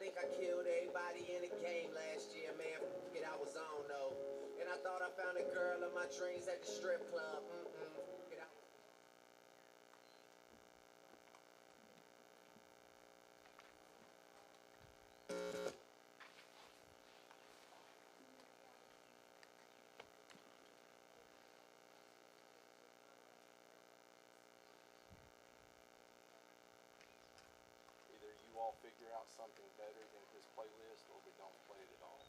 think I killed everybody in the game last year, man. F it, I was on though. And I thought I found a girl of my dreams at the strip club. Get out. Either you all figure out something better than his playlist, or we don't play it at all.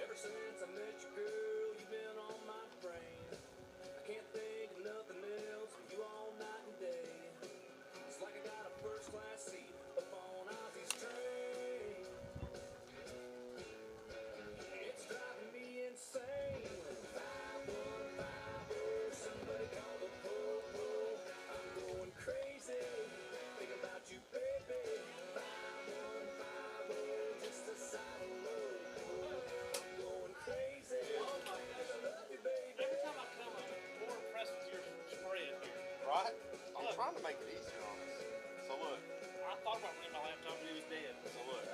Ever since I met you, girl, you've been on my brain. I can't think of nothing else with you all night and day. It's like I got a first-class seat up on Ozzy's train. It's driving me insane. 5150, somebody call the po-po. I'm going crazy. Think about you, baby. 5150, just a side of love. I'm going crazy. Oh my gosh. I love you, baby. Every time I come, I'm more impressed with your spread here. Right? I'm Look. trying to make it easier on us. So look. I thought about bringing my laptop when he was dead. So look.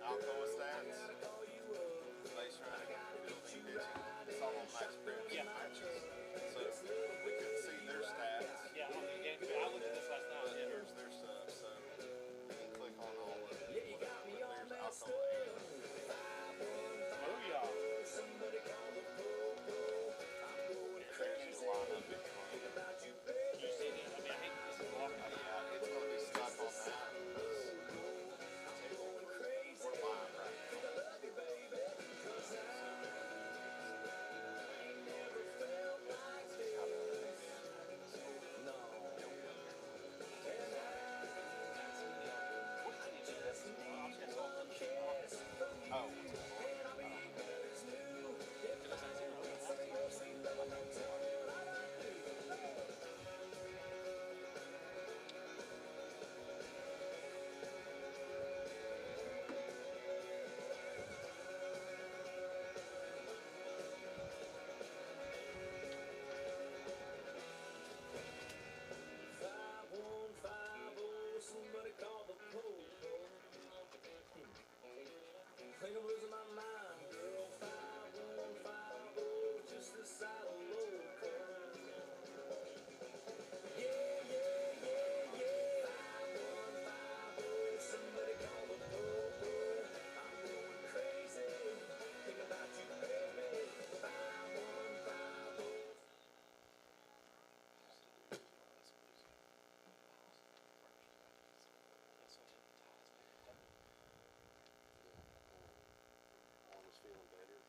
Alcoa stats. Base run. Building pitching. It's all on max print. Yeah. Matches. So we can see their stats. Yeah, I looked at this last night. But Yeah. here's their stuff. So you can click on all of it. Yeah, you got me But all there's messed Alcoa. up. Booyah. Somebody call the po-po. I'm going There's your lineup if you want. Think about you, Can baby. you see that? I mean, I hate this block. Yeah, it's going to be stuck on that. Going crazy. We're live right now. I love you, baby. 'Cause I ain't never felt like this. No. And I just need one kiss from you. Oh. And I'll be good as new. If I don't say your sweet love until I do. Somebody call the po-po. Think I'm losing my mind, girl. 5150, just the side of local. Yeah, yeah, yeah, yeah. 5150, somebody call the po-po. I'm going crazy. Think about you, baby. 5150. One was feeling better. I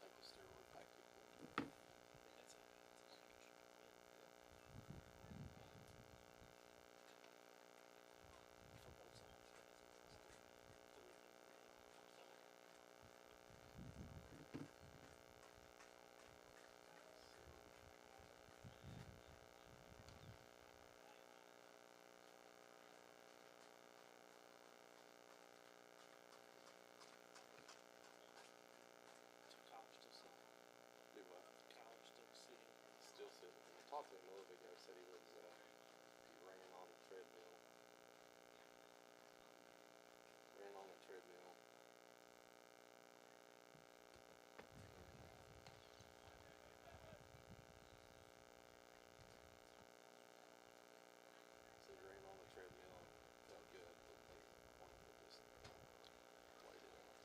think the steroid package. Do what? Still sitting. I talked to him a little bit ago. Said he was he ran on the treadmill. Ran on the treadmill. Said he ran on the treadmill and felt good, but they wanted to just wait it out.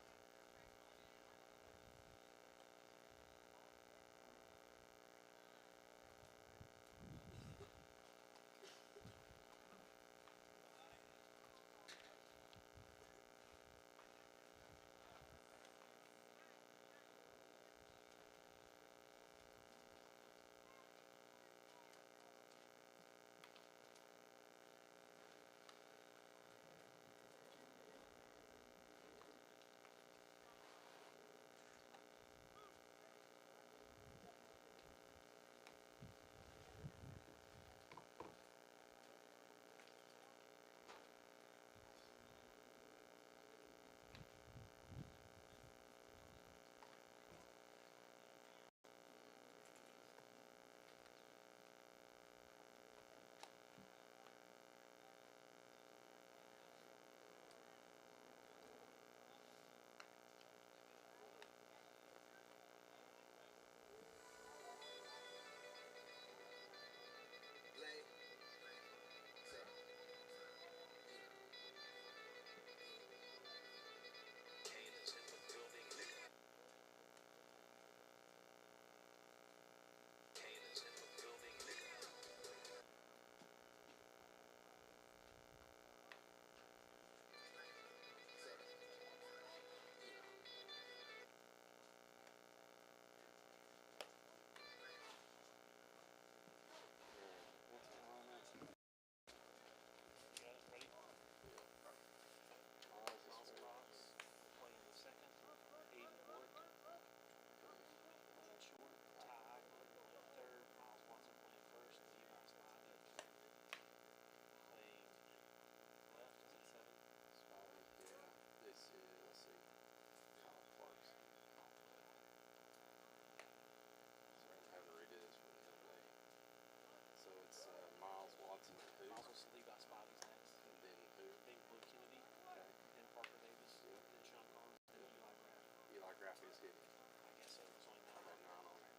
graph is hitting. I guess so. It's only I got 9 on it.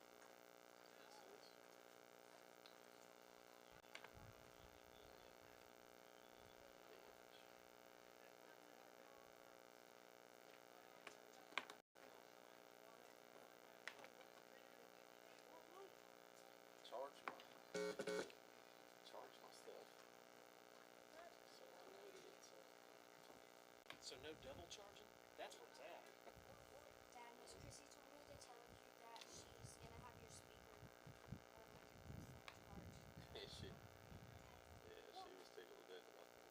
Yes, it is. Charge my stuff. So unlimited. So no double charging? That's where it's at. Dad, Miss Chrissy told me to tell you that she's gonna have your speaker on 100% charge. Is she? Yeah, she was tickled to death about that.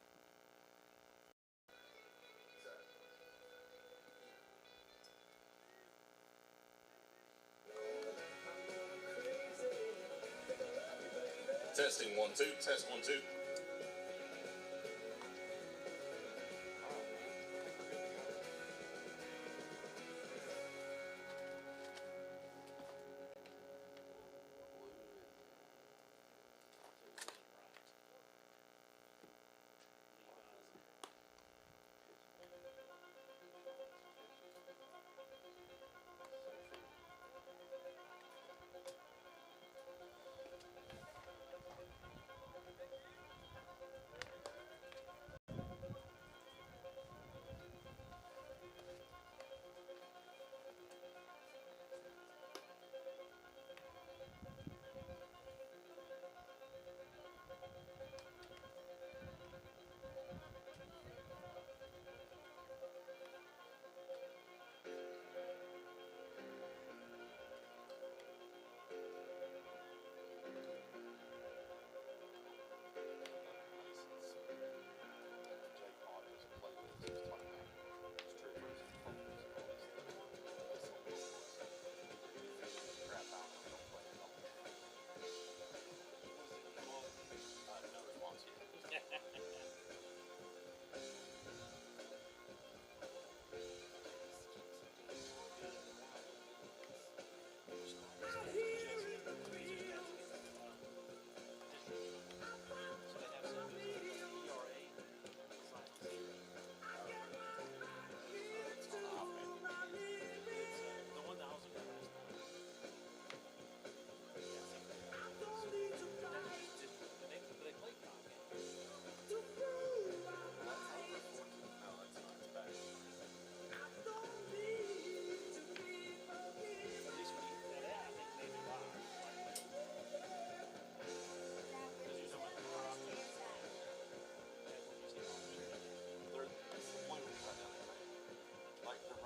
Testing 1 2, test 1 2.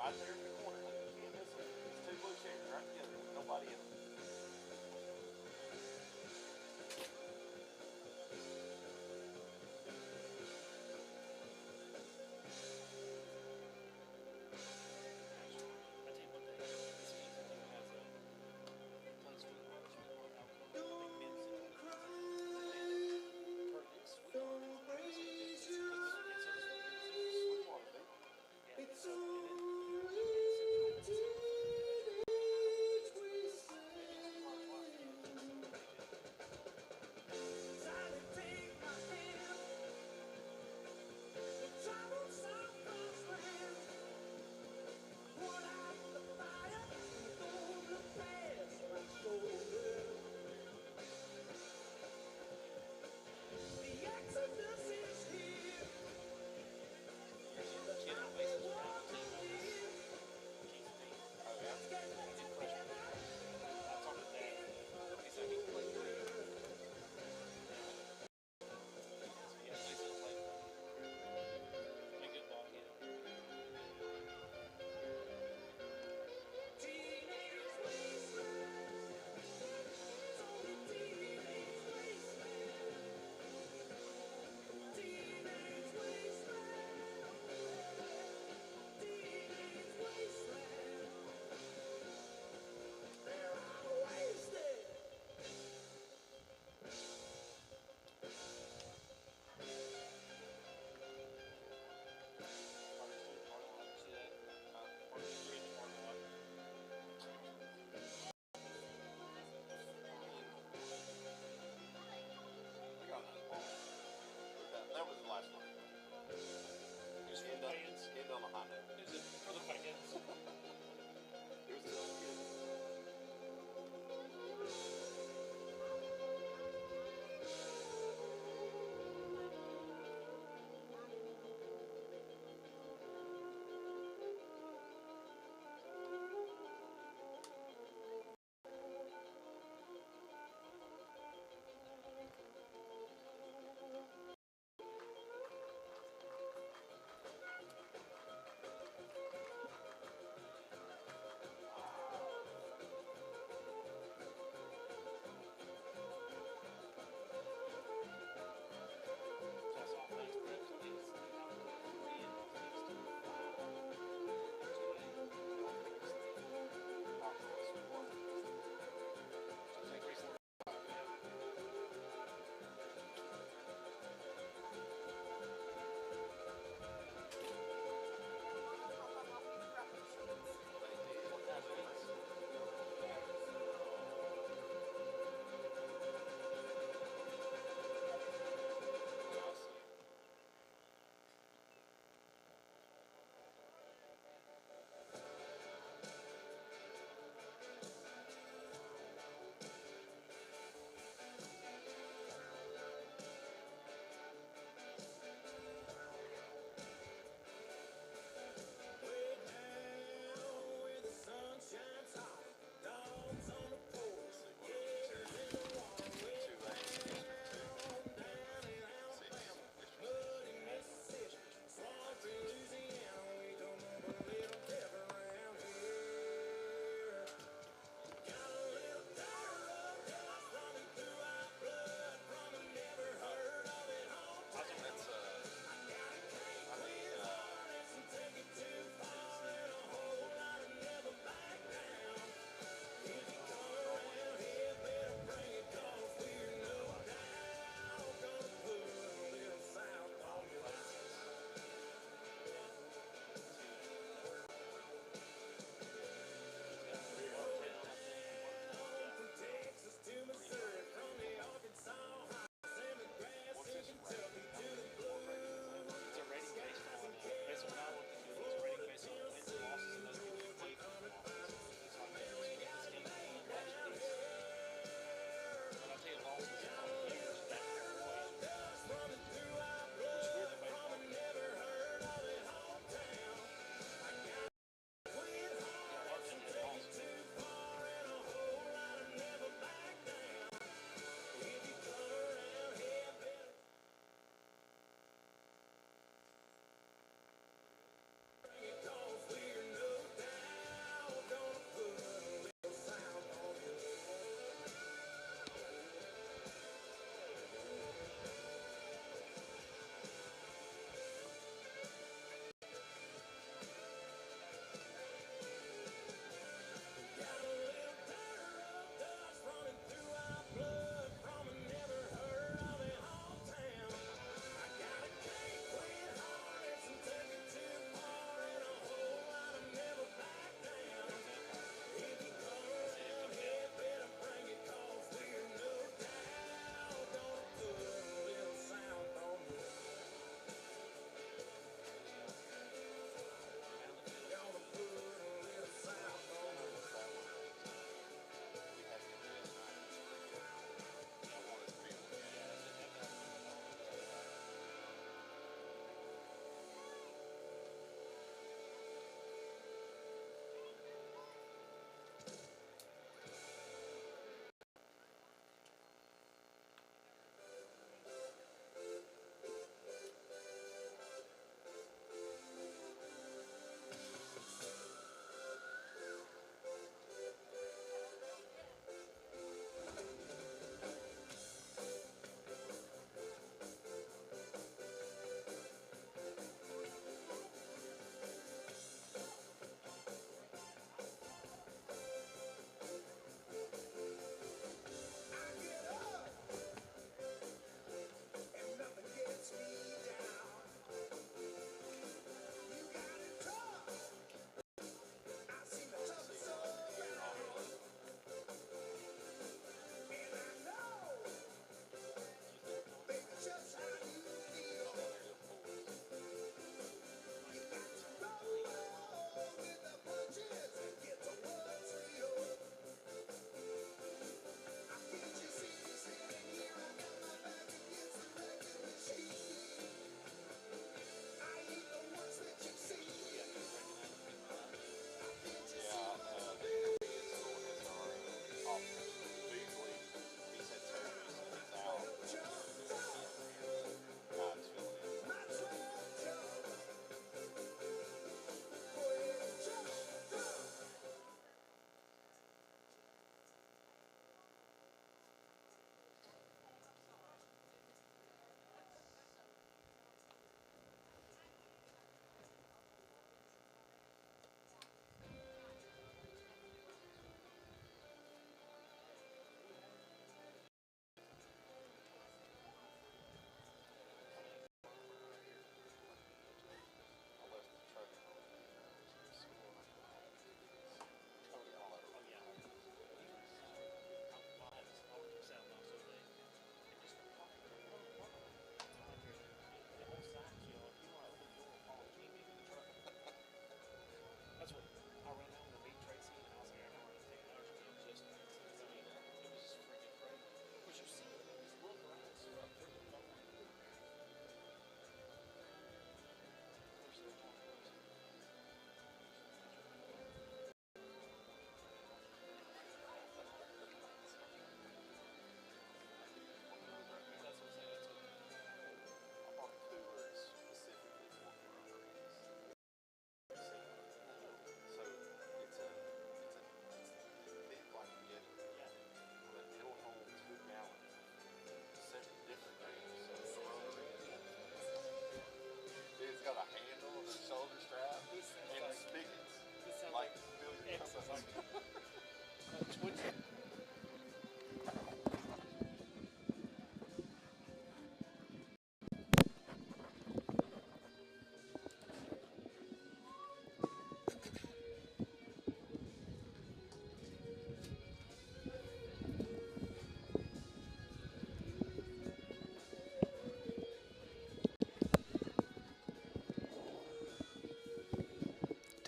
Right there in the corner. Look, you can't miss them. It's 2 blue chairs right together with nobody in them. Yeah, so it is.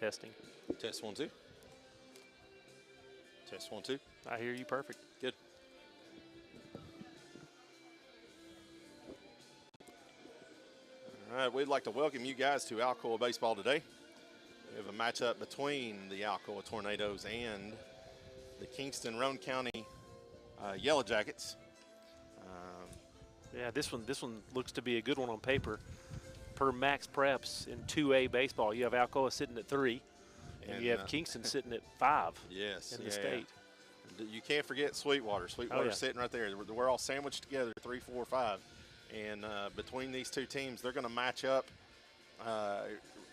testing. Test 1 2. Test 1 2. I hear you perfect. Good. All right, we'd like to welcome you guys to Alcoa Baseball today. We have a matchup between the Alcoa Tornadoes and the Kingston Roane County Yellow Jackets. Yeah, this one looks to be a good one on paper. Per Max Preps in 2A baseball, you have Alcoa sitting at 3, and you have Kingston sitting at 5 in the state. You can't forget Sweetwater. Sweetwater's sitting right there. We're all sandwiched together, 3, 4, 5. And between these two teams, they're going to match up.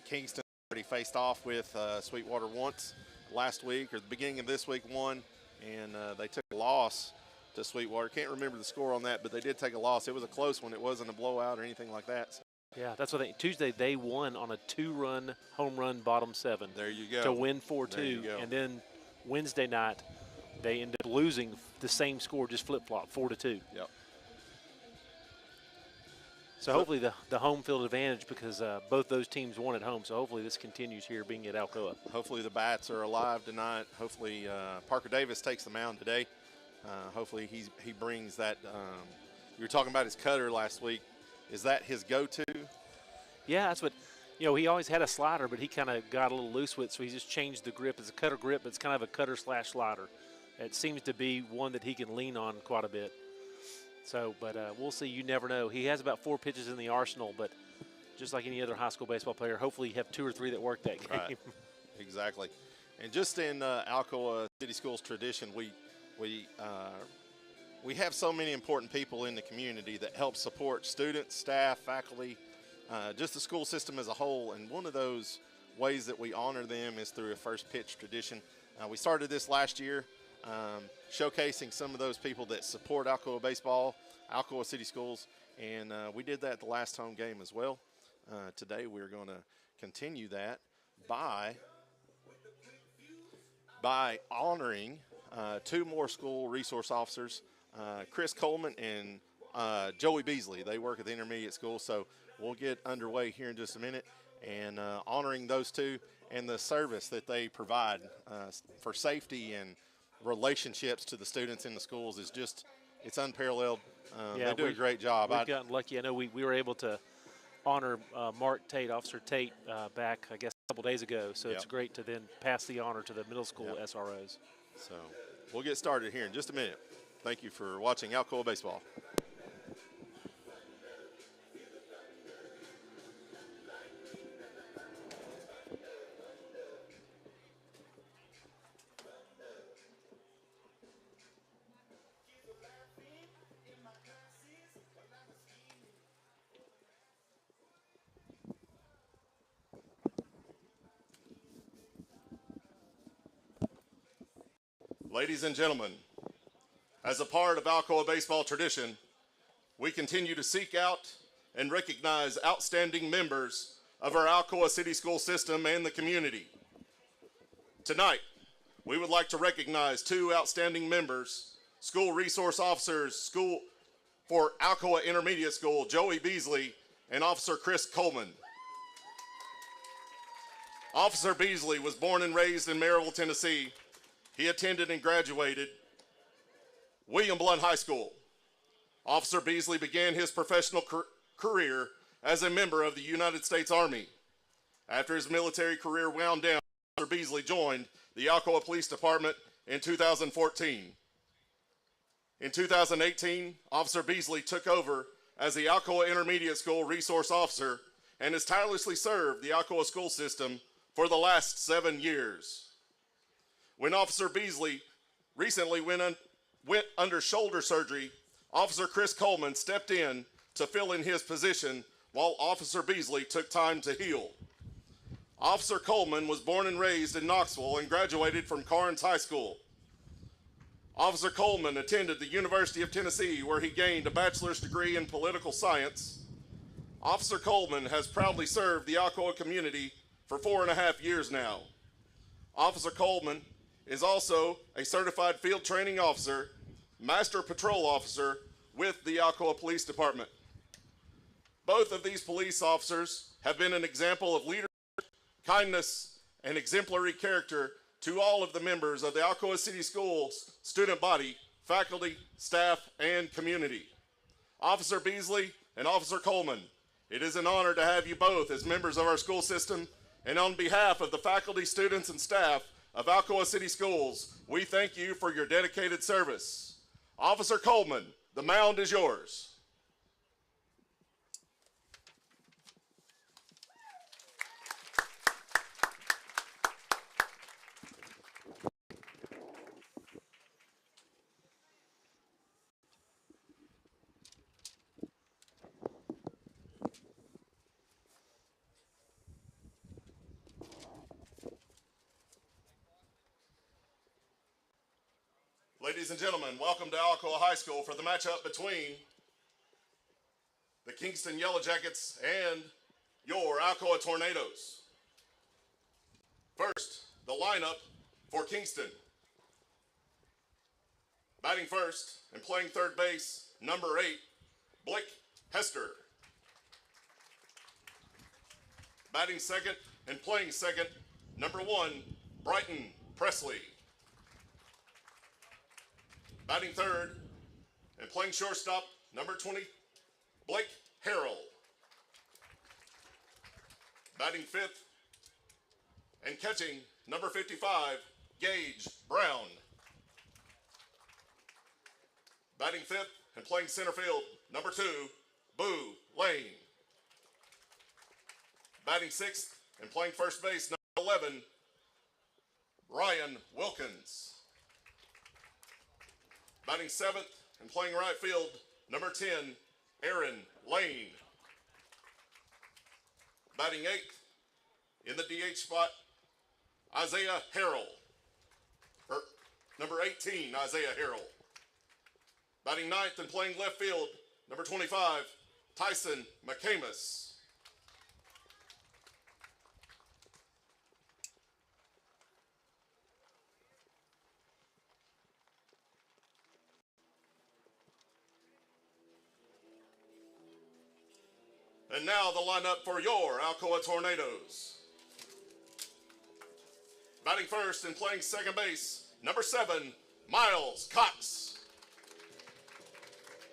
Kingston already faced off with Sweetwater once last week, or the beginning of this week, won, and they took a loss to Sweetwater. Can't remember the score on that, but they did take a loss. It was a close one. It wasn't a blowout or anything like that. So. Yeah, that's what Tuesday they won on a 2-run home run bottom 7. There you go. To win 4-2, and then Wednesday night they ended up losing the same score, just flip-flop, 4-2. Yep. So hopefully the home field advantage, because both those teams won at home, so hopefully this continues here being at Alcoa. Hopefully the bats are alive tonight. Hopefully Parker Davis takes the mound today. Hopefully he brings that. You were talking about his cutter last week. Is that his go-to? Yeah, that's what, he always had a slider, but he kind of got a little loose with it, so he just changed the grip. It's a cutter grip, but it's kind of a cutter/slider. It seems to be one that he can lean on quite a bit. So, but we'll see. You never know. He has about 4 pitches in the arsenal, but just like any other high school baseball player, hopefully you have 2 or 3 that work that game. Right. Exactly. And just in Alcoa City Schools tradition, we have so many important people in the community that help support students, staff, faculty, just the school system as a whole. And one of those ways that we honor them is through a first pitch tradition. We started this last year, showcasing some of those people that support Alcoa baseball, Alcoa City Schools, and we did that the last home game as well. Today we're going to continue that by honoring 2 more school resource officers, Chris Coleman and Joey Beasley. They work at the intermediate school, so we'll get underway here in just a minute, and honoring those 2 and the service that they provide for safety and relationships to the students in the schools is just, it's unparalleled. They do a great job. We've gotten lucky. I know we were able to honor Mark Tate, Officer Tate, back, I guess, a couple days ago. So it's great to then pass the honor to the middle school SROs. So we'll get started here in just a minute. Thank you for watching Alcoa Baseball. Ladies and gentlemen, as a part of Alcoa baseball tradition, we continue to seek out and recognize outstanding members of our Alcoa City School system and the community. Tonight, we would like to recognize 2 outstanding members, school resource officers for Alcoa Intermediate School, Joey Beasley and Officer Chris Coleman. Officer Beasley was born and raised in Maryville, Tennessee. He attended and graduated William Blount High School. Officer Beasley began his professional career as a member of the United States Army. After his military career wound down, Officer Beasley joined the Alcoa Police Department in 2014. In 2018, Officer Beasley took over as the Alcoa Intermediate School Resource Officer and has tirelessly served the Alcoa school system for the last 7 years. When Officer Beasley recently went under shoulder surgery, Officer Chris Coleman stepped in to fill in his position while Officer Beasley took time to heal. Officer Coleman was born and raised in Knoxville and graduated from Carnes High School. Officer Coleman attended the University of Tennessee, where he gained a bachelor's degree in political science. Officer Coleman has proudly served the Alcoa community for 4.5 years now. Officer Coleman is also a certified field training officer, master patrol officer with the Alcoa Police Department. Both of these police officers have been an example of leadership, kindness, and exemplary character to all of the members of the Alcoa City Schools student body, faculty, staff, and community. Officer Beasley and Officer Coleman, it is an honor to have you both as members of our school system, and on behalf of the faculty, students, and staff of Alcoa City Schools, we thank you for your dedicated service. Officer Coleman, the mound is yours. Ladies and gentlemen, welcome to Alcoa High School for the matchup between the Kingston Yellow Jackets and your Alcoa Tornadoes. First, the lineup for Kingston. Batting first and playing third base, number 8, Blake Hester. Batting second and playing second, number 1, Brighton Presley. Batting third and playing shortstop, number 20, Blake Harrell. Batting fifth and catching, number 55, Gage Brown. Batting fifth and playing center field, number 2, Boo Lane. Batting sixth and playing first base, number 11, Ryan Wilkins. Batting seventh and playing right field, number 10, Aaron Lane. Batting eighth in the DH spot, Isaiah Harrell. Number 18, Isaiah Harrell. Batting ninth and playing left field, number 25, Tyson McCamus. And now the lineup for your Alcoa Tornadoes. Batting first and playing second base, number 7, Miles Cox.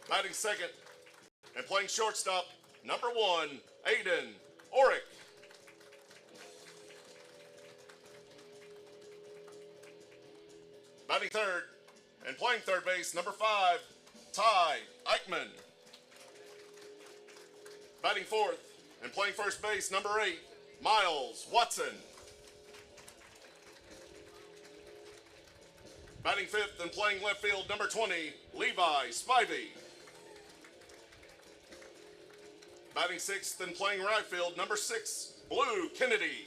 Batting second and playing shortstop, number 1, Aiden Orick. Batting third and playing third base, number 5, Ty Eichmann. Batting fourth and playing first base, number 8, Miles Watson. Batting fifth and playing left field, number 20, Levi Spivey. Batting sixth and playing right field, number 6, Blue Kennedy.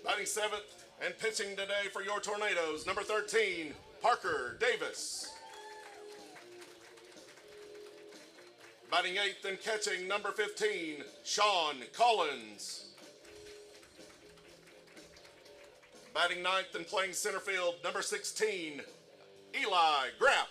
Batting seventh and pitching today for your Tornadoes, number 13, Parker Davis. Batting eighth and catching, number 15, Sean Collins. Batting ninth and playing center field, number 16, Eli Graff.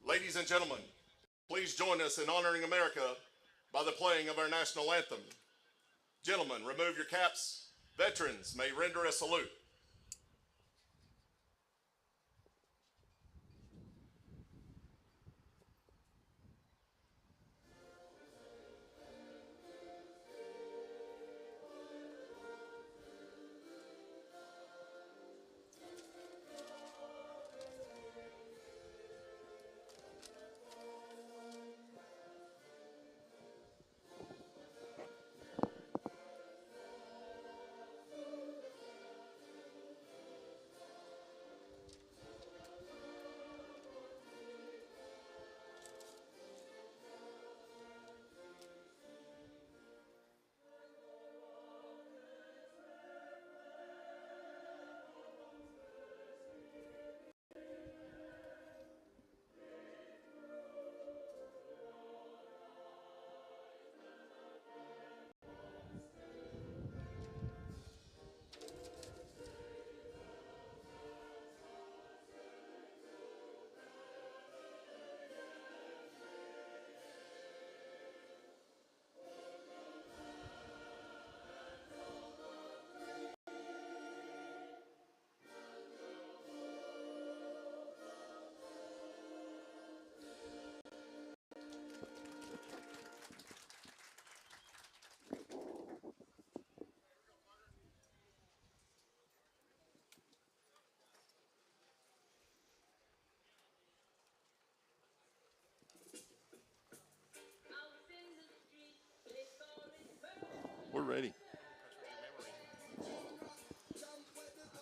Ladies and gentlemen, please join us in honoring America by the playing of our national anthem. Gentlemen, remove your caps. Veterans may render a salute.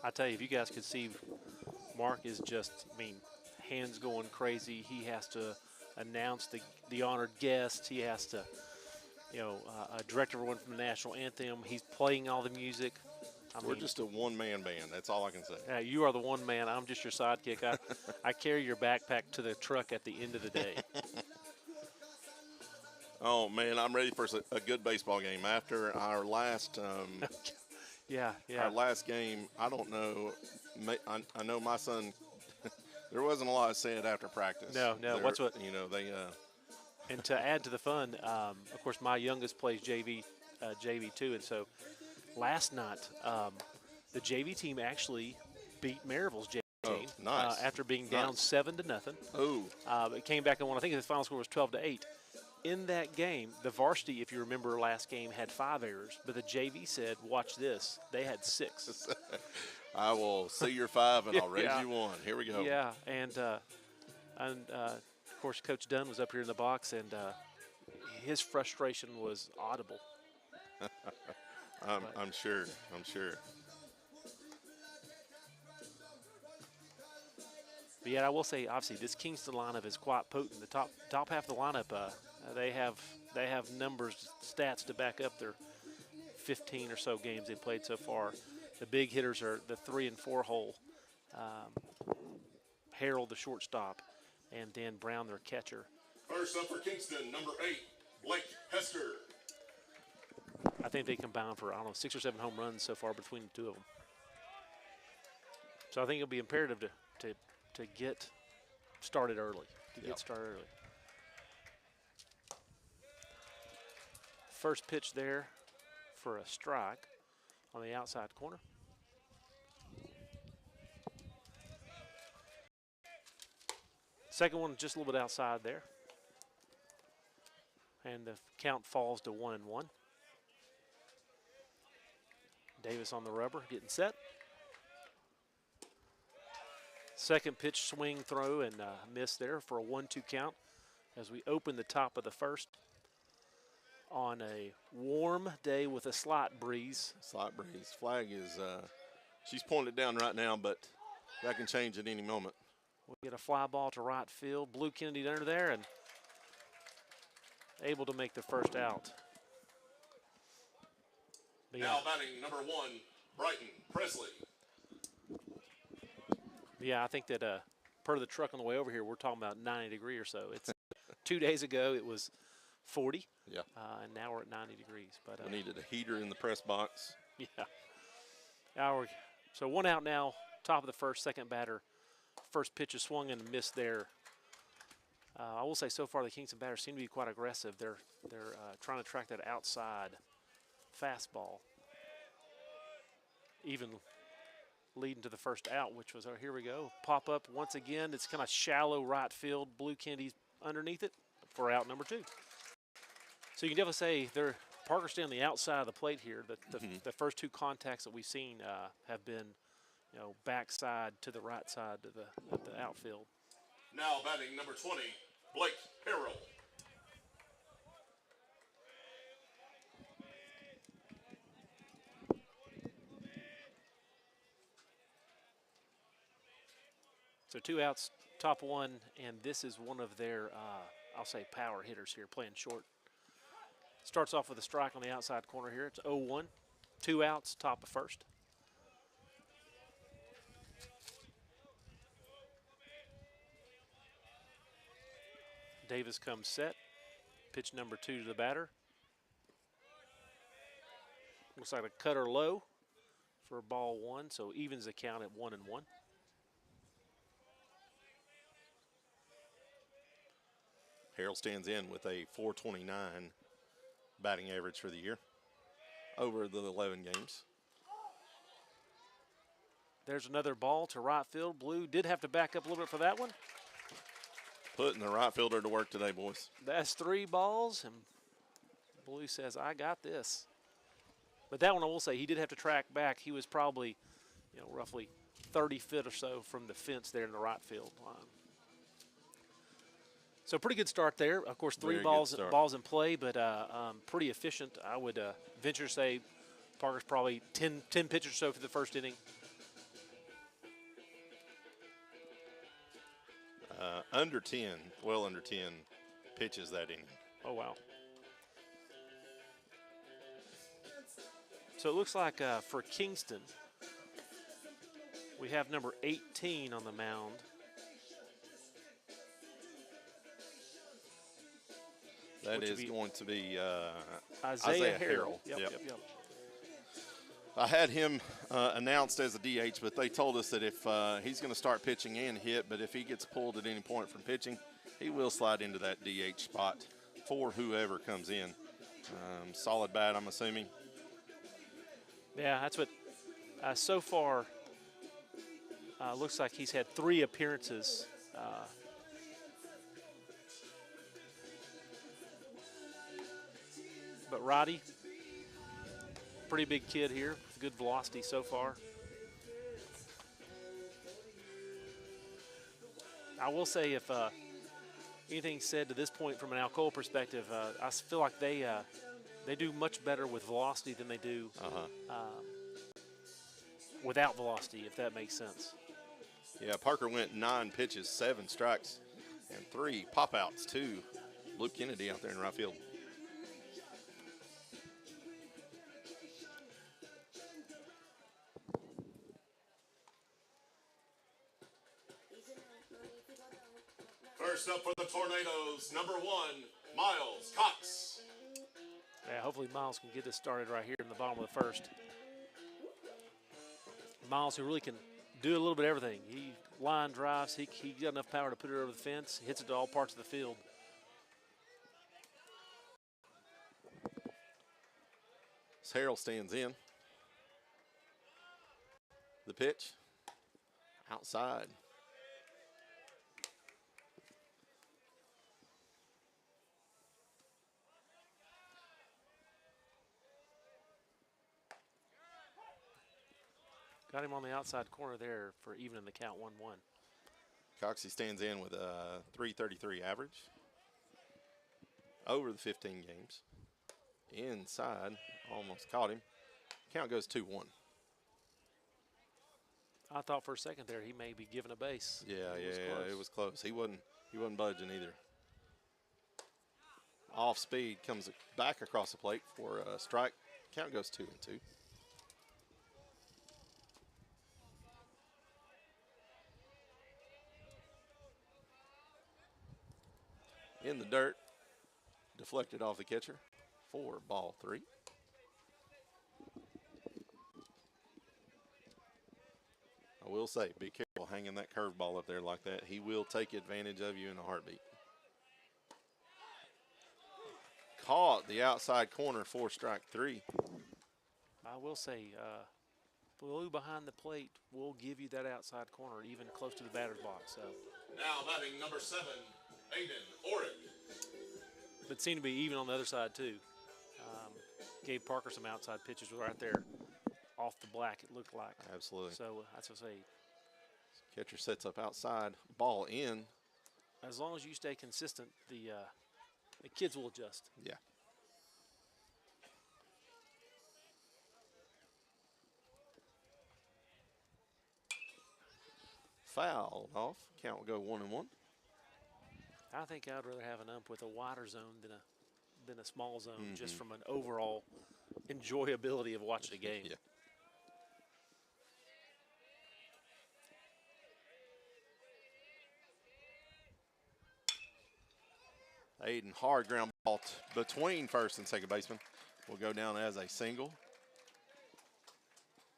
I tell you, if you guys could see, Mark is just, I mean, hands going crazy. He has to announce the honored guests. He has to, direct everyone from the national anthem. He's playing all the music. We're just a one-man band. That's all I can say. You are the one man. I'm just your sidekick. I carry your backpack to the truck at the end of the day. Oh, man, I'm ready for a good baseball game. After our last our last game, I don't know. I know my son, there wasn't a lot said after practice. No. What's what? They And to add to the fun, of course, my youngest plays JV too, and so last night the JV team actually beat Maryville's JV team nice. After being down 7-0. Oh, it came back and won. I think the final score was 12-8. In that game, the varsity, if you remember last game, had 5 errors, but the JV said, "Watch this." They had 6. I will see your 5 and I'll raise you 1. Here we go. Yeah, and of course, Coach Dunn was up here in the box, and his frustration was audible. I'm sure. But yeah, I will say, obviously, this Kingston lineup is quite potent. The top half of the lineup, they have numbers, stats to back up their 15 or so games they played so far. The big hitters are the 3 and 4 hole. Harold, the shortstop, and Dan Brown, their catcher. First up for Kingston, number 8, Blake Hester. I think they combined for, 6 or 7 home runs so far between the two of them. So I think it'll be imperative to get started early. First pitch there for a strike on the outside corner. Second one just a little bit outside there. And the count falls to 1-1. Davis on the rubber, getting set. Second pitch, swing, throw, and miss there for a 1-2 count as we open the top of the first on a warm day with a slight breeze. Flag is, she's pointed down right now, but that can change at any moment. We get a fly ball to right field. Blue Kennedy under there and able to make the first out. But now batting number 1, Brighton Presley. Yeah, I think that per the truck on the way over here, we're talking about 90 degrees or so. It's 2 days ago it was 40. Yeah. And now we're at 90 degrees. But we needed a heater in the press box. Yeah. So 1 out now, top of the first, second batter. First pitch is swung and missed there. I will say so far the Kingston batters seem to be quite aggressive. They're trying to track that outside fastball. Even leading to the first out, which was, here we go. Pop up once again. It's kind of shallow right field. Blue Kennedy's underneath it for out number 2. So you can definitely say Parker's staying on the outside of the plate here. The first 2 contacts that we've seen have been, backside to the right side of the outfield. Now batting number 20, Blake Harrell. So 2 outs, top 1, and this is one of their, I'll say, power hitters here, playing short. Starts off with a strike on the outside corner here. It's 0-1. 2 outs, top of first. Davis comes set. Pitch number 2 to the batter. Looks like a cutter low for ball 1, so evens the count at 1-1. Harrell stands in with a .429 batting average for the year over the 11 games. There's another ball to right field. Blue did have to back up a little bit for that one. Putting the right fielder to work today, boys. That's 3 balls, and Blue says, I got this. But that one, I will say, he did have to track back. He was probably, roughly 30 feet or so from the fence there in the right field line. So pretty good start there. Of course, 3 balls in play, but pretty efficient. I would venture to say Parker's probably 10 pitches or so for the first inning. under 10, well under 10 pitches that inning. Oh, wow. So it looks like for Kingston, we have number 18 on the mound. That is going to be Isaiah Harrell. Yep. I had him announced as a DH, but they told us that if he's going to start pitching and hit, but if he gets pulled at any point from pitching, he will slide into that DH spot for whoever comes in. Solid bat, I'm assuming. Yeah, that's what so far looks like he's had 3 appearances. But Roddy, pretty big kid here, good velocity so far. I will say if anything's said to this point from an Alcoa perspective, I feel like they do much better with velocity than they do without velocity, if that makes sense. Yeah, Parker went 9 pitches, 7 strikes, and 3 pop-outs to Luke Kennedy out there in right field. First up for the Tornadoes, number 1, Miles Cox. Yeah, hopefully Miles can get this started right here in the bottom of the first. Miles, who really can do a little bit of everything. He line drives. He got enough power to put it over the fence. Hits it to all parts of the field. As Harrell stands in. The pitch. Outside. Got him on the outside corner there for even in the count 1-1. Coxey stands in with a .333 average. Over the 15 games. Inside, almost caught him. Count goes 2-1. I thought for a second there he may be giving a base. Yeah, it was close. He wasn't budging either. Off speed, comes back across the plate for a strike. Count goes 2-2. In the dirt, deflected off the catcher for ball 3. I will say, be careful hanging that curveball up there like that. He will take advantage of you in a heartbeat. Caught the outside corner for strike 3. I will say, blue behind the plate will give you that outside corner, even close to the batter's box. So. Now batting number 7, Aiden Orrick. But seemed to be even on the other side, too. Gave Parker some outside pitches right there off the black, it looked like. Absolutely. So that's what I say. Catcher sets up outside, ball in. As long as you stay consistent, the kids will adjust. Yeah. Fouled off. Count will go 1-1. I think I'd rather have an ump with a wider zone than a small zone, just from an overall enjoyability of watching a game. Yeah. Aiden, hard ground ball between first and second baseman. Will go down as a single,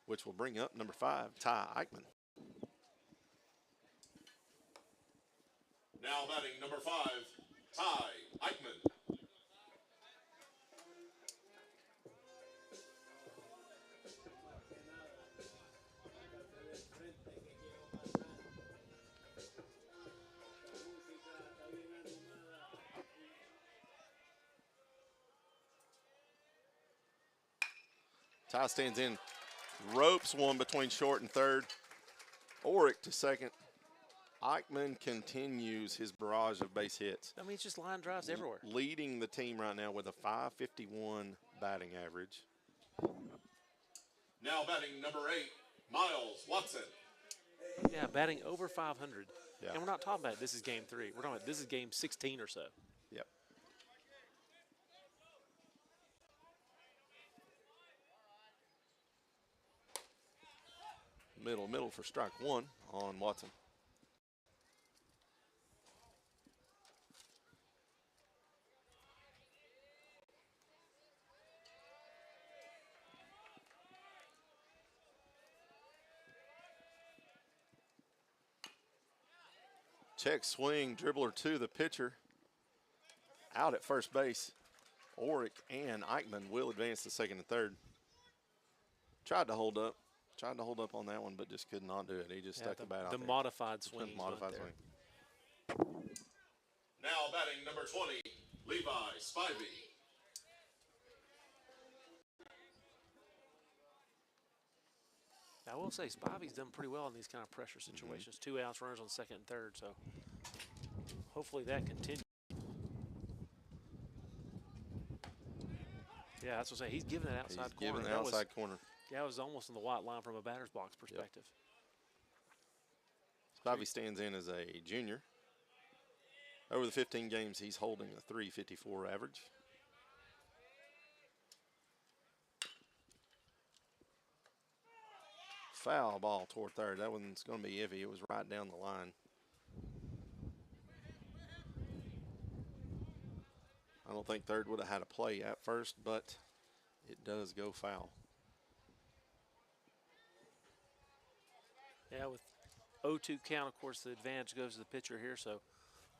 which will bring up number 5, Ty Eichmann. Now batting number 5, Ty Eichmann. Ty stands in, ropes one between short and third. Orrick to second. Eichmann continues his barrage of base hits. I mean, it's just line drives everywhere. Leading the team right now with a .551 batting average. Now batting number 8, Miles Watson. Yeah, batting over 500. Yeah. And we're not talking about this is game 3. We're talking about this is game 16 or so. Yep. Middle for strike 1 on Watson. Check swing, dribbler to the pitcher. Out at first base. Orick and Eichmann will advance to second and third. Tried to hold up on that one, but just could not do it. He just stuck the bat out there. The modified swing. Modified swing. Now batting number 20, Levi Spivey. I will say Spivey's done pretty well in these kind of pressure situations. 2 outs, runners on second and third, so hopefully that continues. Yeah, that's what I'm saying. He's giving that outside corner. Giving the outside corner. Yeah, it was almost in the white line from a batter's box perspective. Spivey stands in as a junior. Over the 15 games, he's holding a .354 average. Foul ball toward third. That one's going to be iffy. It was right down the line. I don't think third would have had a play at first, but it does go foul. Yeah, with 0-2 count, of course, the advantage goes to the pitcher here, so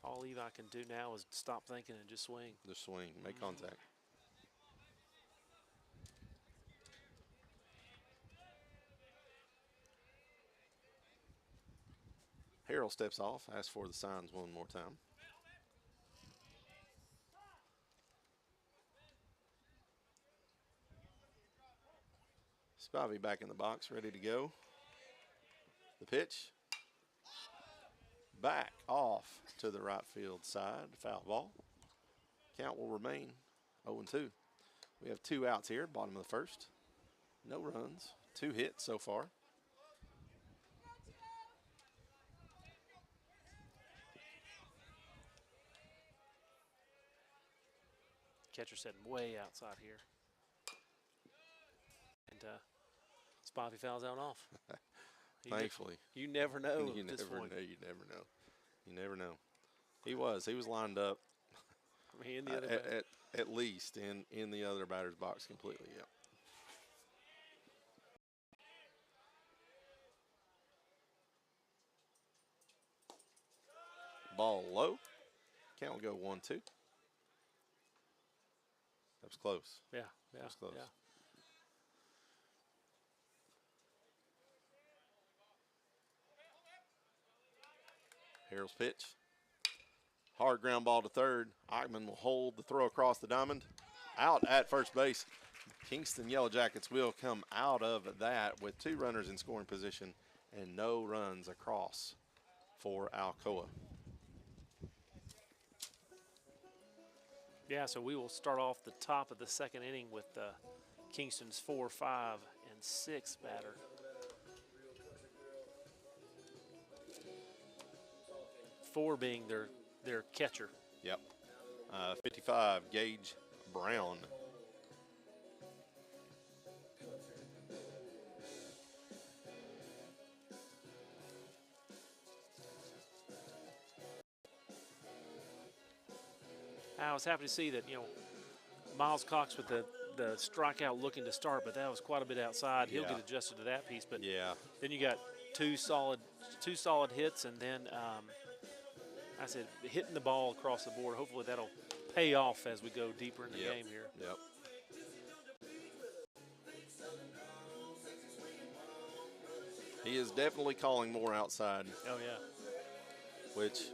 all Levi can do now is stop thinking and just swing. Just swing, make contact. Harrell steps off, asks for the signs one more time. Spivey back in the box, ready to go. The pitch. Back off to the right field side, foul ball. Count will remain 0-2. We have 2 outs here, bottom of the first. No runs, 2 hits so far. Catcher sitting way outside here. And Spivey fouls out off. Thankfully. You never know You at this never point. know. You never know. You never know. He was lined up I mean, in the other at least in the other batter's box completely, yeah. Ball low. Count will go 1-2. That was close. Yeah, That was close. yeah. Harrell's pitch. Hard ground ball to third. Eichmann will hold the throw across the diamond. Out at first base. Kingston Yellow Jackets will come out of that with 2 runners in scoring position and no runs across for Alcoa. Yeah, so we will start off the top of the second inning with Kingston's 4, 5, and 6 batter. Four being their catcher. Yep. 55, Gage Brown. I was happy to see that, Miles Cox with the strikeout looking to start, but that was quite a bit outside. He'll Yeah. get adjusted to that piece. But Yeah. then you got two solid hits, and then I said hitting the ball across the board. Hopefully that'll pay off as we go deeper in the Yep. game here. Yep. He is definitely calling more outside, Oh yeah. which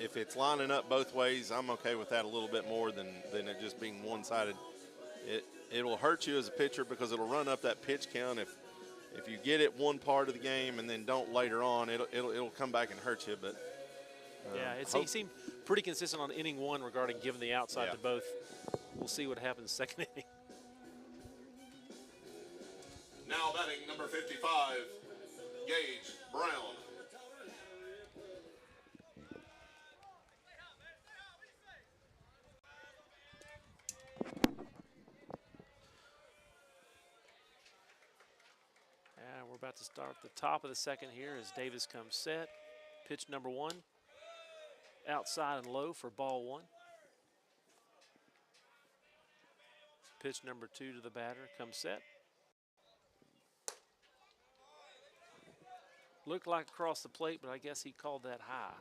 if it's lining up both ways, I'm okay with that a little bit more than it just being one-sided. It'll hurt you as a pitcher because it'll run up that pitch count. If you get it one part of the game and then don't later on, it'll come back and hurt you. But He seemed pretty consistent on inning 1 regarding giving the outside Yeah. to both. We'll see what happens second inning. Now batting number 55, Gage Brown. About to start the top of the second here as Davis comes set. Pitch number 1. Outside and low for ball 1. Pitch number 2 to the batter comes set. Looked like across the plate, but I guess he called that high.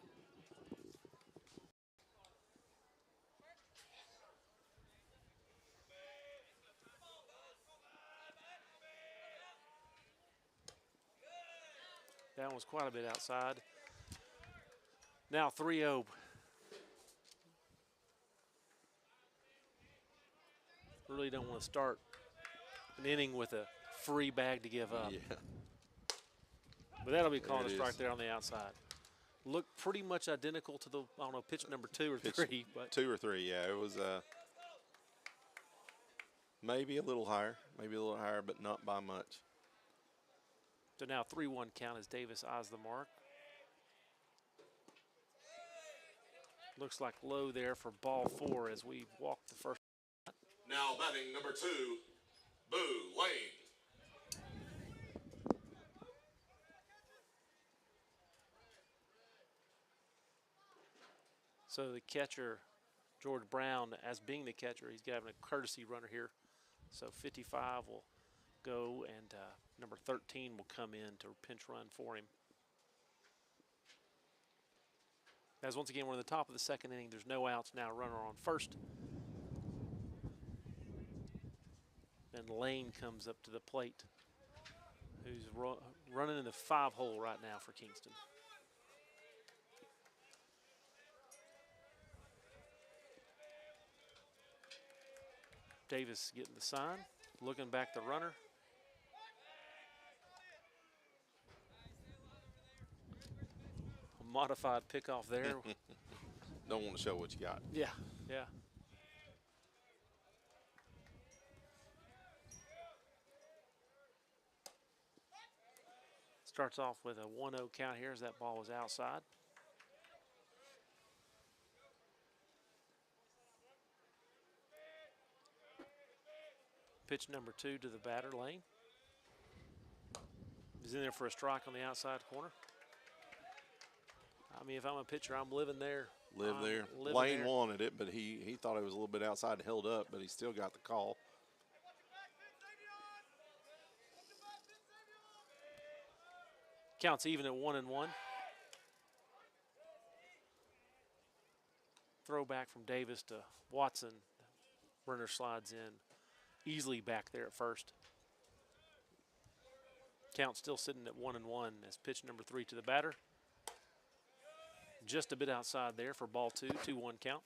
That one's quite a bit outside. Now 3-0. Really don't want to start an inning with a free bag to give up. Yeah. But that'll be calling a There it strike is. there on the outside. Looked pretty much identical to the, I don't know, pitch number 2 or Pitch 3. But 2 or 3, yeah. It was maybe a little higher, but not by much. so now 3-1 count as Davis eyes the mark. Looks like low there for ball 4 as we walk the first. Now batting number 2, Boo Lane. So the catcher, George Brown, as being the catcher, he's having a courtesy runner here. So 55 will go, and number 13 will come in to pinch run for him. As once again, we're in the top of the second inning. There's no outs now. Runner on first. And Lane comes up to the plate, who's running in the 5-hole right now for Kingston. Davis getting the sign, looking back the runner. A modified pickoff there. Don't want to show what you got. Yeah, yeah. Starts off with a 1-0 count here as that ball was outside. Pitch number 2 to the batter, Lane. He's in there for a strike on the outside corner. I mean, if I'm a pitcher, I'm living there. Live there. living Lane there. wanted it, but he thought it was a little bit outside and held up, but he still got the call. Counts even at 1-1. Throwback from Davis to Watson. Runner slides in easily back there at first. Count still sitting at 1-1 as pitch number 3 to the batter. Just a bit outside there for ball 2, 2-1 count.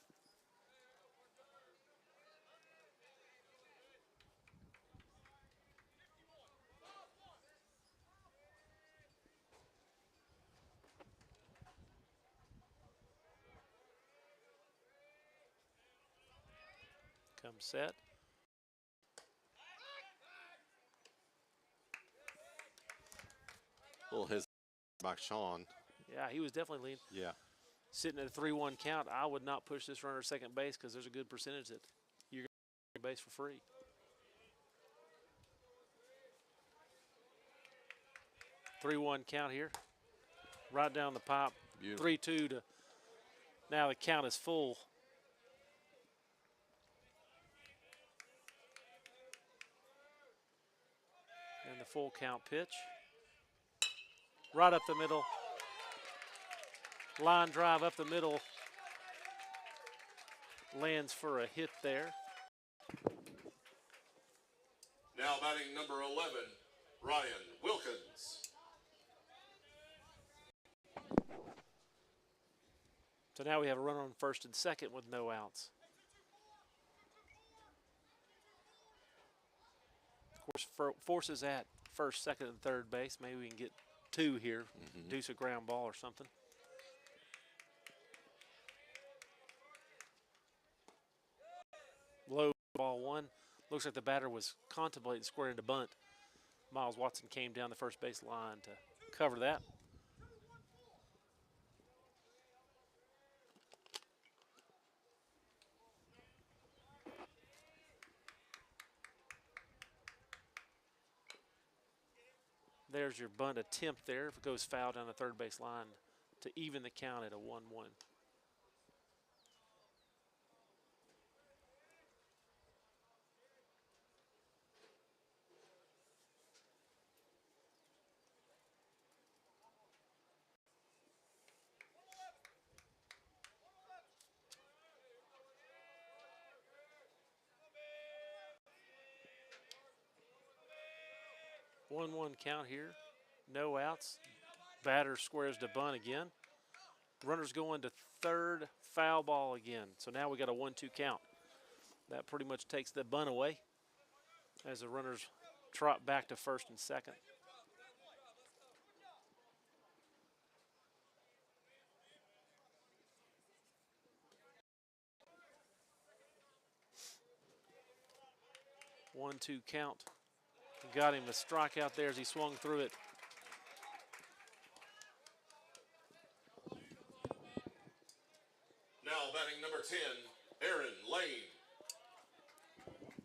Comes set. A little hesitation by Sean. Yeah, he was definitely lean. Yeah. Sitting at a 3-1 count, I would not push this runner to second base because there's a good percentage that you're going to base for free. Three-one count here. Right down the pipe. Beautiful. 3-2 to now the count is full. And the full count pitch. Right up the middle. Line drive up the middle. Lands for a hit there. Now batting number 11, Ryan Wilkins. So now we have a runner on first and second with no outs. Of course, forces at first, second, and third base. Maybe we can get 2 here. Deuce a ground ball or something. Low ball 1. Looks like the batter was contemplating squaring to bunt. Miles Watson came down the first base line to cover that. There's your bunt attempt there. If it goes foul down the third base line to even the count at a 1-1. One count here. No outs. Batter squares to bunt again. Runners going to third, foul ball again. So now we got a 1-2 count. That pretty much takes the bunt away as the runners trot back to first and second. One-two count. Got him a strikeout there as he swung through it. Now batting number 10, Aaron Lane.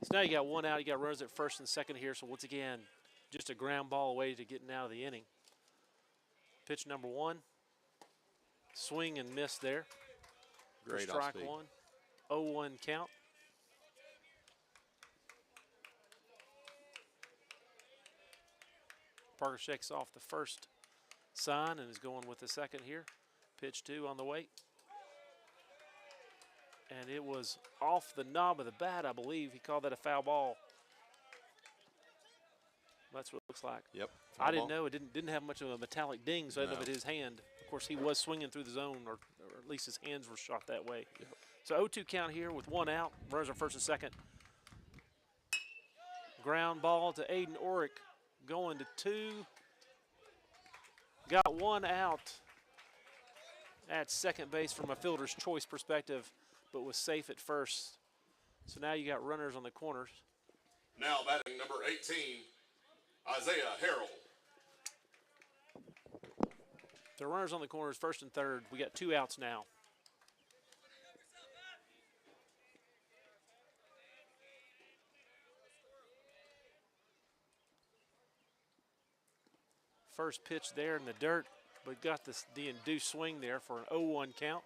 So now you got one out. You got runners at first and second here. So once again, just a ground ball away to getting out of the inning. Pitch number 1. Swing and miss there. Great strike off-speed. 1. 0-1 count. Parker shakes off the first sign and is going with the second here. Pitch 2 on the way. And it was off the knob of the bat, I believe. He called that a foul ball. That's what it looks like. Yep. I didn't know. It didn't have much of a metallic ding, so I didn't know if it his hand. Of course, he was swinging through the zone, or at least his hands were shot that way. Yep. So 0-2 count here with one out. Runners are first and second. Ground ball to Aiden Orick. Going to 2. Got one out at second base from a fielder's choice perspective, but was safe at first. So now you got runners on the corners. Now batting number 18, Isaiah Harrell. The runners on the corners, first and third. We got 2 outs now. First pitch there in the dirt, but got the induced swing there for an 0-1 count.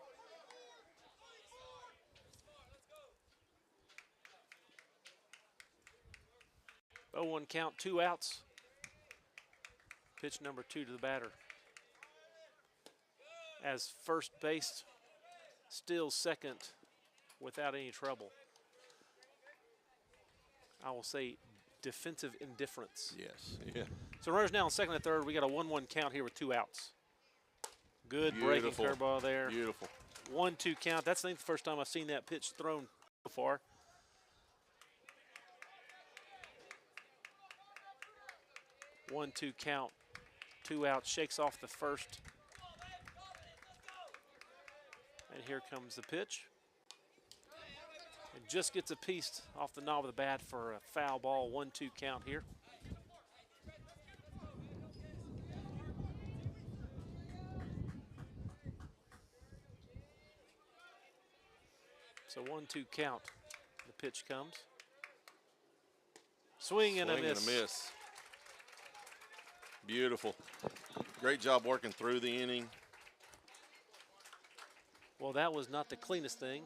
Oh, 1 count, 2 outs. Pitch number 2 to the batter. As first base still second without any trouble. I will say defensive indifference. Yes. Yeah. So runners now on second and third. We got a 1-1 count here with 2 outs. Good breaking Beautiful. curveball there. Beautiful. 1-2 count. That's the first time I've seen that pitch thrown so far. One-two count. 2 outs. Shakes off the first. And here comes the pitch. And just gets a piece off the knob of the bat for a foul ball. 1-2 count here. So 1-2 count. The pitch comes. Swing and a Swing and miss. a miss. Beautiful. Great job working through the inning. Well, that was not the cleanest thing.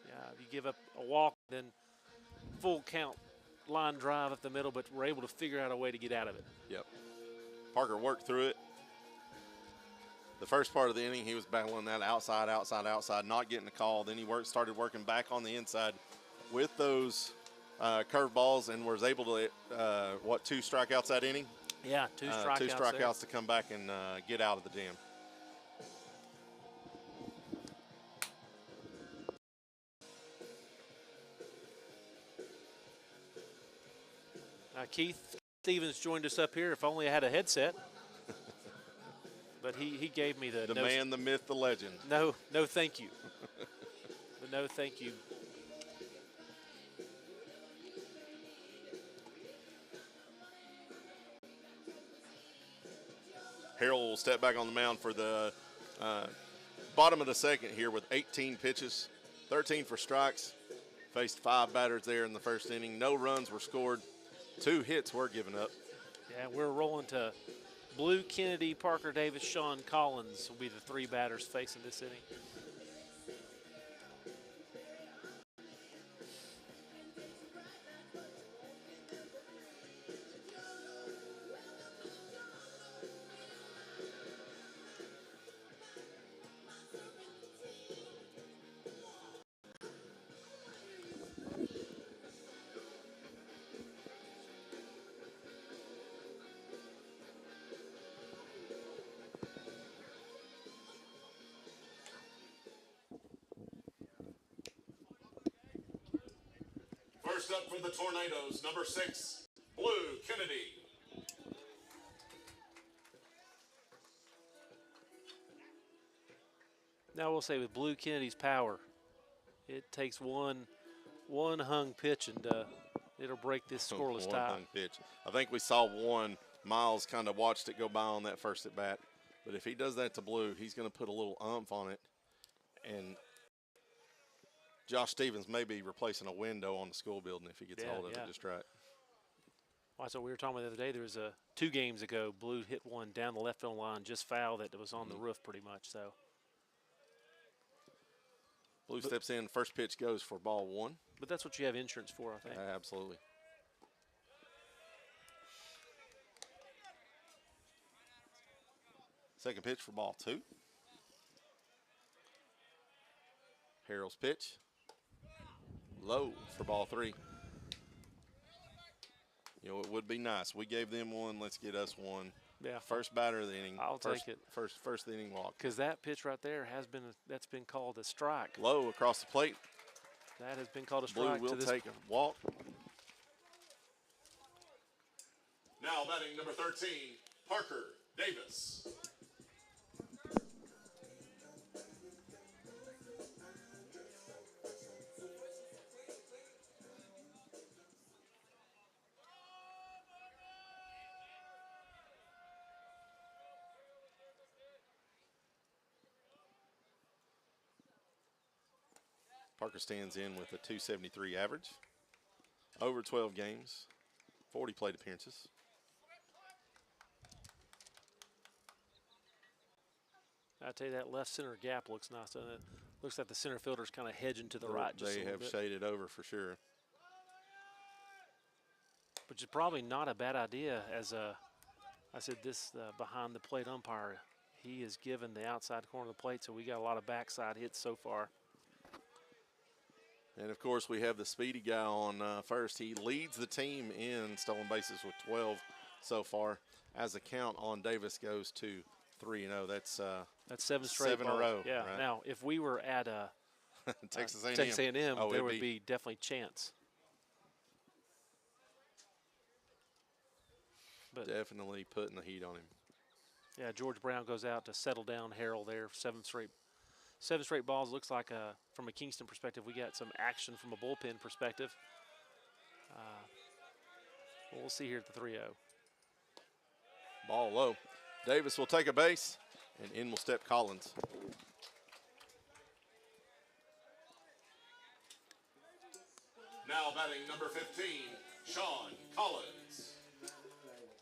Yeah, you give up a walk, then full count line drive up the middle, but we're able to figure out a way to get out of it. Yep. Parker worked through it. The first part of the inning, he was battling that outside, not getting a call. Then he started working back on the inside with those curveballs and was able to, 2 strikeouts that inning? Yeah, 2 strikeouts. 2 strikeouts there. to come back and get out of the jam. Keith Stevens joined us up here. If only I had a headset. But he gave me The man, the myth, the legend. No, thank you. The no, thank you. Harrell will step back on the mound for the bottom of the second here with 18 pitches, 13 for strikes. Faced 5 batters there in the first inning. No runs were scored. 2 hits were given up. Yeah, And we're rolling to Blue, Kennedy, Parker Davis, Sean Collins will be the 3 batters facing this inning. First up for the Tornadoes, number 6, Blue Kennedy. Now we'll say with Blue Kennedy's power, it takes one hung pitch and it'll break this scoreless One tie. hung pitch. I think we saw one. Miles kind of watched it go by on that first at bat. But if he does that to Blue, he's going to put a little umph on it. And Josh Stevens may be replacing a window on the school building if he gets hold of it just right. Well, that's what we were talking about the other day. There was 2 games ago, Blue hit one down the left field line, just foul that was on the roof pretty much. So Blue steps in, first pitch goes for ball 1. But that's what you have insurance for, I think. Absolutely. Second pitch for ball 2. Harrell's pitch. Low for ball 3. You know, it would be nice. We gave them one. Let's get us one. Yeah. First batter of the inning. I'll take it. First of the inning walk. Because that pitch right there that's been called a strike. Low across the plate. That has been called a Blue strike. will take a walk. Now batting number 13, Parker Davis. Parker stands in with a 273 average, over 12 games, 40 plate appearances. I tell you, that left center gap looks nice, doesn't it? Looks like the center fielder's kind of hedging to the right just a They little have bit. shaded over for sure. Which is probably not a bad idea. As I said, this behind the plate umpire, he is given the outside corner of the plate, so we got a lot of backside hits so far. And, of course, we have the speedy guy on first. He leads the team in stolen bases with 12 so far. As the count on Davis goes to 3-0. That's 7 straight 7 in a balls. row. Yeah. Right? Now, if we were at Texas A&M. Texas A&M, oh, there would be definitely chance. But definitely putting the heat on him. yeah, George Brown goes out to settle down Harrell there. 7 straight balls. Looks like from a Kingston perspective, we got some action from a bullpen perspective. We'll see here at the 3-0. Ball low. Davis will take a base, and in will step Collins. Now batting number 15, Sean Collins.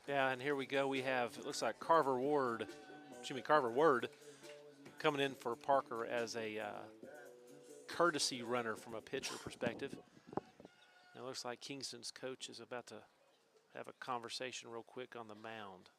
Yeah, and here we go. We have, it looks like Carver Ward coming in for Parker as a courtesy runner from a pitcher perspective. And it looks like Kingston's coach is about to have a conversation real quick on the mound.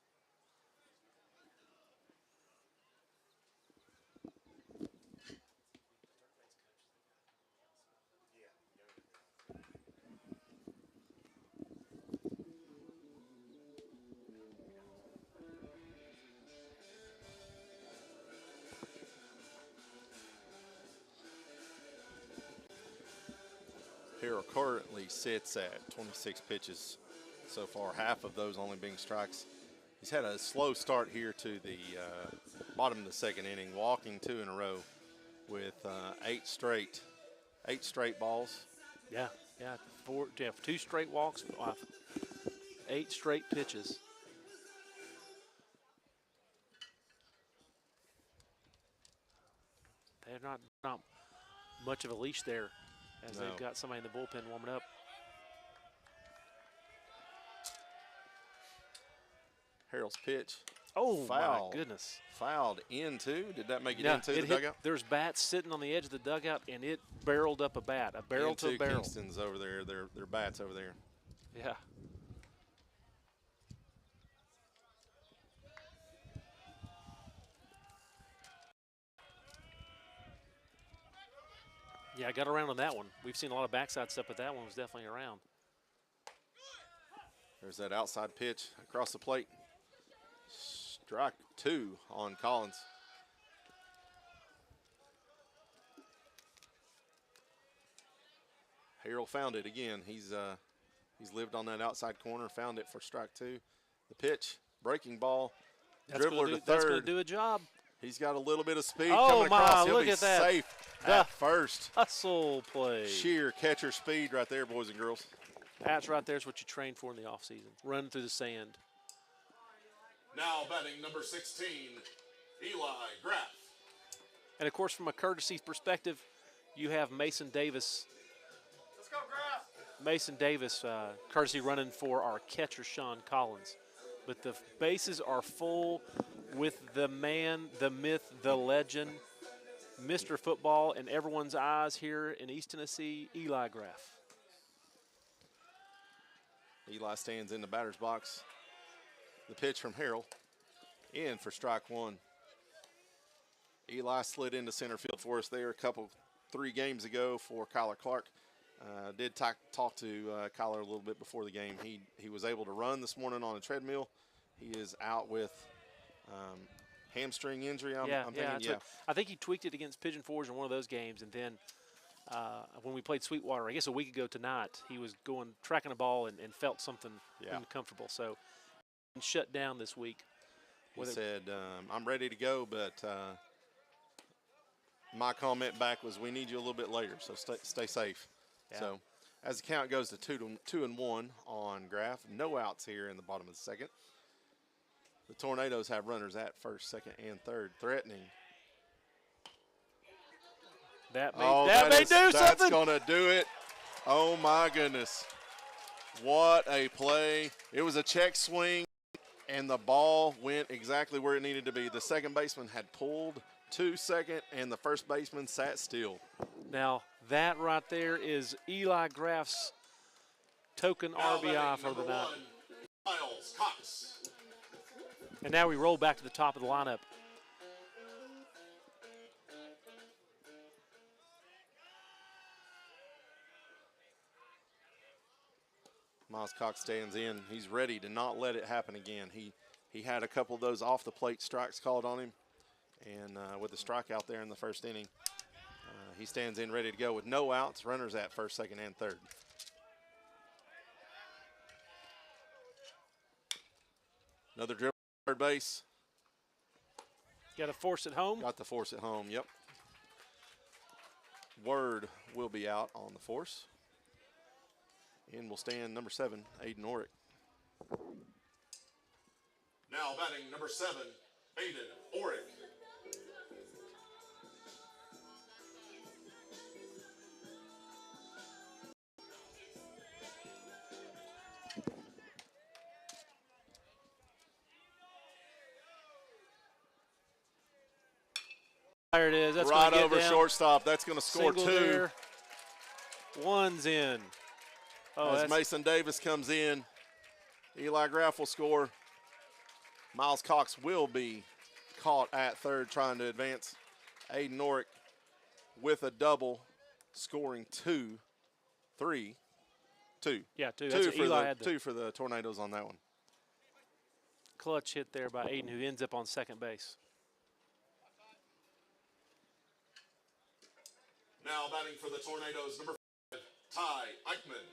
Harrell currently sits at 26 pitches so far, half of those only being strikes. He's had a slow start here to the bottom of the second inning, walking 2 in a row with 8 straight balls. Yeah, 2 straight walks, 8 straight pitches. They're not much of a leash there as they've got somebody in the bullpen warming up. Harrell's pitch. Oh, Foul. my goodness. Fouled into. Did that make it Yeah, into it the hit, dugout? there's bats sitting on the edge of the dugout, and it barreled up a bat, a barrel to a Into barrel. Kingston's over there. Their bats over there. Yeah. Yeah, I got around on that one. We've seen a lot of backside stuff, but that one was definitely around. There's that outside pitch across the plate. Strike 2 on Collins. Harrell found it again. He's lived on that outside corner, found it for strike 2. The pitch, breaking ball, dribbler to third. That's going to do a job. He's got a little bit of speed Oh, coming across. my, He'll look be at that. safe at first. Hustle play. Sheer catcher speed right there, boys and girls. That's right there is what you train for in the offseason, running through the sand. Now batting number 16, Eli Graff. And, of course, from a courtesy perspective, you have Mason Davis. Let's go, Graff. Mason Davis, courtesy running for our catcher, Sean Collins. But the bases are full with the man, the myth, the legend, Mr. Football, and everyone's eyes here in East Tennessee, Eli Graff. Eli stands in the batter's box. The pitch from Harrell in for strike 1. Eli slid into center field for us there 3 games ago for Kyler Clark. Did talk to Kyler a little bit before the game. He was able to run this morning on a treadmill. He is out with hamstring injury. I'm thinking. I think he tweaked it against Pigeon Forge in one of those games, and then when we played Sweetwater, I guess a week ago tonight, he was tracking a ball and felt something uncomfortable. So shut down this week. He said, I'm ready to go, but my comment back was, we need you a little bit later, so stay safe. Yeah. So as the count goes to 2-1 on Graff, no outs here in the bottom of the second. The Tornadoes have runners at first, second, and third, threatening. That may do something. That's going to do it. Oh, my goodness. What a play. It was a check swing, and the ball went exactly where it needed to be. The second baseman had pulled to second, and the first baseman sat still. Now, that right there is Eli Graff's token RBI for the night. Miles Cox. And now we roll back to the top of the lineup. Miles Cox stands in. He's ready to not let it happen again. He had a couple of those off the plate strikes called on him, and with the strikeout there in the first inning, he stands in ready to go with no outs, runners at first, second, and third. Another dribble third base. Got to force it home. Got the force at home, yep. Word will be out on the force. In will stand number 7, Aiden Orick. Now batting number 7, Aiden Orick. There it is. That's right gonna get over down. shortstop. That's going to score Single 2. there. One's in. Oh, As that's Mason Davis comes in, Eli Graff will score. Miles Cox will be caught at third trying to advance. Aiden Orick with a double, scoring 2. Yeah, 2. That's what Eli had. 2 for the Tornadoes on that one. Clutch hit there by Aiden, who ends up on second base. Now batting for the Tornadoes, number 5, Ty Eichmann.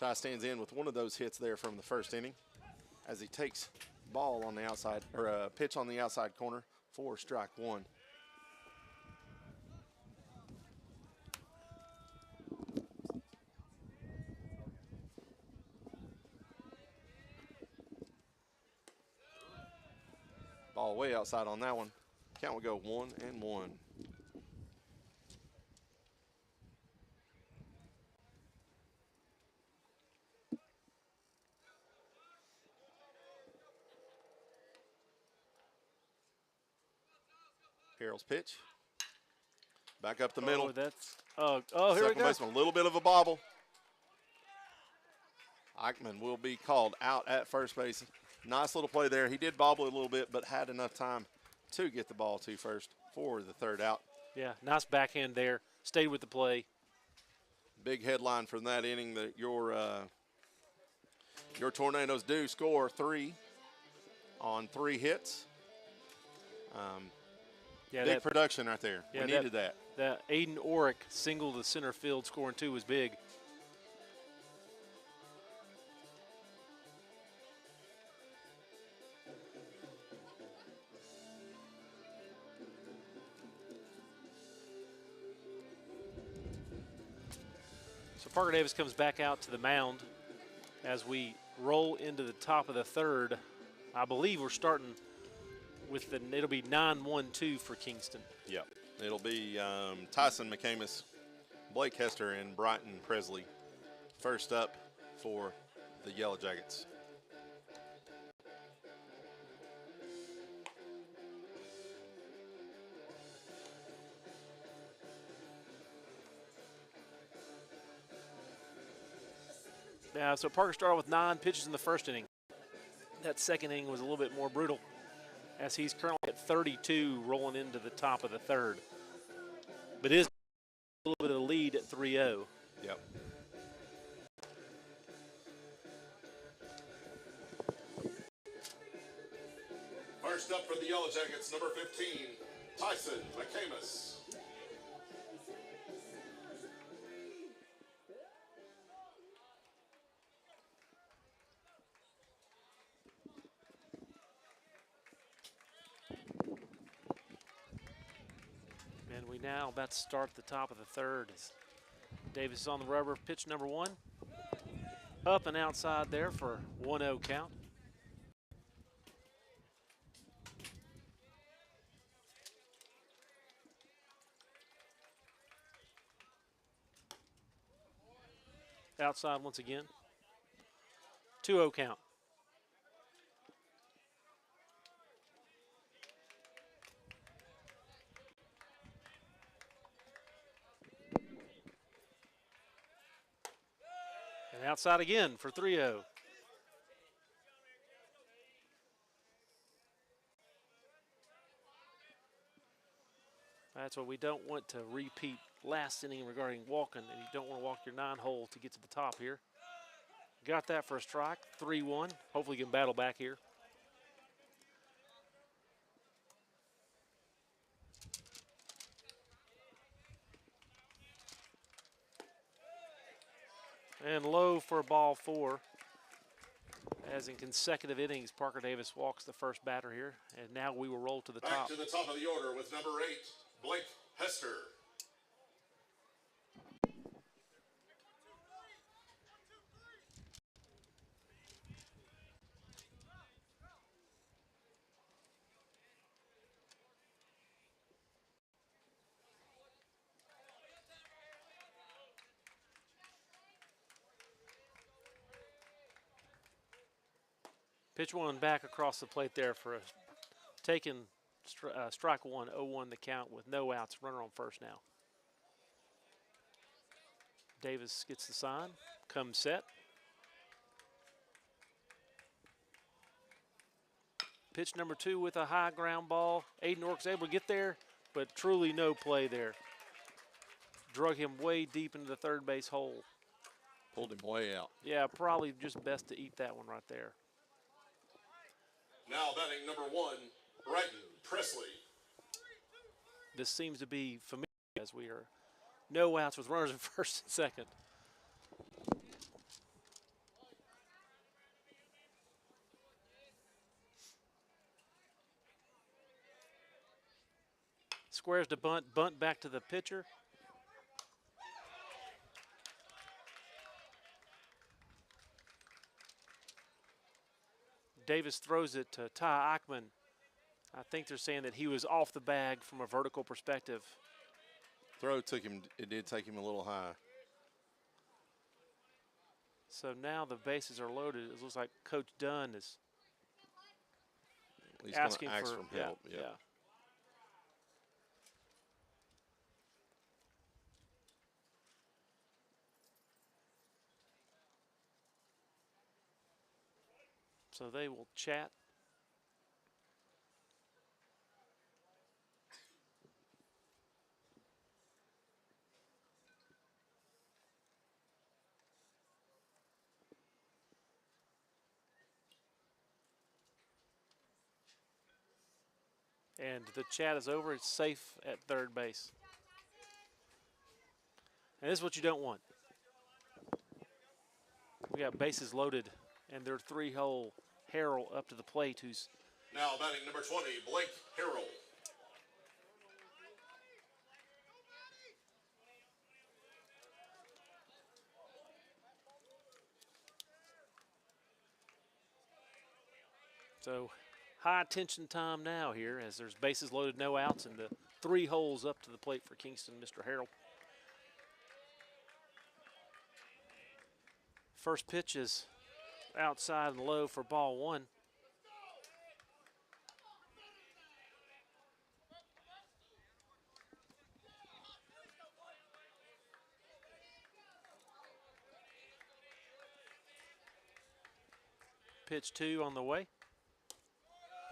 Ty stands in with one of those hits there from the first inning as he takes ball on the outside, or a pitch on the outside corner for strike 1. Ball way outside on that one. Count will go 1-1. Carroll's pitch. Back up the middle. Oh, that's here we Second go. baseman, a little bit of a bobble. Eichmann will be called out at first base. Nice little play there. He did bobble a little bit, but had enough time to get the ball to first for the third out. Yeah, nice backhand there. Stayed with the play. Big headline from that inning that your Tornadoes do score 3 on 3 hits. Yeah, Big production right there. Yeah, we needed that. That Aiden Orick single to center field scoring 2 was big. So Parker Davis comes back out to the mound as we roll into the top of the third. I believe we're starting with it'll be 9-1-2 for Kingston. Yep. It'll be Tyson McCamus, Blake Hester, and Brighton Presley first up for the Yellow Jackets. Yeah, so Parker started with 9 pitches in the first inning. That second inning was a little bit more brutal, as he's currently at 32 rolling into the top of the third. But is a little bit of the lead at 3-0. Yep. First up for the Yellow Jackets, number 15, Tyson McCamus. And we now about to start the top of the third. Davis is on the rubber, pitch number 1. Up and outside there for 1-0 count. Outside once again. 2-0 count. And outside again for 3-0. That's what we don't want to repeat last inning regarding walking, and you don't want to walk your 9-hole to get to the top here. Got that for a strike, 3-1. Hopefully you can battle back here. And low for ball 4. As in consecutive innings, Parker Davis walks the first batter here. And now we will roll to the Back top. to the top of the order with number 8, Blake Hester. Pitch 1 back across the plate there for a taken strike 1, 0-1 the count with no outs. Runner on first now. Davis gets the sign, comes set. Pitch number 2 with a high ground ball. Aiden Ork's able to get there, but truly no play there. Drug him way deep into the third base hole. Pulled him way out. Yeah, probably just best to eat that one right there. Now batting number 1, Brighton Presley. This seems to be familiar as we are no outs with runners in first and second. Squares to bunt back to the pitcher. Davis throws it to Ty Eichmann I think they're saying that he was off the bag from a vertical perspective. Throw took him, it did take him a little high. So now the bases are loaded. It looks like Coach Dunn is He's asking going to ask for from help. Yeah. So they will chat. And the chat is over. It's safe at third base. And this is what you don't want. We got bases loaded, and their 3-hole Harrell up to the plate, who's Now batting number 20, Blake Harrell. so high attention time now here as there's bases loaded, no outs, and the 3 holes up to the plate for Kingston, Mr. Harrell. First pitch is outside and low for ball 1. Pitch 2 on the way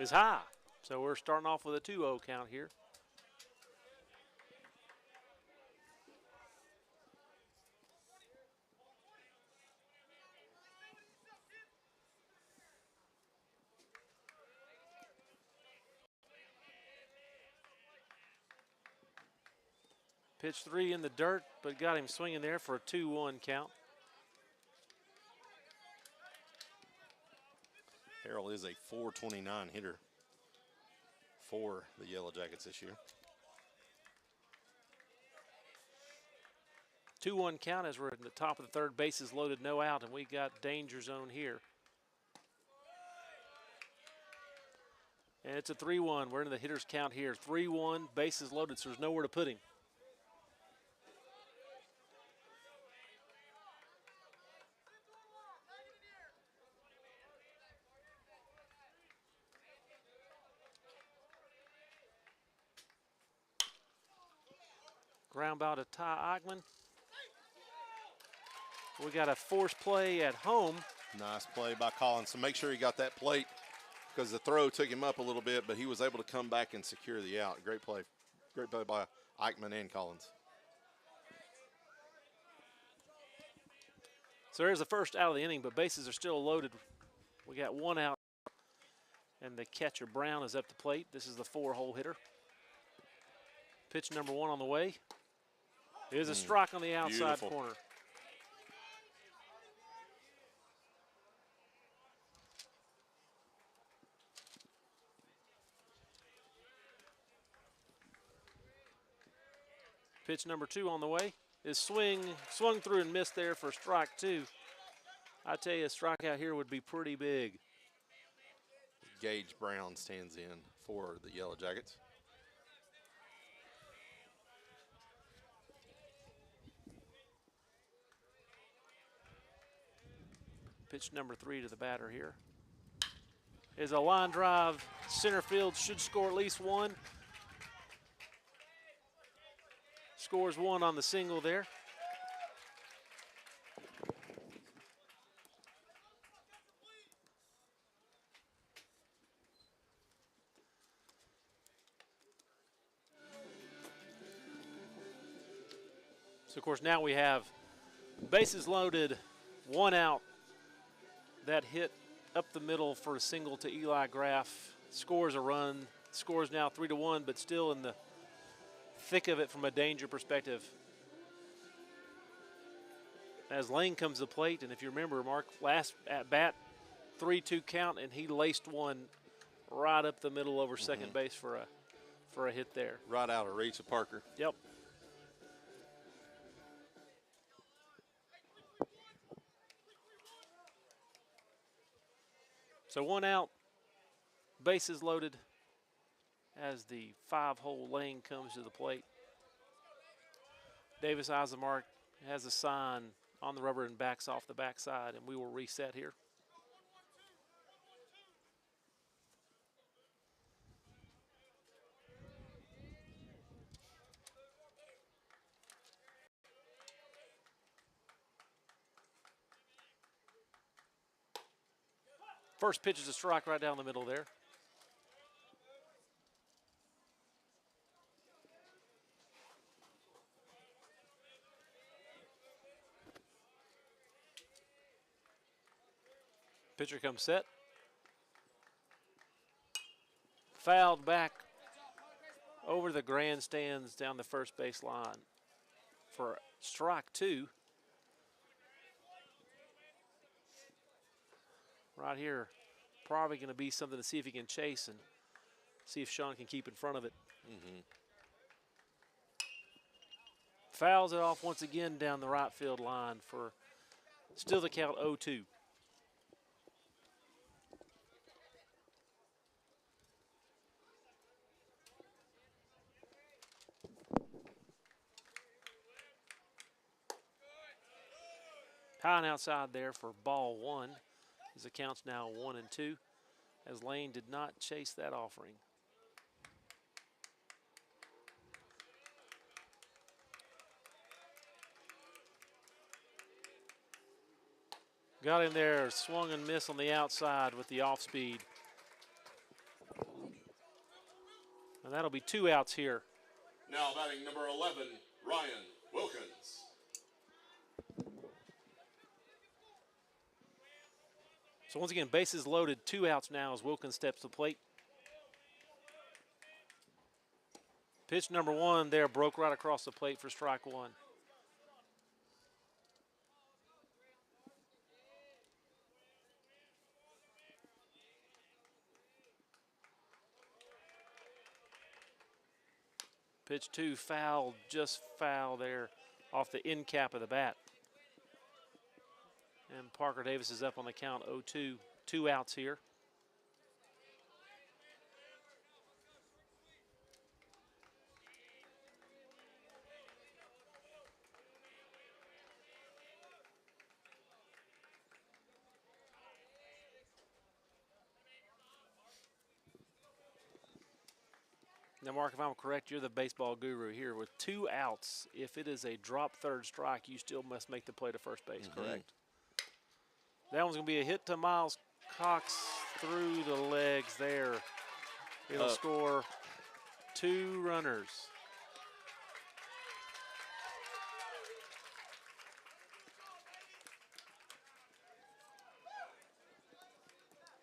is high. So we're starting off with a 2-0 count here. Pitch 3 in the dirt, but got him swinging there for a 2-1 count. Harrell is a .429 hitter for the Yellow Jackets this year. 2-1 count as we're at the top of the third, bases loaded, no out, and we got danger zone here. And it's a 3-1. We're in the hitter's count here. 3-1, bases loaded, so there's nowhere to put him. Ground ball to Ty Eichmann. We got a force play at home. Nice play by Collins. So make sure he got that plate because the throw took him up a little bit, but he was able to come back and secure the out. Great play. Great play by Eichmann and Collins. So there's the first out of the inning, but bases are still loaded. We got 1 out, and the catcher Brown is up the plate. This is the 4-hole hitter. Pitch number 1 on the way. There's a strike on the outside Beautiful. corner. Pitch number 2 on the way. Is swung through and missed there for strike 2. I tell you, a strikeout here would be pretty big. Gage Brown stands in for the Yellow Jackets. Pitch number 3 to the batter here. Is a line drive. Center field should score at least 1. Scores 1 on the single there. So, of course, now we have bases loaded, 1 out. That hit up the middle for a single to Eli Graff. Scores a run. Scores now 3-1, but still in the thick of it from a danger perspective. As Lane comes to the plate, and if you remember, Mark, last at bat, 3-2 count, and he laced one right up the middle over second base for a hit there. Right out of reach of Parker. Yep. So 1 out, bases loaded. as the 5-hole lane comes to the plate. Davis eyes the mark, has a sign on the rubber and backs off the backside, and we will reset here. First pitch is a strike right down the middle there. Pitcher comes set. Fouled back over the grandstands down the first base line for strike 2. Right here, probably going to be something to see if he can chase and see if Sean can keep in front of it. Fouls it off once again down the right field line for still the count 0-2. High and outside there for ball 1. His account's now 1-2, as Lane did not chase that offering. Got him there, swung and missed on the outside with the off speed. And that'll be 2 outs here. Now batting number 11, Ryan Wilkins. So once again, bases loaded, 2 outs now as Wilkins steps to the plate. Pitch number 1 there, broke right across the plate for strike 1. Pitch 2 foul, just foul there off the end cap of the bat. And Parker Davis is up on the count 0-2, 2 outs here. Now, Mark, if I'm correct, you're the baseball guru here. With 2 outs, if it is a drop third strike, you still must make the play to first base, correct? That one's going to be a hit to Miles Cox through the legs there. It'll score 2 runners.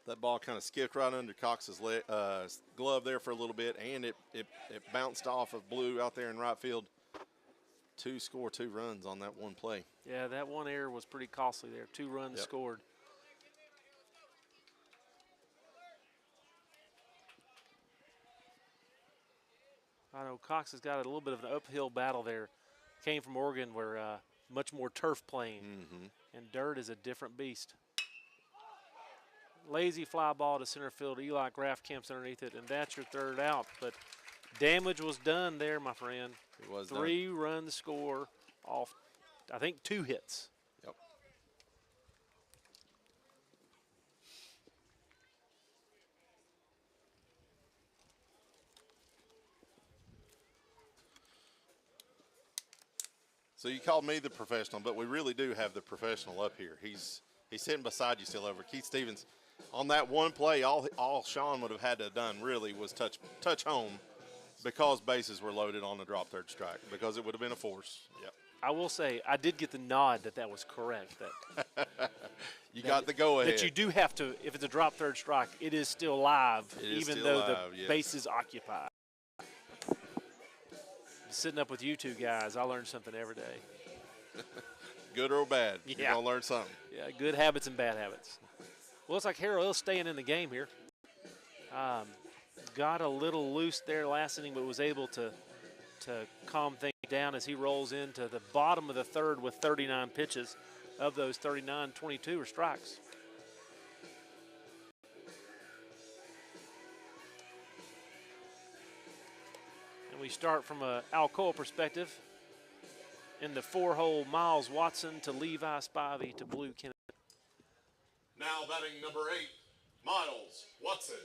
That ball kind of skipped right under Cox's glove there for a little bit, and it bounced off of Blue out there in right field. Score 2 runs on that one play. Yeah, that one error was pretty costly there. 2 runs scored. I know Cox has got a little bit of an uphill battle there. Came from Oregon where much more turf playing, and dirt is a different beast. Lazy fly ball to center field. Eli Graff camps underneath it, and that's your 3rd out. But damage was done there, my friend. It was 3-run score off, I think, 2 hits. Yep. So you called me the professional, but we really do have the professional up here. He's sitting beside you still over. Keith Stevens, on that one play, all Sean would have had to have done really was touch home, because bases were loaded on the drop third strike, because it would have been a force. Yep. I will say, I did get the nod that was correct. That you got the go-ahead. That you do have to, if it's a drop third strike, it is still live, even though the base is occupied. Sitting up with you 2 guys, I learn something every day. Good or bad, you're going to learn something. Yeah, good habits and bad habits. Well, looks like Harrell Hill's staying in the game here. Got a little loose there last inning, but was able to calm things down as he rolls into the bottom of the 3rd with 39 pitches. Of those 39, 22 are strikes. And we start from a Alcoa perspective. In the 4-hole, Miles Watson to Levi Spivey to Blue Kennedy. Now batting number 8, Miles Watson.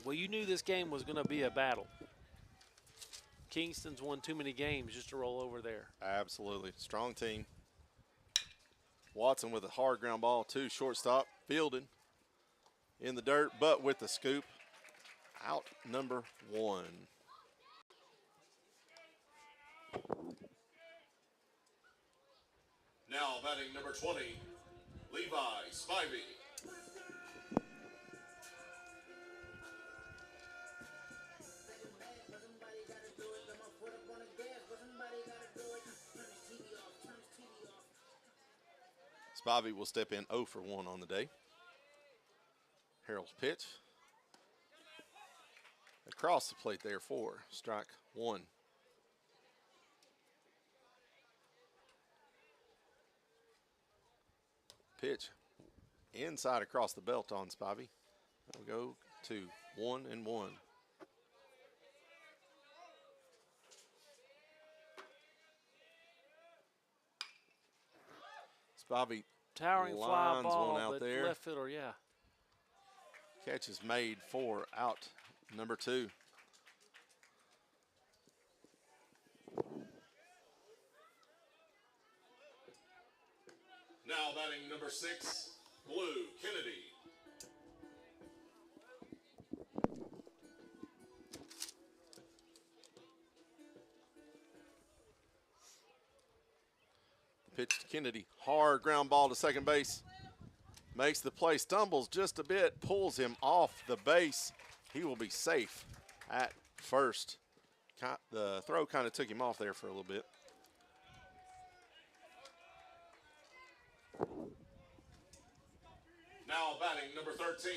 Well, you knew this game was going to be a battle. Kingston's won too many games just to roll over there. Absolutely. Strong team. Watson with a hard ground ball, too. Shortstop, fielded in the dirt, but with the scoop. Out number 1. Now batting number 20, Levi Spivey. Spivey will step in 0 for 1 on the day. Harrell's pitch. Across the plate there for strike 1. Pitch inside across the belt on Spivey. That'll go to 1-1. Spivey Towering fly lines ball, one out but there. left fielder, yeah. Catch is made for out number 2. Now batting number 6, Blue Kennedy. Pitch to Kennedy. Hard ground ball to second base. Makes the play, stumbles just a bit, pulls him off the base. He will be safe at first. The throw kind of took him off there for a little bit. Now batting number 13,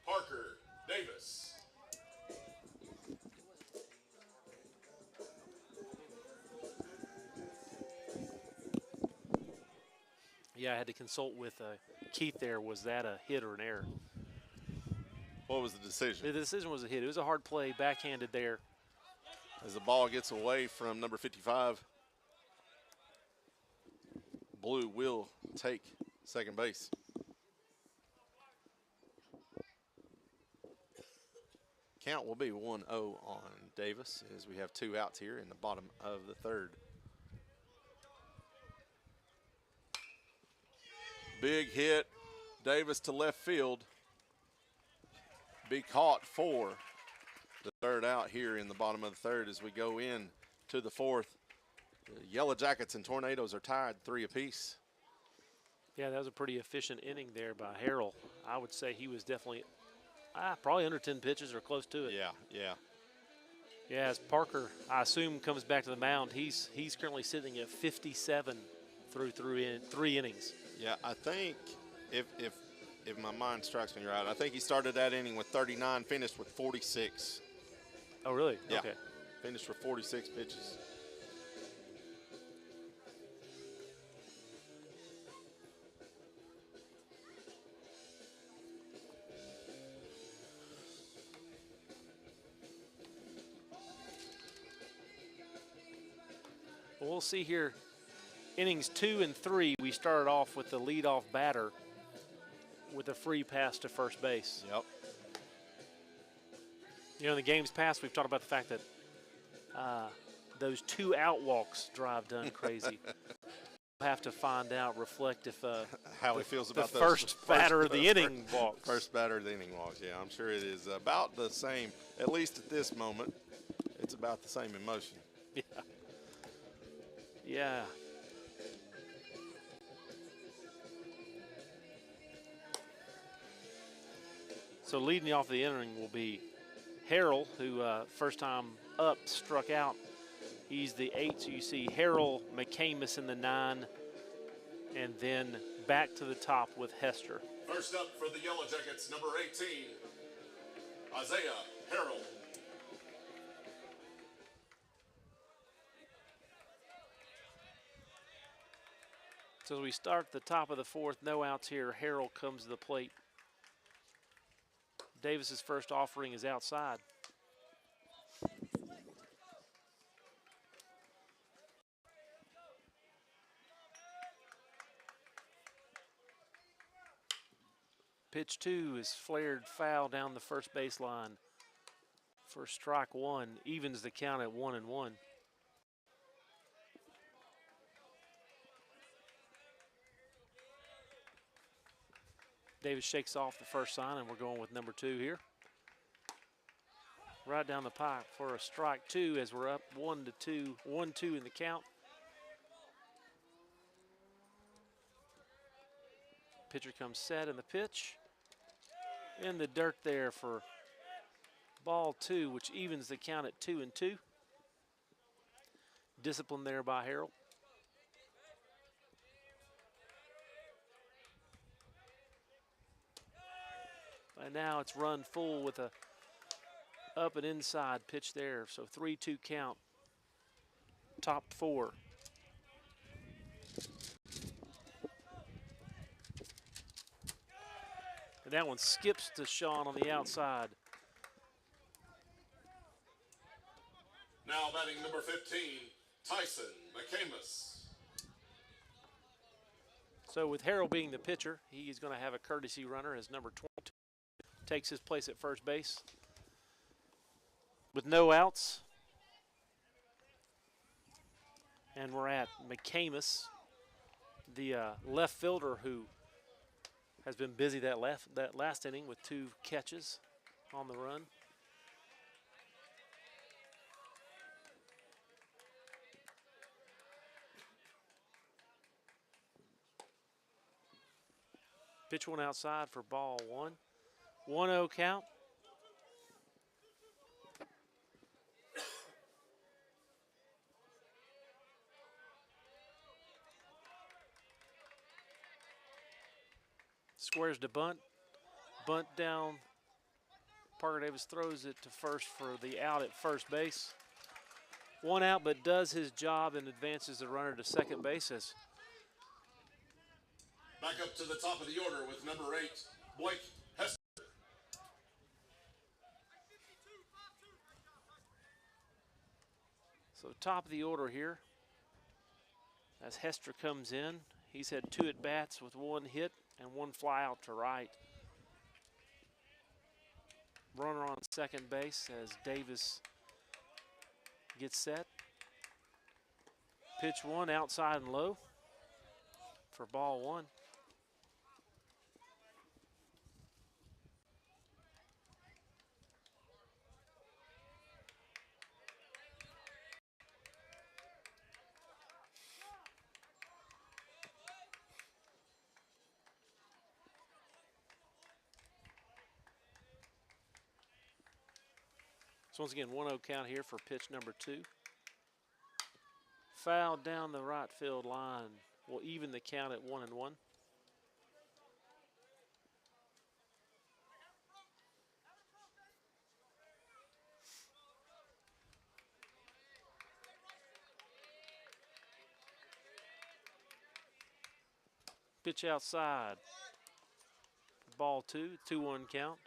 Parker Davis. Yeah, I had to consult with Keith there. Was that a hit or an error? What was the decision? The decision was a hit. It was a hard play, backhanded there. As the ball gets away from number 55, Blue will take second base. Count will be 1-0 on Davis as we have 2 outs here in the bottom of the 3rd. Big hit, Davis to left field. Be caught for the 3rd out here in the bottom of the 3rd as we go in to the 4th. The Yellow Jackets and Tornadoes are tied 3 apiece. Yeah, that was a pretty efficient inning there by Harrell. I would say he was definitely probably under 10 pitches or close to it. Yeah. Yeah, as Parker, I assume, comes back to the mound, he's currently sitting at 57 through 3 innings. Yeah, I think if my mind strikes me right, I think he started that inning with 39, finished with 46. Oh, really? Yeah. Okay. Finished with 46 pitches. Well, we'll see here. Innings 2 and 3, we started off with the leadoff batter with a free pass to first base. Yep. You know, in the games past, we've talked about the fact that those 2 out walks drive Dunn crazy. We'll have to find out, reflect if how he feels about the those first batter of the inning walks. First batter of the inning walks, yeah. I'm sure it is about the same, at least at this moment. It's about the same emotion. Yeah. Yeah. So leading off the inning will be Harrell, who first time up struck out. He's the 8, so you see Harrell, McCamus in the 9, and then back to the top with Hester. First up for the Yellow Jackets, number 18, Isaiah Harrell. So as we start the top of the fourth, no outs here. Harrell comes to the plate. Davis's first offering is outside. Pitch 2 is flared foul down the first baseline for strike 1. Evens the count at 1-1. Davis shakes off the first sign, and we're going with number 2 here. Right down the pipe for a strike 2 as we're up 1-2, 1-2 in the count. Pitcher comes set in the pitch. In the dirt there for ball 2, which evens the count at 2-2. Discipline there by Harrell. And now it's run full with a up and inside pitch there. So 3-2 count. Top 4. And that one skips to Sean on the outside. Now batting number 15, Tyson McCamus. So with Harrell being the pitcher, he's going to have a courtesy runner as number 22 takes his place at first base. With no outs. And we're at McCamus, the left fielder who has been busy that last inning with 2 catches on the run. Pitch 1 outside for ball 1. 1-0 count. Squares to bunt. Bunt down. Parker Davis throws it to first for the out at first base. 1 out, but does his job and advances the runner to second base. As Back up to the top of the order with number 8, Blake Hester. so top of the order here. As Hester comes in, he's had 2 at-bats with 1 hit and 1 fly out to right. Runner on second base as Davis gets set. Pitch 1 outside and low for ball 1. So once again, 1-0 count here for pitch number 2. Foul down the right field line will even the count at 1-1. Pitch outside. Ball 2, 2-1 count.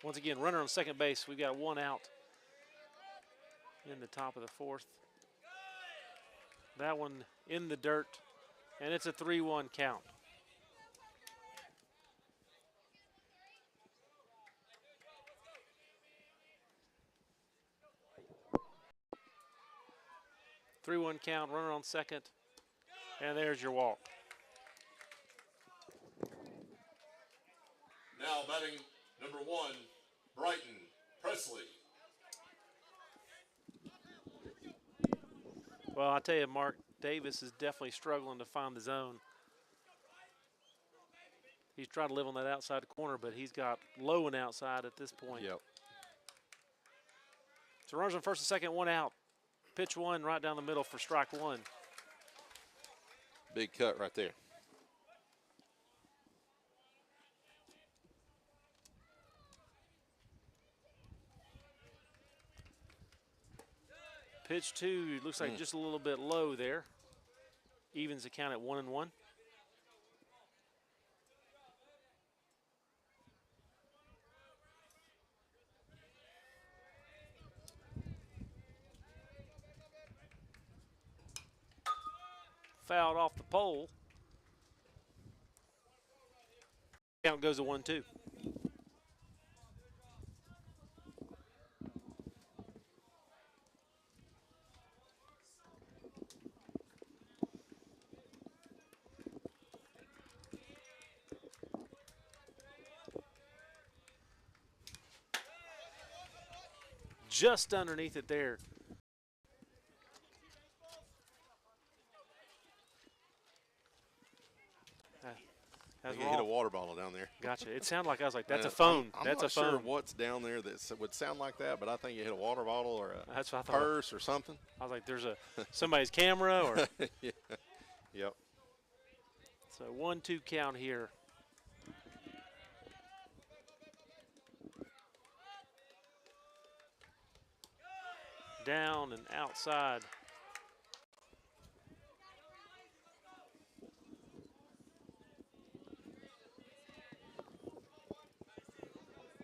Once again, runner on second base. We've got 1 out in the top of the 4th. That one in the dirt, and it's a 3-1 count. Three-one count, runner on second, and there's your walk. Now batting number 1, Brighton Presley. Well, I tell you, Mark, Davis is definitely struggling to find the zone. He's trying to live on that outside corner, but he's got low and outside at this point. Yep. So runners on first and second, 1 out. Pitch 1 right down the middle for strike 1. Big cut right there. Pitch 2 looks like just a little bit low there. Evens the count at 1-1. Fouled off the pole. Count goes to 1-2. Just underneath it there. I think it hit a water bottle down there. Gotcha. It sounded like I was like, that's a phone. I'm That's not a phone. sure what's down there that would sound like that, but I think it hit a water bottle or a That's what I thought. purse or something. I was like, there's somebody's camera or. Yeah. Yep. So 1-2 count here. Down and outside.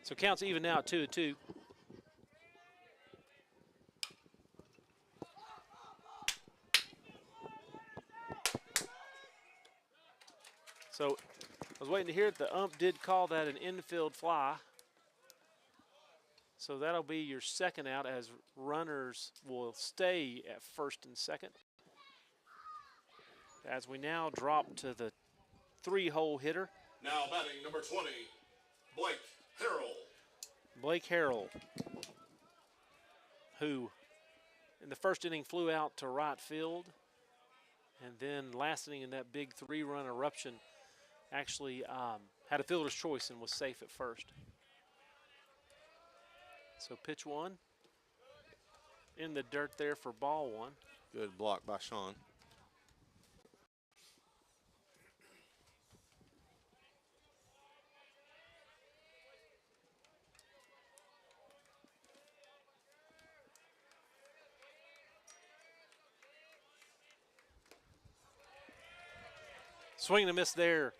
So counts even now at 2-2. So I was waiting to hear it. The ump did call that an infield fly. So that'll be your second out, as runners will stay at first and second. As we now drop to the 3-hole hitter. Now batting number 20, Blake Harrell. Blake Harrell, who in the first inning flew out to right field, and then last inning in that big 3-run eruption actually had a fielder's choice and was safe at first. So pitch 1 in the dirt there for ball 1. Good block by Sean. Swing and a miss there.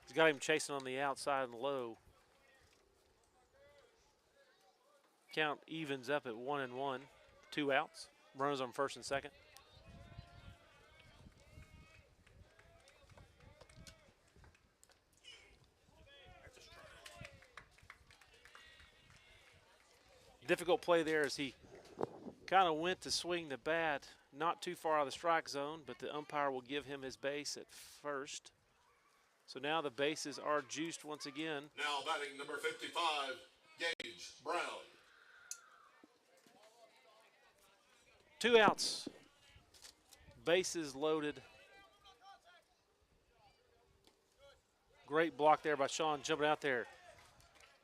He's got him chasing on the outside and low. Count evens up at 1-1. 2 outs. Runners on first and second. Difficult play there as he kind of went to swing the bat not too far out of the strike zone, but the umpire will give him his base at first. So now the bases are juiced once again. Now batting number 55, Gage Brown. 2 outs. Bases loaded. Great block there by Sean, jumping out there.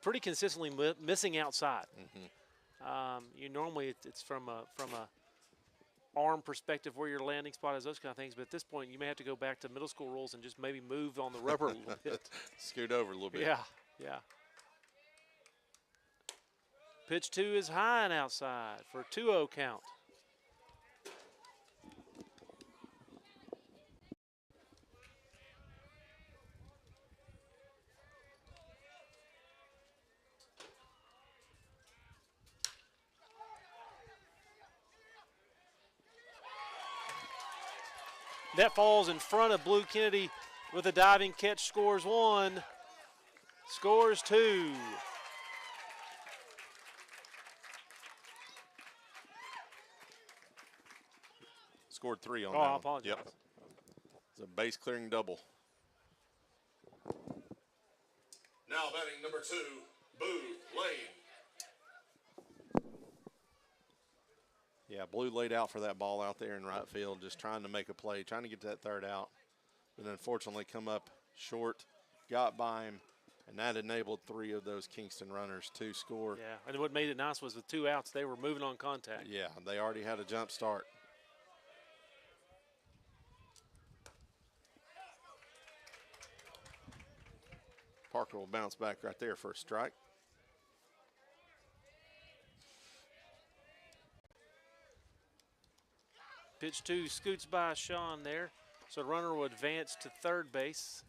Pretty consistently missing outside. You normally it's from a arm perspective where your landing spot is, those kind of things. But at this point, you may have to go back to middle school rules and just maybe move on the rubber a little bit. Scoot over a little bit. Yeah, yeah. Pitch 2 is high and outside for a 2-0 count. That falls in front of Blue Kennedy with a diving catch. Scores 1, scores 2. Scored 3 on Oh, that I one. apologize. Yep. It's a base clearing double. Now batting number 2, Boo Lane. Yeah, Blue laid out for that ball out there in right field, just trying to make a play, trying to get that third out. But unfortunately come up short, got by him, and that enabled 3 of those Kingston runners to score. Yeah, and what made it nice was with 2 outs, they were moving on contact. Yeah, they already had a jump start. Parker will bounce back right there for a strike. Pitch 2 scoots by Sean there. So the runner will advance to third base.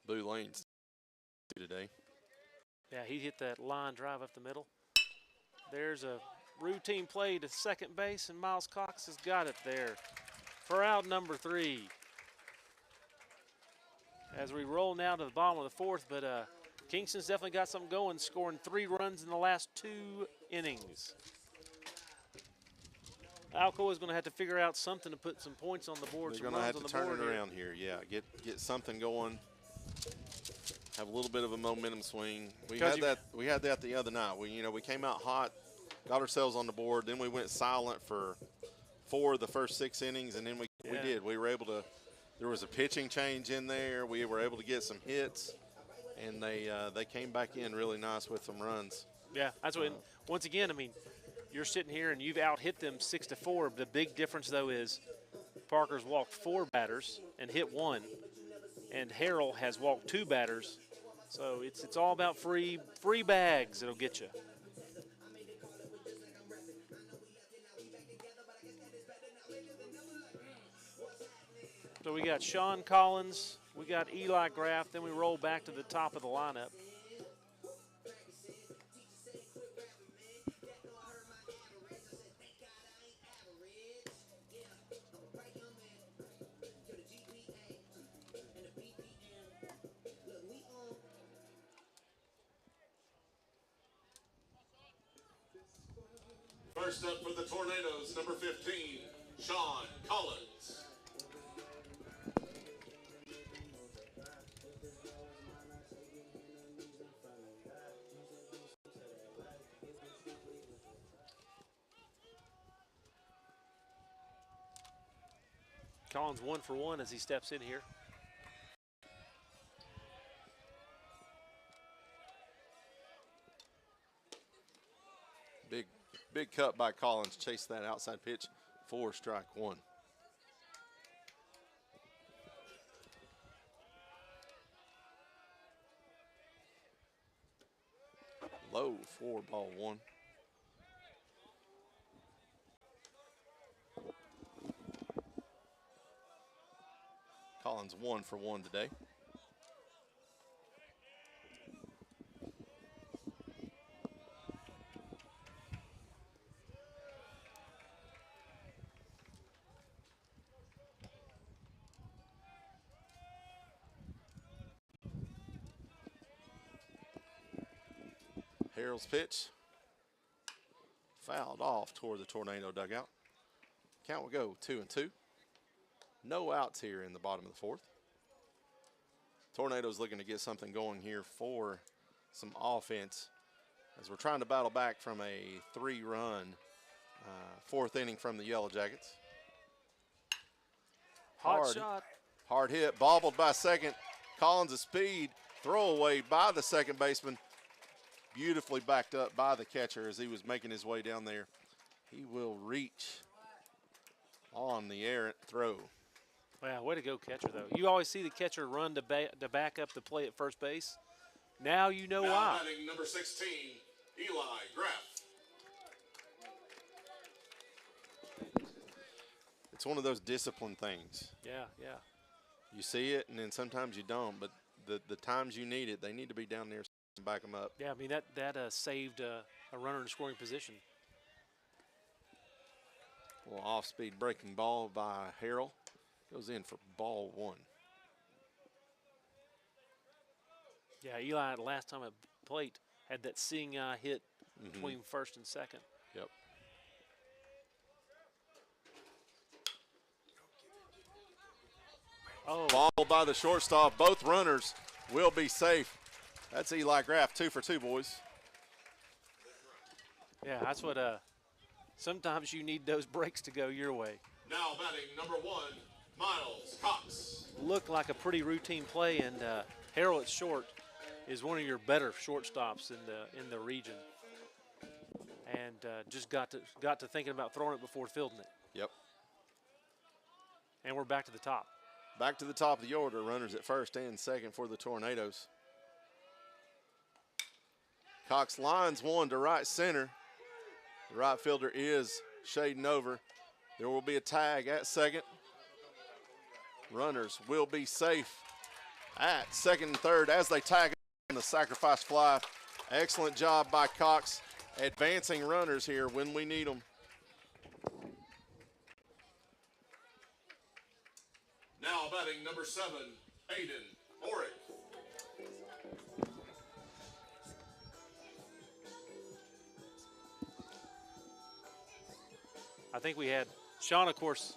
Boo Lane's today. Yeah, he hit that line drive up the middle. There's a routine play to second base, and Miles Cox has got it there for out number 3. As we roll now to the bottom of the 4th, but Kingston's definitely got something going, scoring 3 runs in the last 2 innings. Alcoa is going to have to figure out something to put some points on the board. They're going to have to turn it around here. Yeah, get something going. Have a little bit of a momentum swing. We had that the other night. We came out hot, got ourselves on the board, then we went silent for 4 of the first 6 innings, and then we did. We were able to. There was a pitching change in there. We were able to get some hits, and they came back in really nice with some runs. Yeah, that's what. Once again, I mean, you're sitting here and you've out hit them 6-4. The big difference though is Parker's walked 4 batters and hit 1, and Harrell has walked 2 batters. So it's all about free bags that'll get you. So we got Sean Collins, we got Eli Graff, then we roll back to the top of the lineup. First up for the Tornadoes, number 15, Sean Collins. Collins 1 for 1 as he steps in here. Big cut by Collins. Chase that outside pitch for strike 1. Low for ball 1. Collins 1 for 1 today. Harrell's pitch fouled off toward the Tornado dugout. Count will go 2-2. No outs here in the bottom of the 4th. Tornado's looking to get something going here for some offense as we're trying to battle back from a 3-run 4th inning from the Yellow Jackets. Hot shot. Hard hit, bobbled by second. Collins of speed, throwaway by the second baseman. Beautifully backed up by the catcher as he was making his way down there. He will reach on the errant throw. Wow, way to go, catcher, though. You always see the catcher run to back up the play at first base. Now you know why. Batting number 16, Eli Graff. It's one of those discipline things. Yeah. You see it, and then sometimes you don't, but the times you need it, they need to be down there and back them up. Yeah, I mean, that saved a runner in scoring position. A little off-speed breaking ball by Harrell. Goes in for ball 1. Yeah, Eli, the last time at plate, had that seeing eye hit between first and second. Yep. Oh, Ball by the shortstop. Both runners will be safe. That's Eli Graff, 2 for 2, boys. yeah, that's what sometimes you need those breaks to go your way. Now batting number 1, Miles Cox. Looked like a pretty routine play, and Harrell at short is one of your better shortstops in the region. and just got to thinking about throwing it before fielding it. Yep. And we're back to the top. Back to the top of the order. Runners at first and second for the Tornadoes. Cox lines one to right center. The right fielder is shading over. There will be a tag at second. Runners will be safe at second and third as they tag on the sacrifice fly. Excellent job by Cox, advancing runners here when we need them. Now batting number 7, Aiden Orick. I think we had Sean, of course.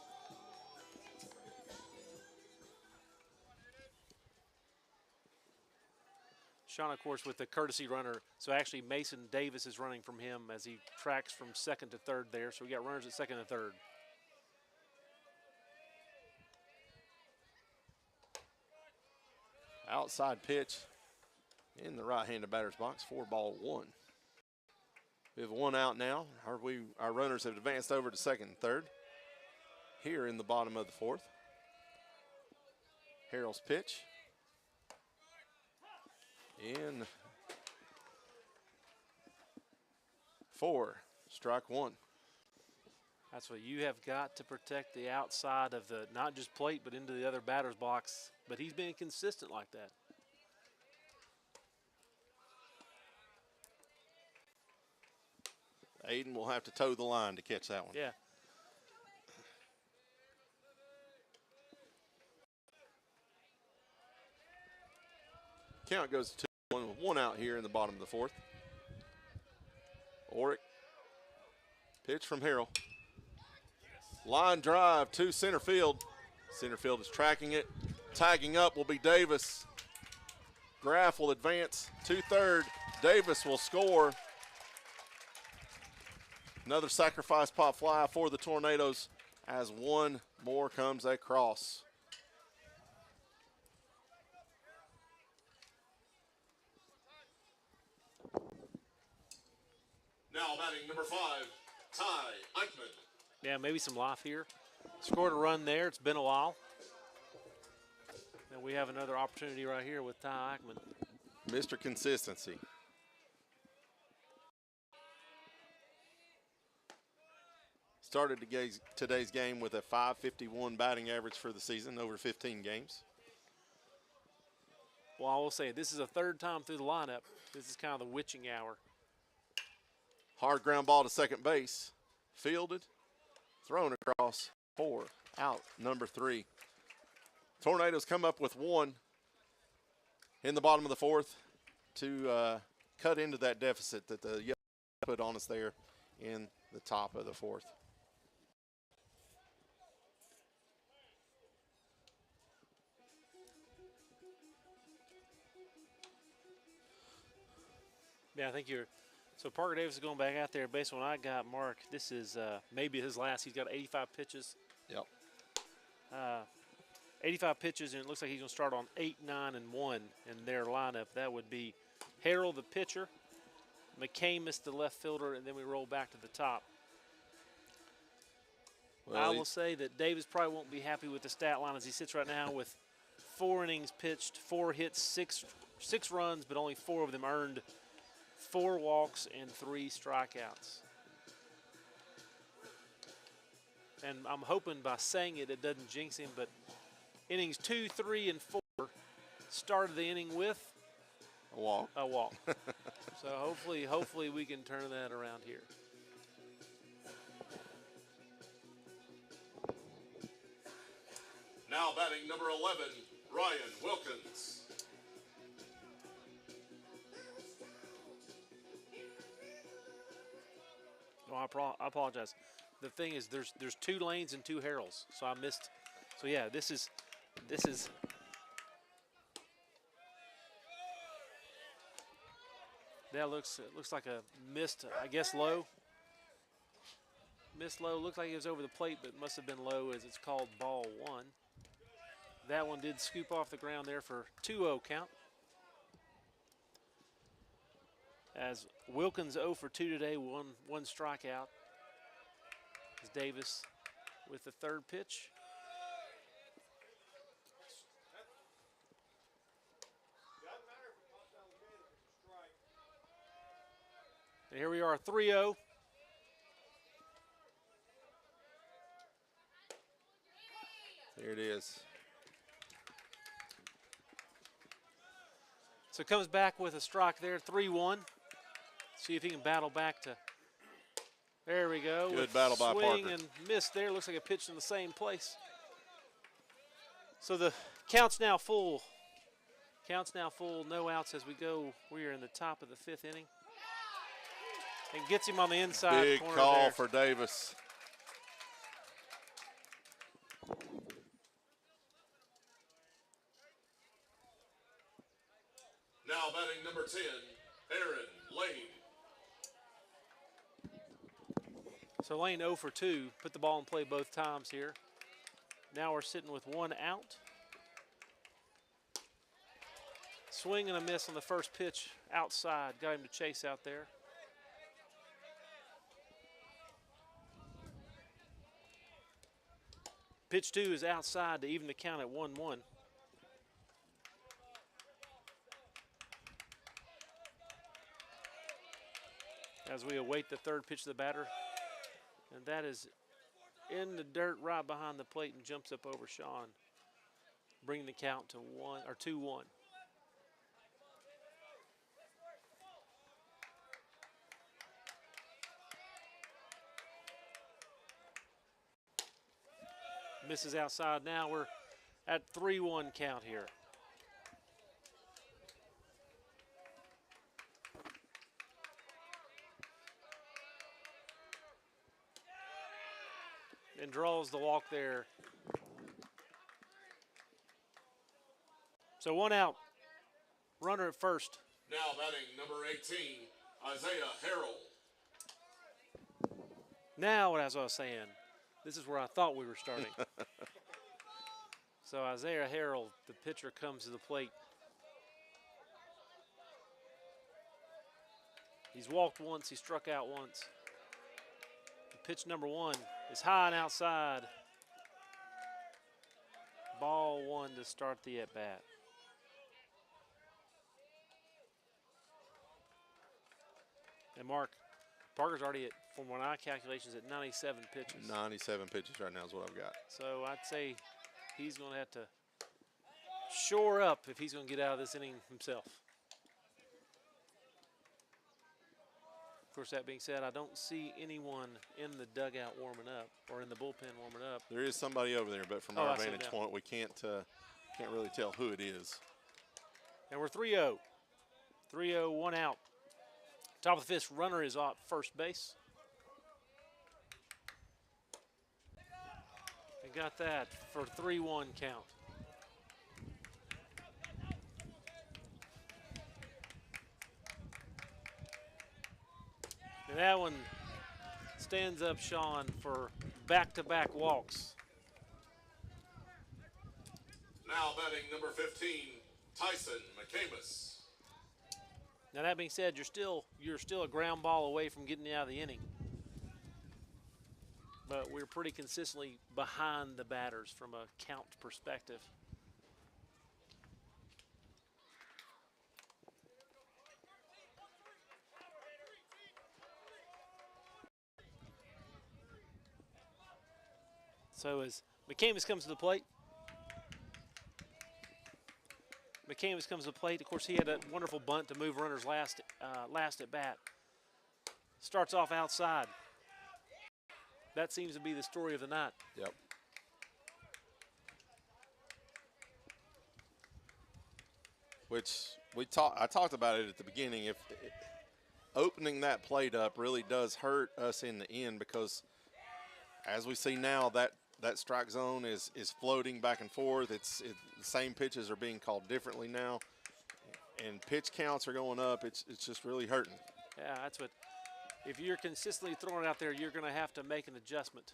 Sean, of course, with the courtesy runner. So actually Mason Davis is running from him as he tracks from second to third there. So we got runners at second and third. Outside pitch in the right-handed batter's box, 4-1. We have one out now. Our runners have advanced over to second and third here in the bottom of the fourth. Harrell's pitch. In 4, strike 1. That's what you have got to protect the outside of the, not just plate, but into the other batter's box. But he's been consistent like that. Aiden will have to toe the line to catch that one. Yeah. Count goes to 2-1 with one out here in the bottom of the fourth. Orick. Pitch from Harrell. Line drive to center field. Center field is tracking it. Tagging up will be Davis. Graff will advance to third. Davis will score. Another sacrifice pop fly for the Tornadoes as one more comes across. Now batting number 5, Ty Eichmann. Yeah, maybe some life here. Scored a run there. It's been a while. And we have another opportunity right here with Ty Eichmann. Mr. Consistency. Started today's game with a .551 batting average for the season, over 15 games. Well, I will say, this is a third time through the lineup. This is kind of the witching hour. Hard ground ball to second base. Fielded, thrown across, 4, out, number 3. Tornadoes come up with 1 in the bottom of the fourth to cut into that deficit that the Yellow put on us there in the top of the fourth. Yeah, I think you're. So Parker Davis is going back out there. Based on what I got, Mark, this is maybe his last. He's got 85 pitches. Yep. 85 pitches, and it looks like he's going to start on 8, 9, and 1 in their lineup. That would be Harrell, the pitcher, McCamus, the left fielder, and then we roll back to the top. Well, I will say that Davis probably won't be happy with the stat line as he sits right now with 4 innings pitched, 4 hits, 6 runs, but only 4 of them earned, 4 walks and 3 strikeouts. And I'm hoping by saying it, it doesn't jinx him, but innings 2, 3, and 4 started the inning with a walk. A walk. So hopefully we can turn that around here. Now batting number 11, Ryan Wilkins. No, I apologize. The thing is, there's 2 lanes and 2 Harrells, so I missed. So yeah, this is. That looks like a missed, I guess, low. Missed low. Looked like it was over the plate, but must have been low as it's called ball 1. That one did scoop off the ground there for 2-0 count. As Wilkins 0 for 2 today, one strikeout. As Davis with the third pitch. And here we are, 3-0. There it is. So comes back with a strike there, 3-1. See if he can battle back to. There we go. Good with battle by swing Parker. and miss there. Looks like a pitch in the same place. So the count's now full. Count's now full, no outs as we go. We are in the top of the 5th inning. And gets him on the inside Big corner call there. for Davis. Now batting number 10, Aaron Lane. So Lane 0 for 2, put the ball in play both times here. Now we're sitting with 1 out. Swing and a miss on the first pitch outside. Got him to chase out there. Pitch 2 is outside to even the count at 1-1. As we await the third pitch of the batter. And that is in the dirt right behind the plate and jumps up over Sean, bringing the count to 2-1. Misses outside. Now we're at 3-1 count here. And draws the walk there. So 1 out. Runner at first. Now batting number 18, Isaiah Harrell. Now, as I was saying, this is where I thought we were starting. So Isaiah Harrell, the pitcher, comes to the plate. He's walked once, he struck out once. Pitch number 1 is high and outside. Ball 1 to start the at-bat. And Parker's already at, from my calculations, at 97 pitches. 97 pitches right now is what I've got. So I'd say he's going to have to shore up if he's going to get out of this inning himself. Of course, that being said, I don't see anyone in the dugout warming up or in the bullpen warming up. There is somebody over there, but from Oh, our I see him vantage now. point, we can't really tell who it is. And we're 3-0. 3-0, 1 out. Top of the 5th, runner is off first base. And got that for 3-1 count. And that one stands up Sean for back-to-back walks. Now batting number 15, Tyson McCamus. Now that being said, you're still a ground ball away from getting out of the inning. But we're pretty consistently behind the batters from a count perspective. So as McCamus comes to the plate, of course, he had a wonderful bunt to move runners last at bat. Starts off outside. That seems to be the story of the night. Yep. Which I talked about it at the beginning. If opening that plate up really does hurt us in the end, because as we see now, that strike zone is floating back and forth. The same pitches are being called differently now, and pitch counts are going up. It's just really hurting. Yeah, that's what. If you're consistently throwing it out there, you're going to have to make an adjustment.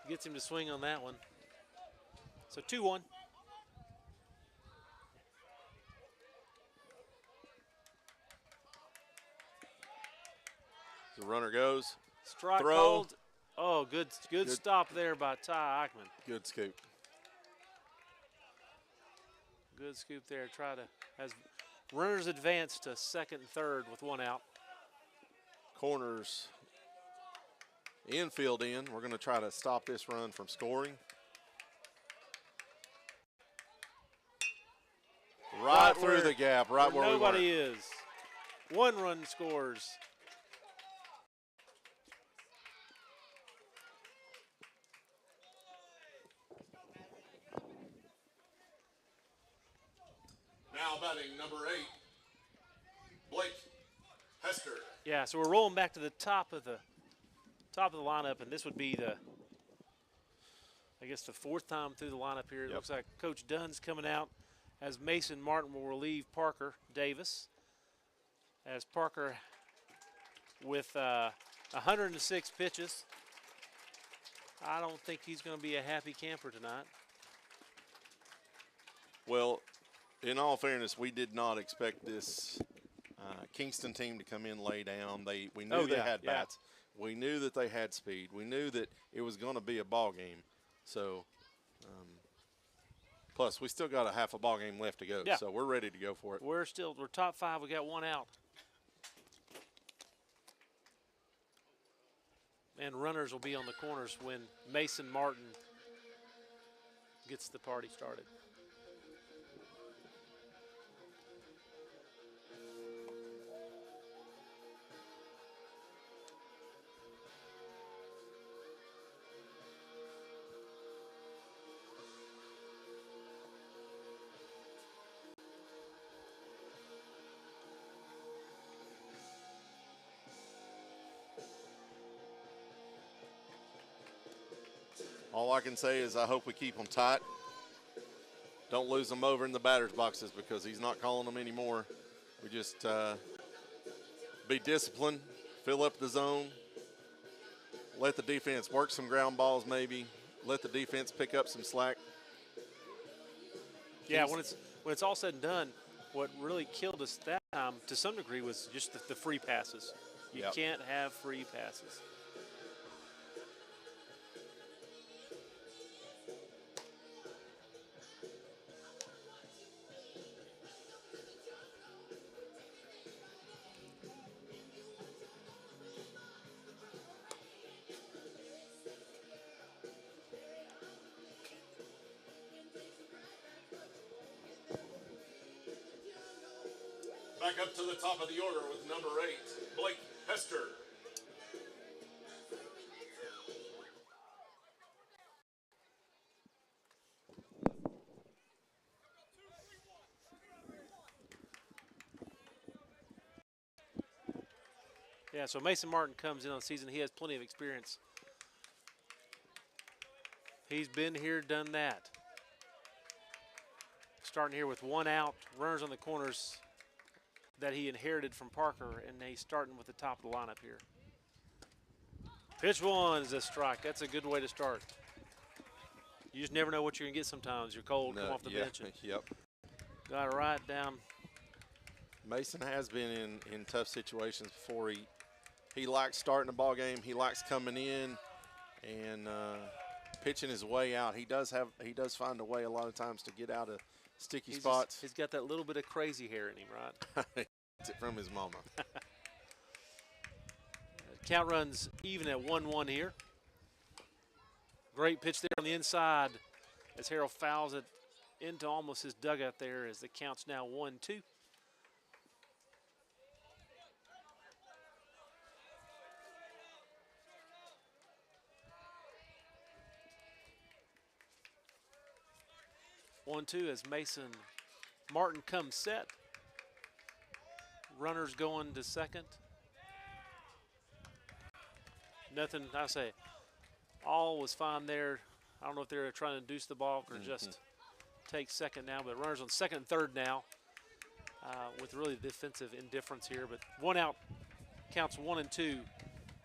Gets him to swing on that one. So 2-1. The runner goes. Strike Throw. hold. Oh, good stop there by Ty Eichmann. Good scoop. Good scoop there. Try to, as runners advance to second and third with one out. Corners infield in. We're going to try to stop this run from scoring. Right through the gap, right where nobody we were. is. One run scores. Now batting number 8, Blake Hester. Yeah, so we're rolling back to the top of the lineup, and this would be the, I guess, the fourth time through the lineup here. It Yep. looks like Coach Dunn's coming out as Mason Martin will relieve Parker Davis. As Parker with 106 pitches. I don't think he's going to be a happy camper tonight. Well, in all fairness, we did not expect this Kingston team to come in lay down. We knew they had bats. We knew that they had speed. We knew that it was going to be a ball game. So, plus we still got a half a ball game left to go. Yeah. So we're ready to go for it. We're top 5. We got one out. And runners will be on the corners when Mason Martin gets the party started. All I can say is I hope we keep them tight. Don't lose them over in the batter's boxes because he's not calling them anymore. We just be disciplined, fill up the zone, let the defense work some ground balls maybe, let the defense pick up some slack. Yeah, when it's all said and done, what really killed us that time to some degree was just the free passes. You Yep. can't have free passes. Back up to the top of the order with number 8, Blake Hester. Yeah, so Mason Martin comes in on the season. He has plenty of experience. He's been here, done that. Starting here with one out, runners on the corners that he inherited from Parker, and he's starting with the top of the lineup here. Pitch one is a strike. That's a good way to start. You just never know what you're going to get sometimes. You're cold, come off the bench. And Yep. got it right down. Mason has been in tough situations before. He likes starting a ball game. He likes coming in and pitching his way out. He does find a way a lot of times to get out of sticky spots. He's got that little bit of crazy hair in him, right? It's from his mama. Count runs even at 1-1 here. Great pitch there on the inside as Harold fouls it into almost his dugout there as the count's now 1-2. As Mason Martin comes set. Runners going to second. Nothing, I say, all was fine there. I don't know if they're trying to induce the ball or just take second now, but runners on second and third now with really defensive indifference here. But one out, counts 1-2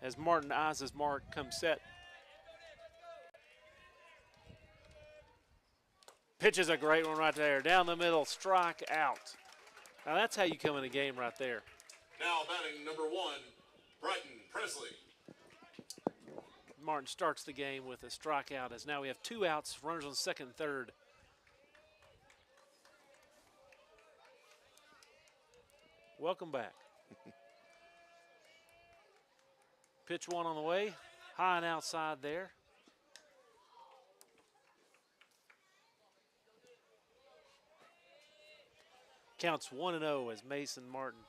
as Martin eyes his mark, comes set. Pitch is a great one right there. Down the middle, strike out. Now that's how you come in a game right there. Now batting number 1, Brighton Presley. Martin starts the game with a strikeout as now we have 2 outs, runners on second and third. Welcome back. Pitch 1 on the way, high and outside there. Counts 1-0 as Mason Martin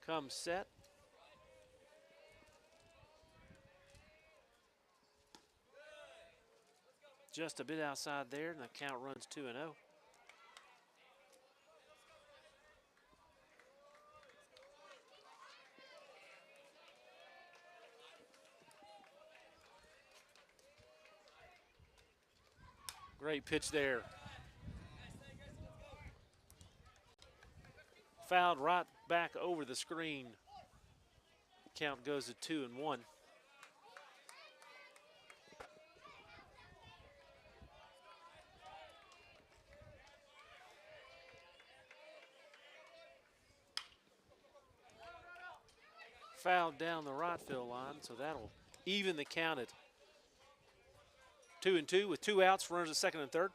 comes set. Just a bit outside there, and the count runs 2-0. Great pitch there. Fouled right back over the screen. Count goes to 2-1. Fouled down the right field line, so that'll even the count at 2-2 with 2 outs, runners at second and third.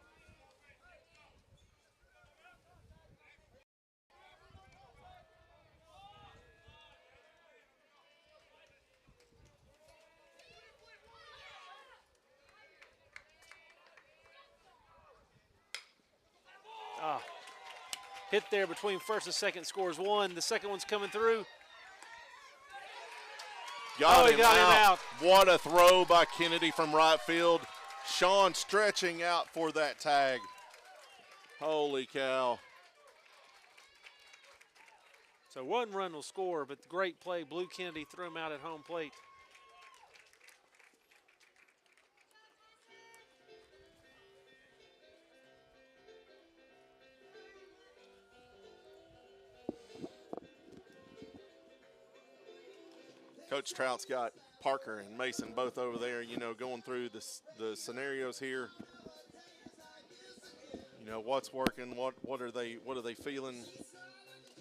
Hit there between first and second, scores 1. The second one's coming through. He got him out. What a throw by Kennedy from right field. Sean stretching out for that tag. Holy cow. So 1 run will score, but great play. Blue Kennedy threw him out at home plate. Coach Trout's got Parker and Mason both over there, you know, going through the scenarios here. You know, what's working, what are they feeling?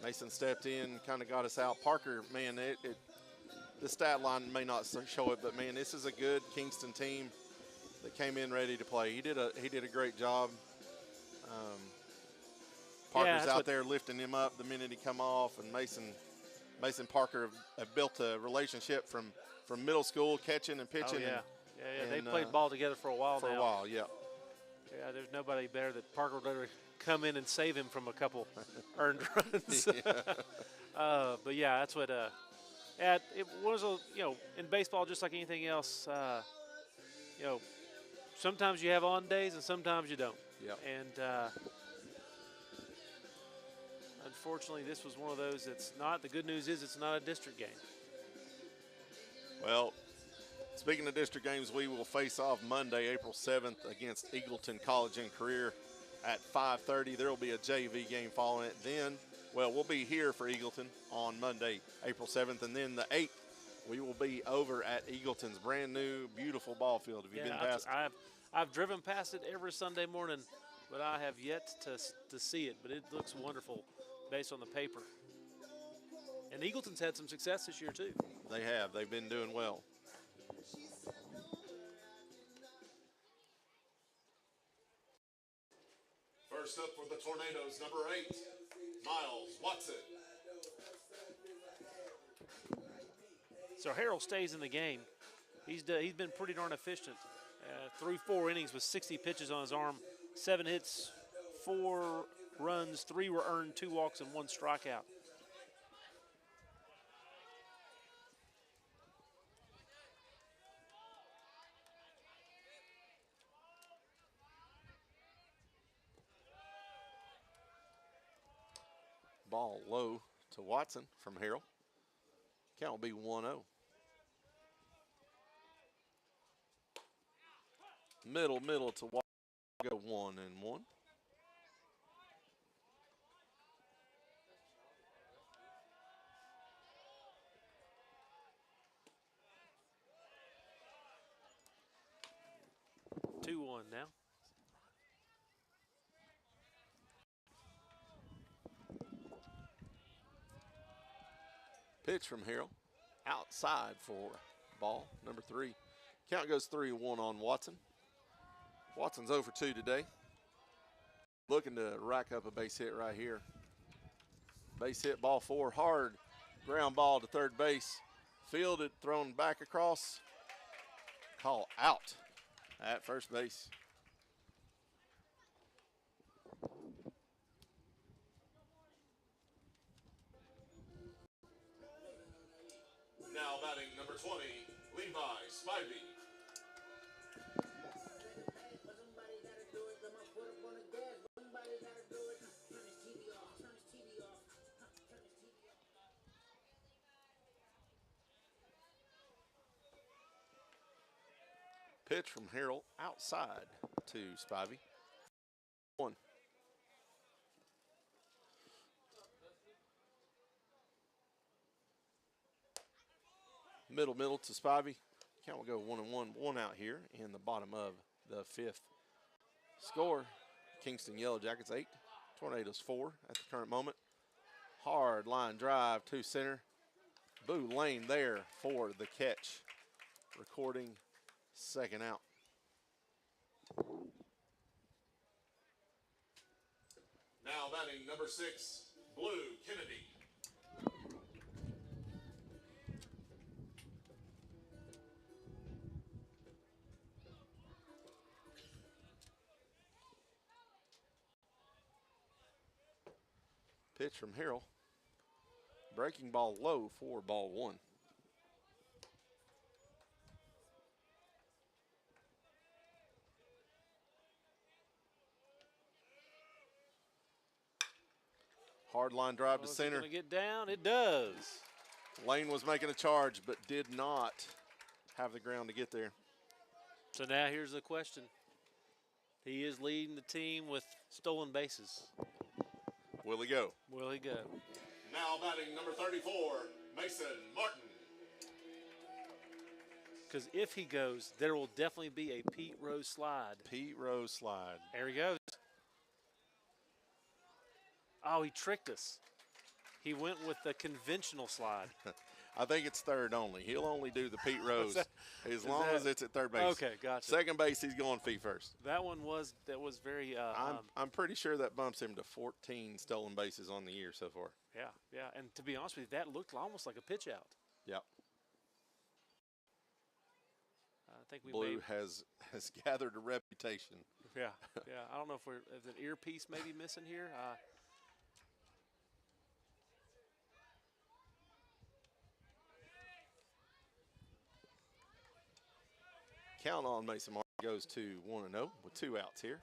Mason stepped in, kind of got us out. Parker, man, the stat line may not show it, but man, this is a good Kingston team that came in ready to play. He did a great job. Parker's out there lifting him up the minute he come off, and Mason Parker have built a relationship from middle school, catching and pitching. Oh, yeah. They played ball together for a while now. For a while, yeah. Yeah, there's nobody better that Parker would ever come in and save him from a couple earned runs. But yeah, that's what. It was in baseball just like anything else. Sometimes you have on days and sometimes you don't. Yeah. And unfortunately, this was one of those that's not. The good news is it's not a district game. Well, speaking of district games, we will face off Monday, April 7th against Eagleton College and Career at 5:30. There will be a JV game following it. Then, we'll be here for Eagleton on Monday, April 7th, and then the 8th, we will be over at Eagleton's brand new, beautiful ball field. Have you been past it? I've driven past it every Sunday morning, but I have yet to see it. But it looks wonderful based on the paper. And Eagleton's had some success this year too. They have. They've been doing well. First up for the Tornadoes, number 8, Miles Watson. So Harrell stays in the game. He's been pretty darn efficient. Through 4 innings with 60 pitches on his arm, 7 hits, 4 runs, 3 were earned, 2 walks, and 1 strikeout. Ball low to Watson from Harrell. Count will be 1-0. Middle to Watson. Go 1-1. Now. Pitch from Harrell. outside for ball number 3. Count goes 3-1 on Watson. Watson's 0 for 2 today. Looking to rack up a base hit right here. Base hit, ball 4, hard ground ball to third base. Fielded, thrown back across. Call out at first base. Now batting number 20, Levi Spivey. Pitch from Harrell outside to Spivey. 1. Middle to Spivey. Count will go 1-1. 1 out here in the bottom of the 5th. Score, Kingston Yellow Jackets 8, Tornadoes 4 at the current moment. Hard line drive to center. Boo Lane there for the catch. Recording second out. Now batting number 6, Blue Kennedy. Pitch from Harrell. Breaking ball low for ball 1. Hard line drive to center. Going to get down. It does. Lane was making a charge, but did not have the ground to get there. So now here's the question. He is leading the team with stolen bases. Will he go? Will he go? Now batting number 34, Mason Martin. Because if he goes, there will definitely be a Pete Rose slide. Pete Rose slide. There he goes. Oh, he tricked us. He went with the conventional slide. I think it's third only. He'll only do the Pete Rose as long as it's at third base. Okay, gotcha. Second base, he's going feet first. That one was very. I'm pretty sure that bumps him to 14 stolen bases on the year so far. Yeah. And to be honest with you, that looked almost like a pitch out. Yep. I think we Blue has gathered a reputation. Yeah. I don't know if if an earpiece maybe missing here. Count on Mason Martin goes to 1-0 with 2 outs here.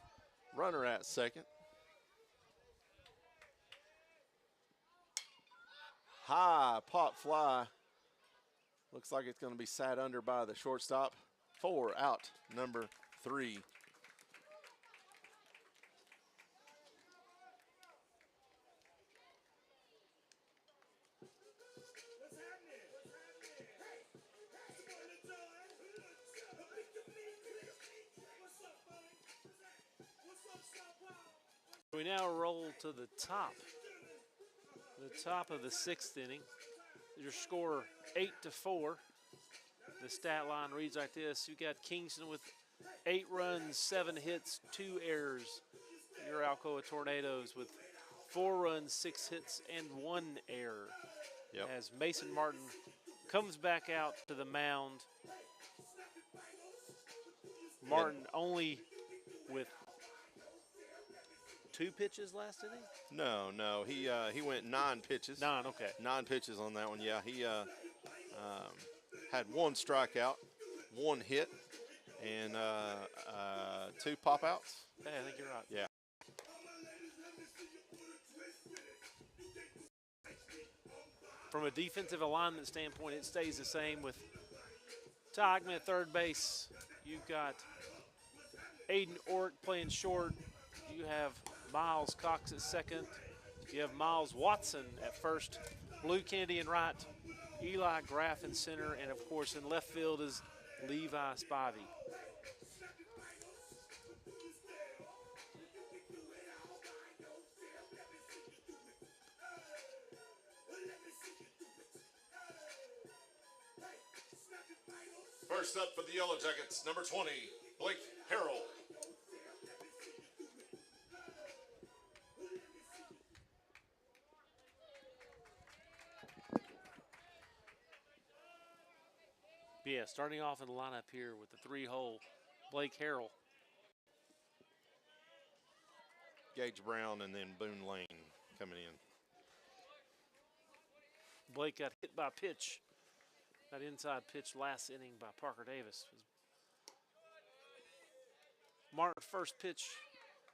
Runner at second. High pop fly. Looks like it's going to be sat under by the shortstop. 4 out, number 3. We now roll to the top of the 6th inning. Your score 8-4. The stat line reads like this. You got Kingston with 8 runs, 7 hits, 2 errors. Your Alcoa Tornadoes with 4 runs, 6 hits, and 1 error. Yep. As Mason Martin comes back out to the mound. Martin only with 2 pitches last inning? No. He went 9 pitches. 9, okay. 9 pitches on that one. Yeah, he had 1 strikeout, 1 hit, and 2 pop outs. Hey, I think you're right. Yeah. From a defensive alignment standpoint, it stays the same with Togman at third base. You've got Aiden Ork playing short. You have Miles Cox at second. You have Miles Watson at first. Blue Kennedy in right. Eli Graff in center. And, of course, in left field is Levi Spivey. First up for the Yellow Jackets, number 20, Blake Harrell. Yeah, starting off in the lineup here with the 3-hole, Blake Harrell. Gage Brown and then Boone Lane coming in. Blake got hit by a pitch. That inside pitch last inning by Parker Davis. Martin's first pitch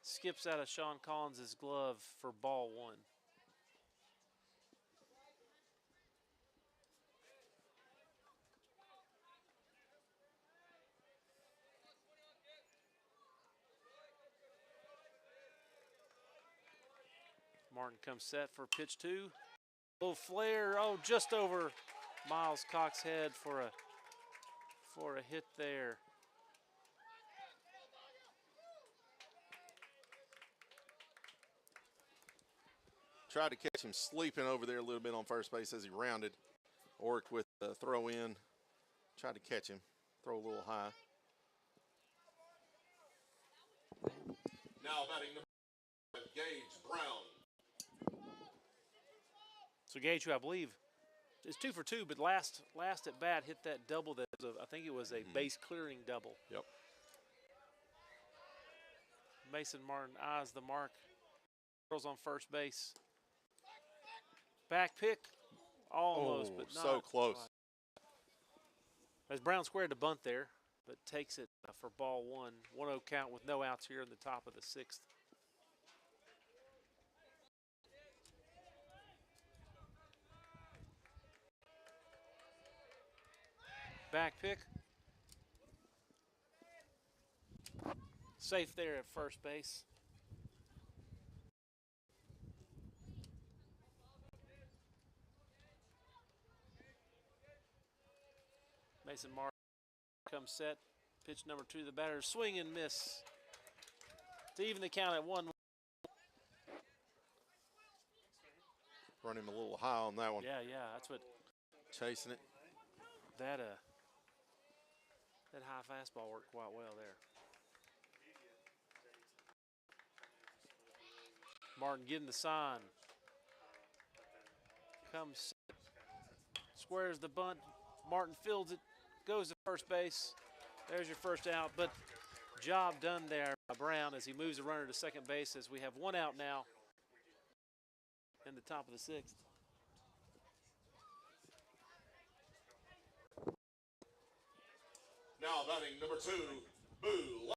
skips out of Sean Collins' glove for ball 1. Martin comes set for pitch 2. Little flare, oh, just over Miles Cox's head for a hit there. Tried to catch him sleeping over there a little bit on first base as he rounded. Oric with the throw in. Tried to catch him, throw a little high. Now batting number 5, Gage Brown. So Gage, who I believe is 2 for 2, but last at bat hit that double that was I think it was a base clearing double. Yep. Mason Martin eyes the mark. Girls on first base. Back pick, almost, but not so close. As Brown squared the bunt there, but takes it for ball 1. 1-0 count with no outs here in the top of the 6th. Back pick. Safe there at first base. Mason Martin comes set. Pitch number 2 to the batter. Swing and miss to even the count at 1. Run him a little high on that one. Yeah, that's what Chasing it. that high fastball worked quite well there. Martin getting the sign. Comes, squares the bunt. Martin fields it, goes to first base. There's your first out, but job done there by Brown as he moves the runner to second base as we have 1 out now in the top of the 6th. Now batting number 2, Boo.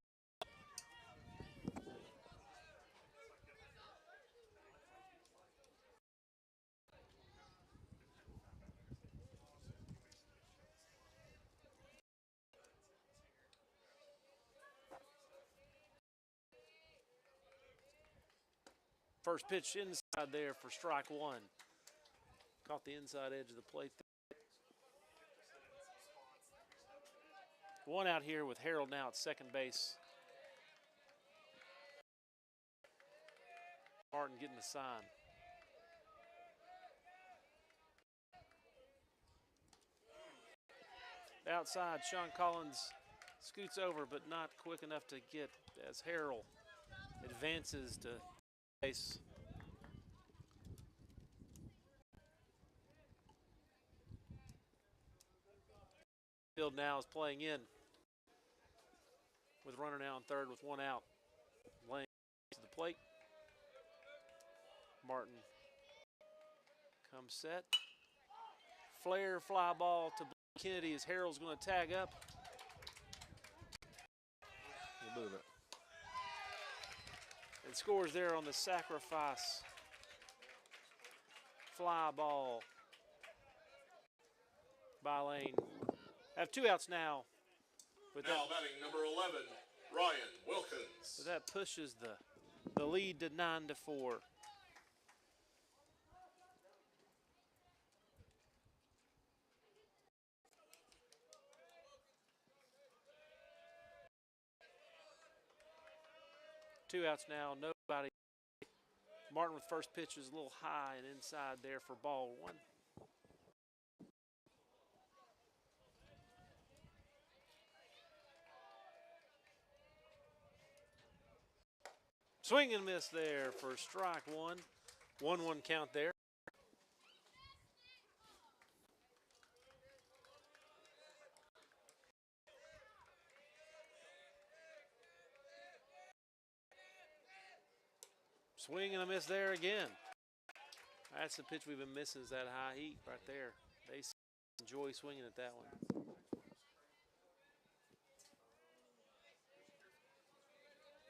First pitch inside there for strike 1. Caught the inside edge of the plate. 1 out here with Harold now at second base. Martin getting the sign. Outside, Sean Collins scoots over, but not quick enough to get as Harold advances to base. Field now is playing in with runner now on third with 1 out. Lane to the plate. Martin comes set. Flare fly ball to Kennedy as Harold's going to tag up. A little bit of it. And scores there on the sacrifice. Fly ball by Lane. Have 2 outs now. But now batting number 11, Ryan Wilkins. So that pushes the lead to 9-4. Two outs now, nobody. Martin with first pitch is a little high and inside there for ball 1. Swing and miss there for strike one. 1-1 count there. Swing and a miss there again. That's the pitch we've been missing, is that high heat right there. They enjoy swinging at that one.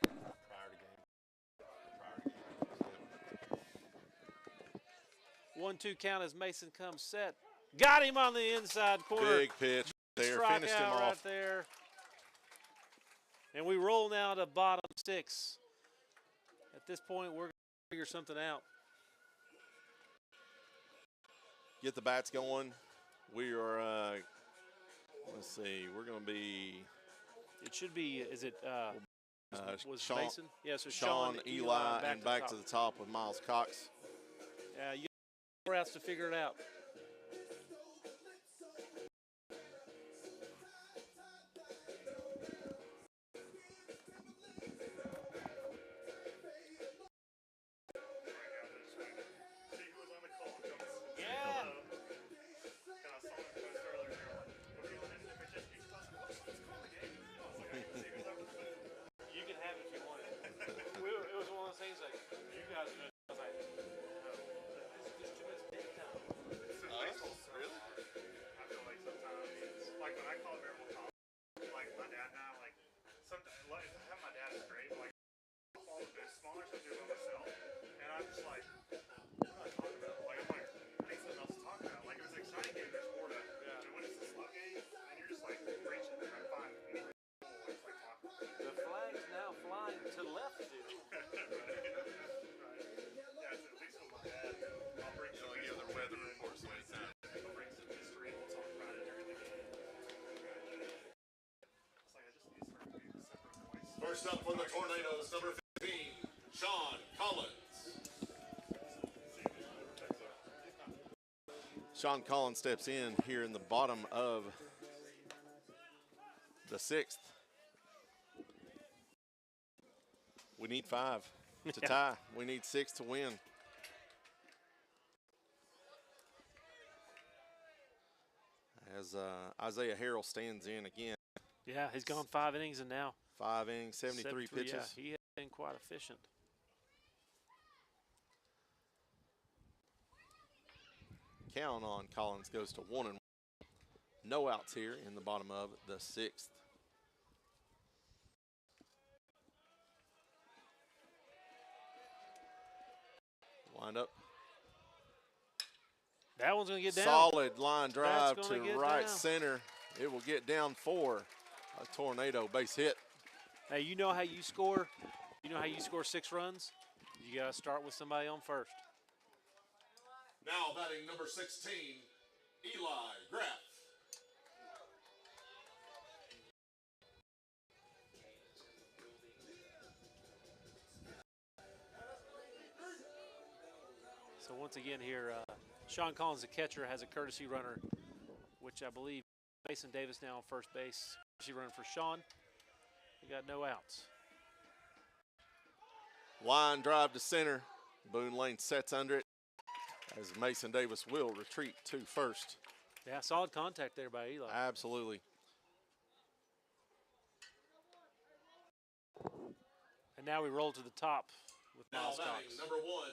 Prior to game. 1-2 count as Mason comes set. Got him on the inside corner. Big pitch there. Strikeout Finished him right off. there. And we roll now to bottom 6. At this point, we're going to figure something out. Get the bats going. We are, let's see, we're going to be. It should be, is it, was Sean, Mason? Yeah, so Sean, Eli, and back to the top with Miles Cox. Yeah, you got 4 outs to figure it out. First up for the Tornadoes, number 15, Sean Collins. Sean Collins steps in here in the bottom of the 6th. We need 5 to tie. We need 6 to win. As Isaiah Harrell stands in again. Yeah, he's gone 5 innings and now 5 innings, 73 pitches. Yeah, he has been quite efficient. Count on Collins goes to 1-1. No outs here in the bottom of the 6th. Wind up. That one's going to get down. Solid line drive That's to gonna get right down. center. It will get down for a Tornado base hit. Hey, you know how you score? You know how you score 6 runs? You got to start with somebody on first. Now batting number 16, Eli Graff. So once again here, Sean Collins, the catcher, has a courtesy runner, which I believe Mason Davis now on first base. Courtesy runner for Sean. We got no outs. Line drive to center. Boone Lane sets under it as Mason Davis will retreat to first. Yeah, solid contact there by Eli. Absolutely. And now we roll to the top with Now Miles batting Cox. number 1,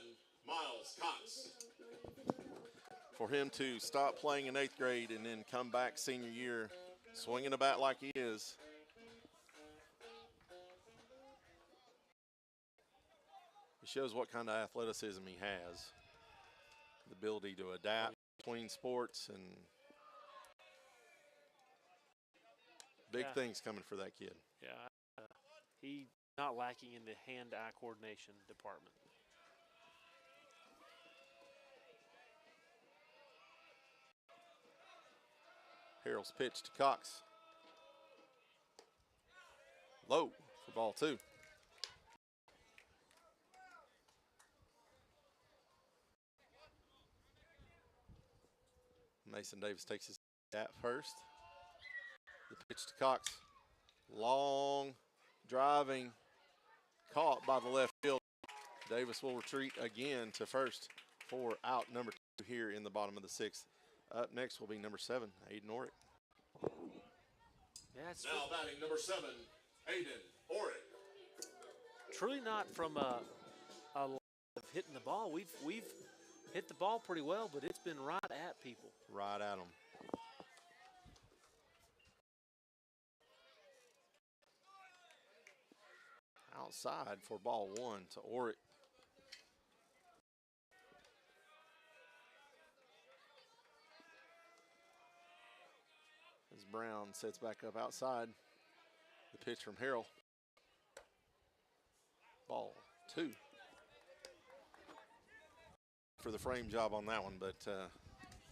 Miles Cox. For him to stop playing in 8th grade and then come back senior year swinging a bat like he is. It shows what kind of athleticism he has. The ability to adapt between sports, and big things coming for that kid. Yeah, he not lacking in the hand-eye coordination department. Harrell's pitch to Cox. Low for ball 2. Mason Davis takes his at first. The pitch to Cox. Long driving caught by the left field. Davis will retreat again to first for out number 2 here in the bottom of the 6th. Up next will be number 7, Aiden Orick. Yeah, it's Now batting number 7, Aiden Orick. truly not from a lot of hitting the ball. We've hit the ball pretty well, but it's been right at people. Right at him. Outside for ball 1 to Orick. As Brown sets back up outside. The pitch from Harrell. Ball 2. For the frame job on that one, but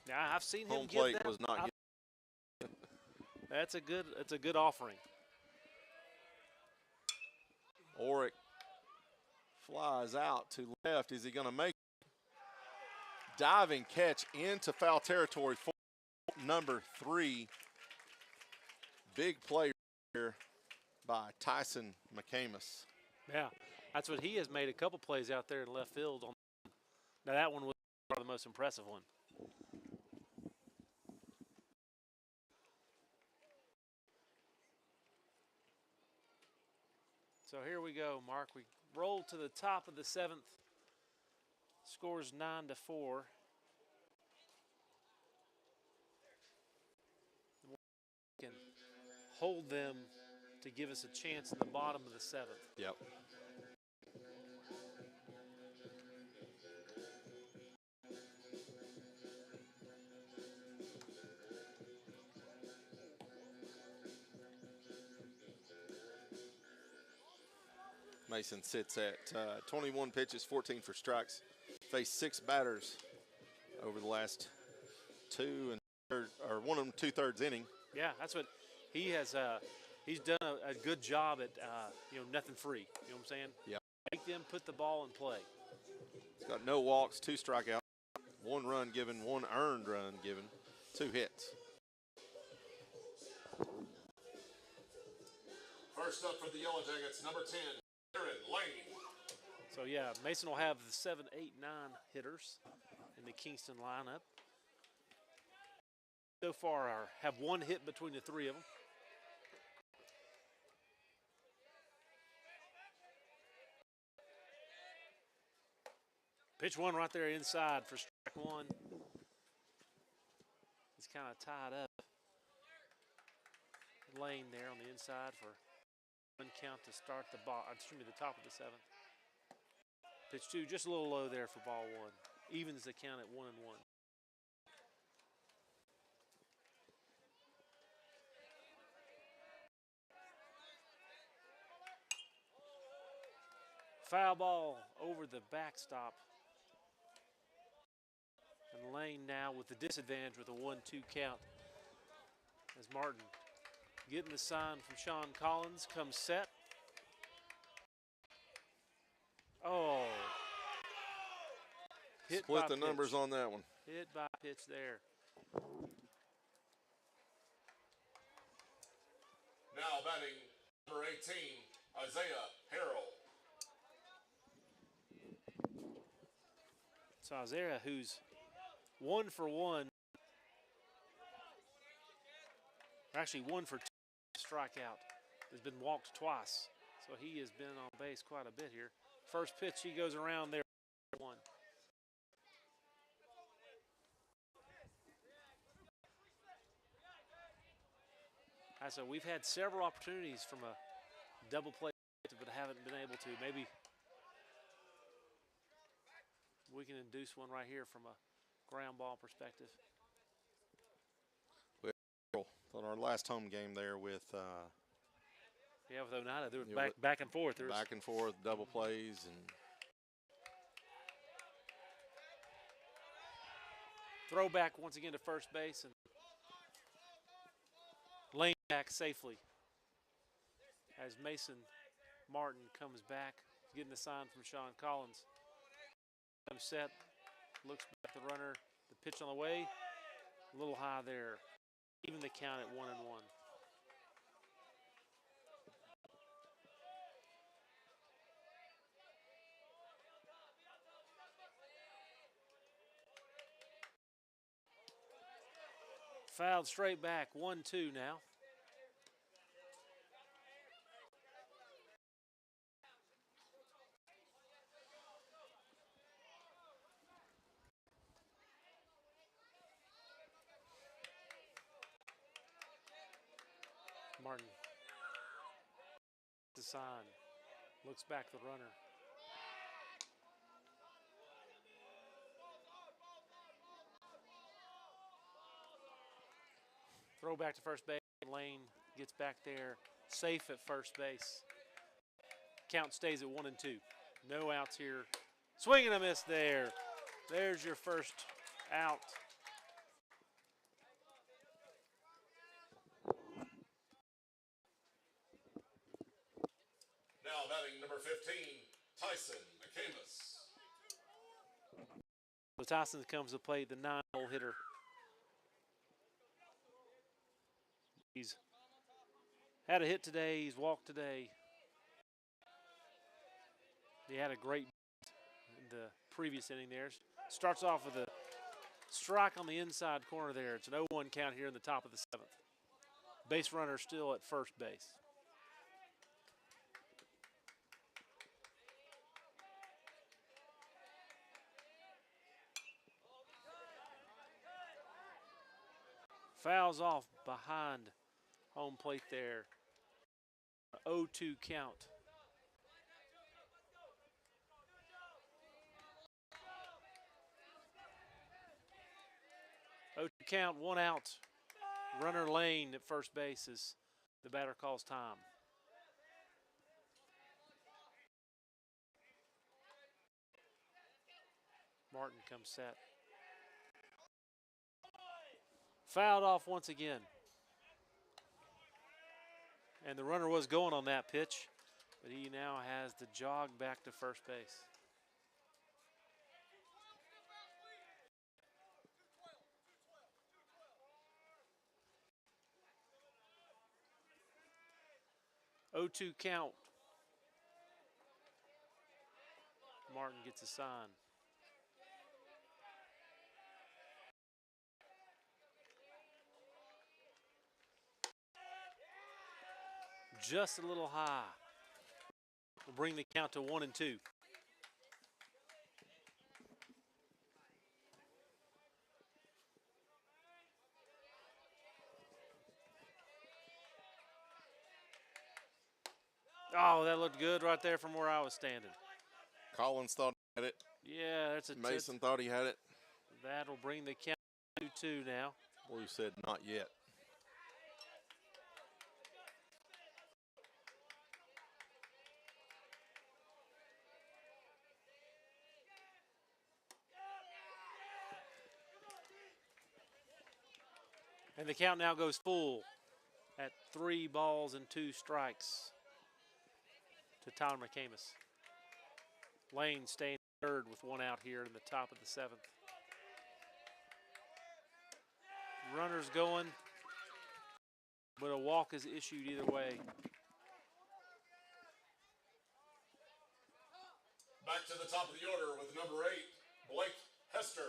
Now I've seen him home give plate that. was not good. That's a good offering. Orick flies out to left. Is he going to make it? Diving catch into foul territory for number 3. Big play here by Tyson McCamus. Yeah, that's what he has made a couple plays out there in left field. Now that one was probably the most impressive one. So here we go, Mark. We roll to the top of the 7th. Scores 9-4. We can hold them to give us a chance in the bottom of the 7th. Yep. Mason sits at 21 pitches, 14 for strikes. Faced 6 batters over the last 2 and one of them 2/3 inning. Yeah, that's what he has. He's done a good job at nothing free. You know what I'm saying? Yeah. Make them put the ball in play. He's got no walks, 2 strikeouts, 1 run given, 1 earned run given, 2 hits. First up for the Yellow Jackets, number 10, Aaron Lane. So yeah, Mason will have the 7, 8, 9 hitters in the Kingston lineup. So far, have 1 hit between the 3 of them. Pitch 1 right there inside for strike 1. He's kind of tied up. Lane there on the inside for 1 count to start the top of the 7th. Pitch 2 just a little low there for ball 1. Evens the count at 1-1. Foul ball over the backstop. And Lane now with the disadvantage with a 1-2 count. As Martin getting the sign from Sean Collins, comes set. Oh. Hit Split by the pitch. numbers on that one. Hit by pitch there. Now batting number 18, Isaiah Harrell. So Isaiah, who's 1 for 1, or actually 1 for 2 strikeout, has been walked twice. So he has been on base quite a bit here. First pitch, he goes around there. 1. So we've had several opportunities from a double play, but haven't been able to. Maybe we can induce one right here from a ground ball perspective. On our last home game there with With Oneida, they were Yeah, back and forth. back and forth, double plays, and Throwback once again to first base, and Lane back safely as Mason Martin comes back, getting the sign from Sean Collins. Comes set, looks back at the runner, the pitch on the way, a little high there. Even the count at 1-1. Fouled straight back, 1-2 now. Martin. The sign. Looks back the runner. Throw back to first base. Lane gets back there. Safe at first base. Count stays at 1-2. No outs here. Swing and a miss there. There's your first out. Now batting number 15, Tyson McCamus. So Tyson comes to play the 9-hole hitter. He's had a hit today. He's walked today. He had a great in the previous inning there. Starts off with a strike on the inside corner there. It's an 0-1 count here in the top of the 7th. Base runner still at first base. Fouls off behind home plate there. 0-2 count. Count, 1 out. Runner Lane at first base as the batter calls time. Martin comes set. Fouled off once again. And the runner was going on that pitch, but he now has to jog back to first base. Oh, 2 count. Martin gets a sign. Just a little high. Will bring the count to 1-2. Oh, that looked good right there from where I was standing. Collins thought he had it. Yeah, that's a Mason thought he had it. That'll bring the count to 2-2 now. Blue said not yet. And the count now goes full at 3 balls and 2 strikes to Tyler McCamus. Lane staying third with 1 out here in the top of the 7th. Runners going, but a walk is issued either way. Back to the top of the order with number 8, Blake Hester.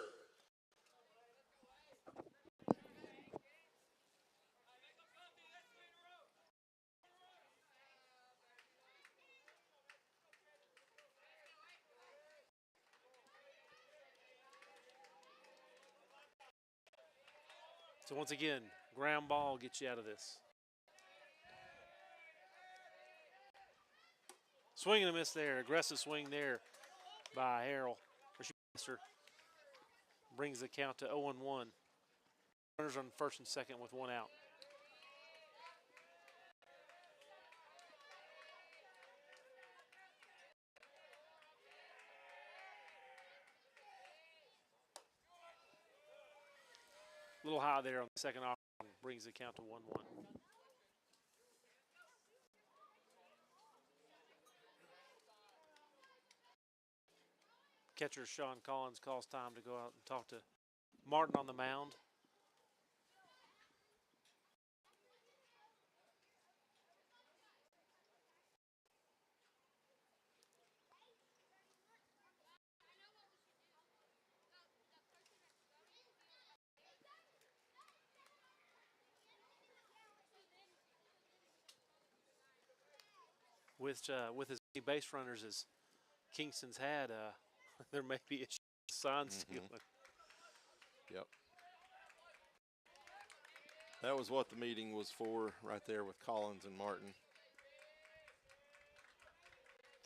So once again, ground ball gets you out of this. Swing and a miss there. Aggressive swing there by Harrell. Brings the count to 0-1. Runners on first and second with 1 out. A little high there on the second off. Brings the count to 1-1. Catcher Sean Collins calls time to go out and talk to Martin on the mound. with as many base runners as Kingston's had, there may be a sign stealing. Yep. That was what the meeting was for right there with Collins and Martin.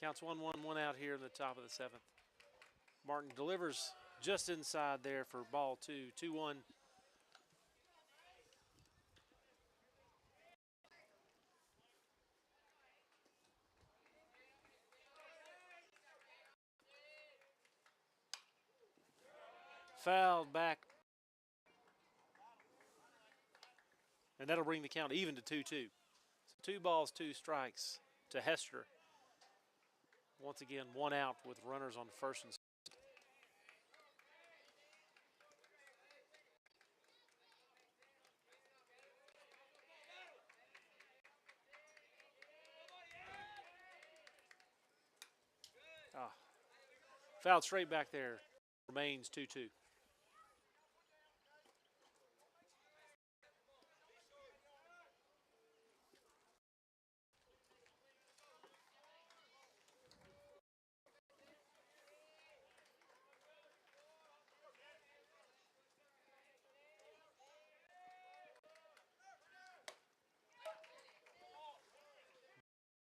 Counts 1-1, one out here in the top of the 7th. Martin delivers just inside there for ball 2, 2-1. Fouled back. And that'll bring the count even to 2-2. So 2 balls, 2 strikes to Hester. Once again, 1 out with runners on first and second. Fouled straight back there. Remains 2-2.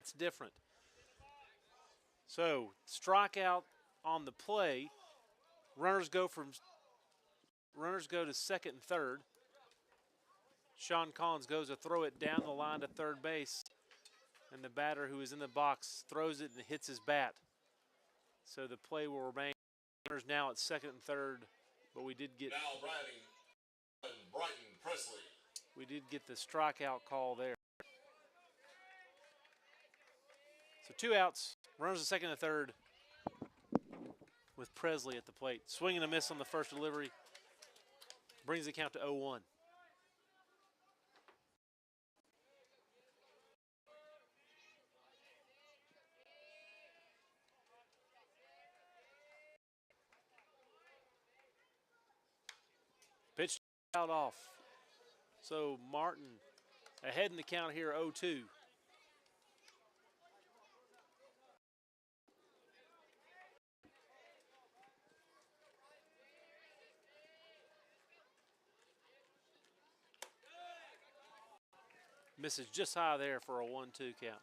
It's different. So, strikeout on the play. Runners go to second and third. Sean Collins goes to throw it down the line to third base. And the batter who is in the box throws it and hits his bat. So the play will remain. Runners now at second and third, but we did get Now Brighton Presley. We did get the strikeout call there. So 2 outs, runners at second and third with Presley at the plate. Swing and a miss on the first delivery. Brings the count to 0-1. Pitch out off. So Martin ahead in the count here, 0-2. Misses just high there for a 1-2 count.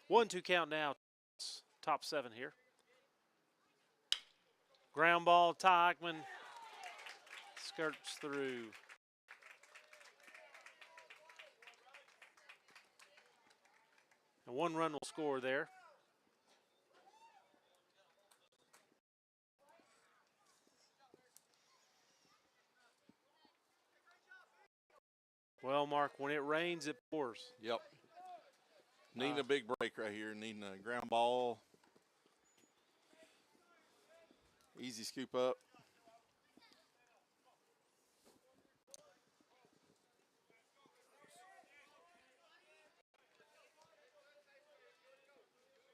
One-two count now. Top 7 here. Ground ball, Ty Eichmann skirts through. And 1 run will score there. Well, Mark, when it rains, it pours. Yep. Needing a big break right here. Needing a ground ball. Easy scoop up.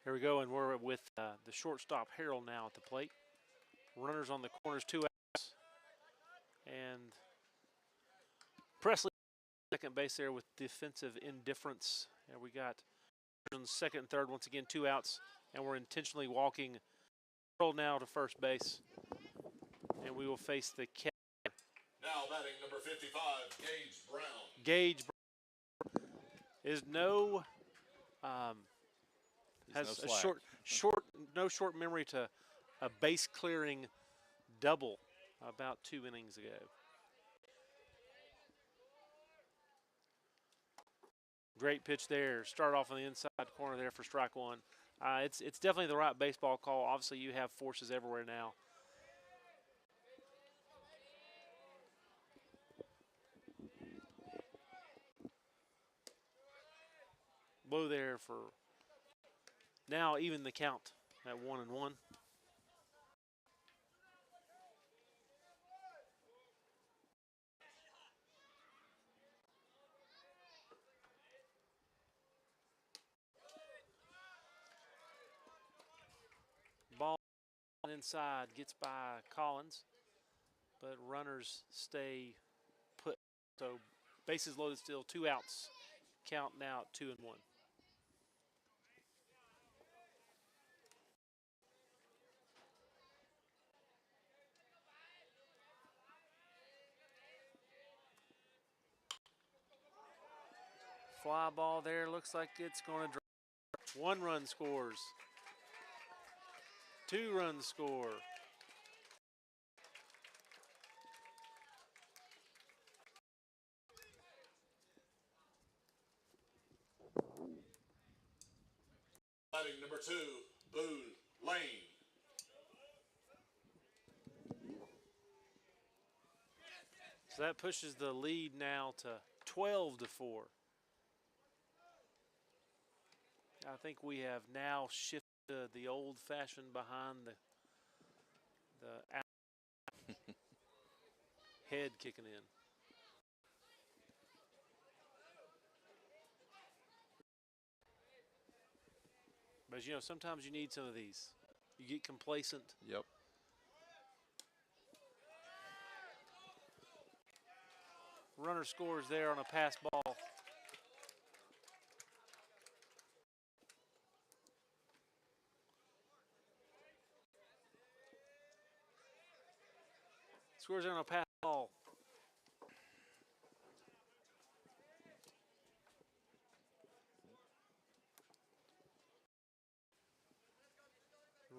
Here we go, and we're with the shortstop Harrell now at the plate. Runners on the corners, 2 outs. And Presley second base there with defensive indifference. And we got on second and third, once again 2 outs. And we're intentionally walking Harrell now to first base. And we will face the catcher. Now batting number 55, Gage Brown. Gage is no has no a slack. short memory to a base clearing double about 2 innings ago. Great pitch there. Start off on the inside corner there for strike 1. It's definitely the right baseball call. Obviously, you have forces everywhere now. Blow there for now even the count at 1-1. Ball inside, gets by Collins. but runners stay put. So bases loaded still, 2 outs. Count now at 2-1. Fly ball there, looks like it's going to drop. 1 run scores. 2 runs score. Batting number 2, Boone Lane. So that pushes the lead now to 12-4. I think we have now shifted the old-fashioned behind the head kicking in. But you know, sometimes you need some of these. You get complacent. Yep. Runner scores there on a pass ball. Scores there on a pass ball.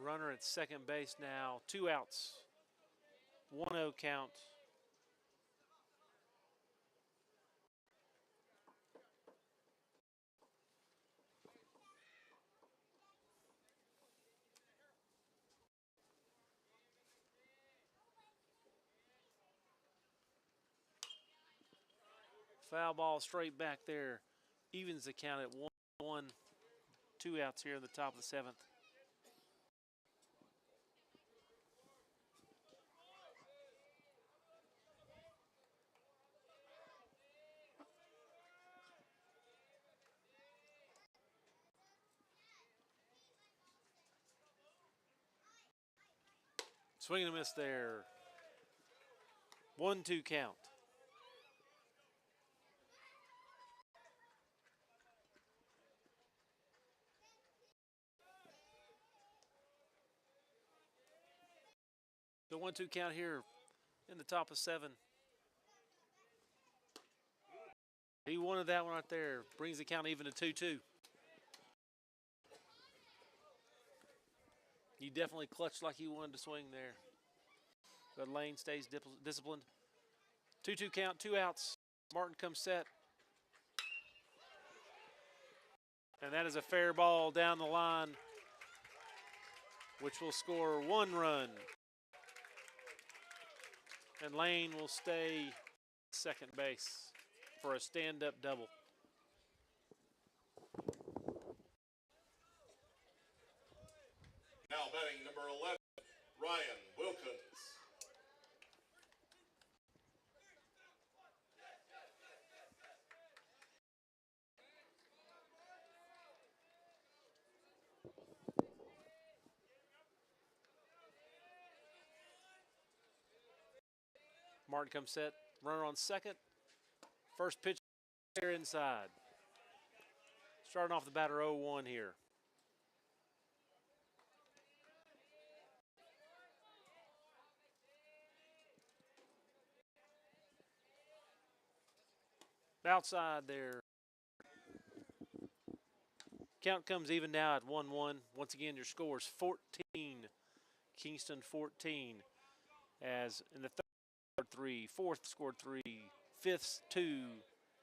Runner at second base now. 2 outs. 1-0 count. Foul ball straight back there. Evens the count at 1-1. 2 outs here in the top of the 7th. Swing and a miss there. 1-2 count. The 1-2 count here in the top of 7. He wanted that one right there. Brings the count even to 2-2. He definitely clutched like he wanted to swing there. But Lane stays disciplined. 2-2 count, 2 outs. Martin comes set. And that is a fair ball down the line, which will score 1 run. And Lane will stay second base for a stand-up double. Now batting number 11, Ryan Wilkins. Martin comes set. Runner on second. First pitch there inside. Starting off the batter 0-1 here. Outside there. Count comes even now at 1-1. Once again, your score is 14. Kingston 14. As in the third, 3, fourth scored 3, fifth 2,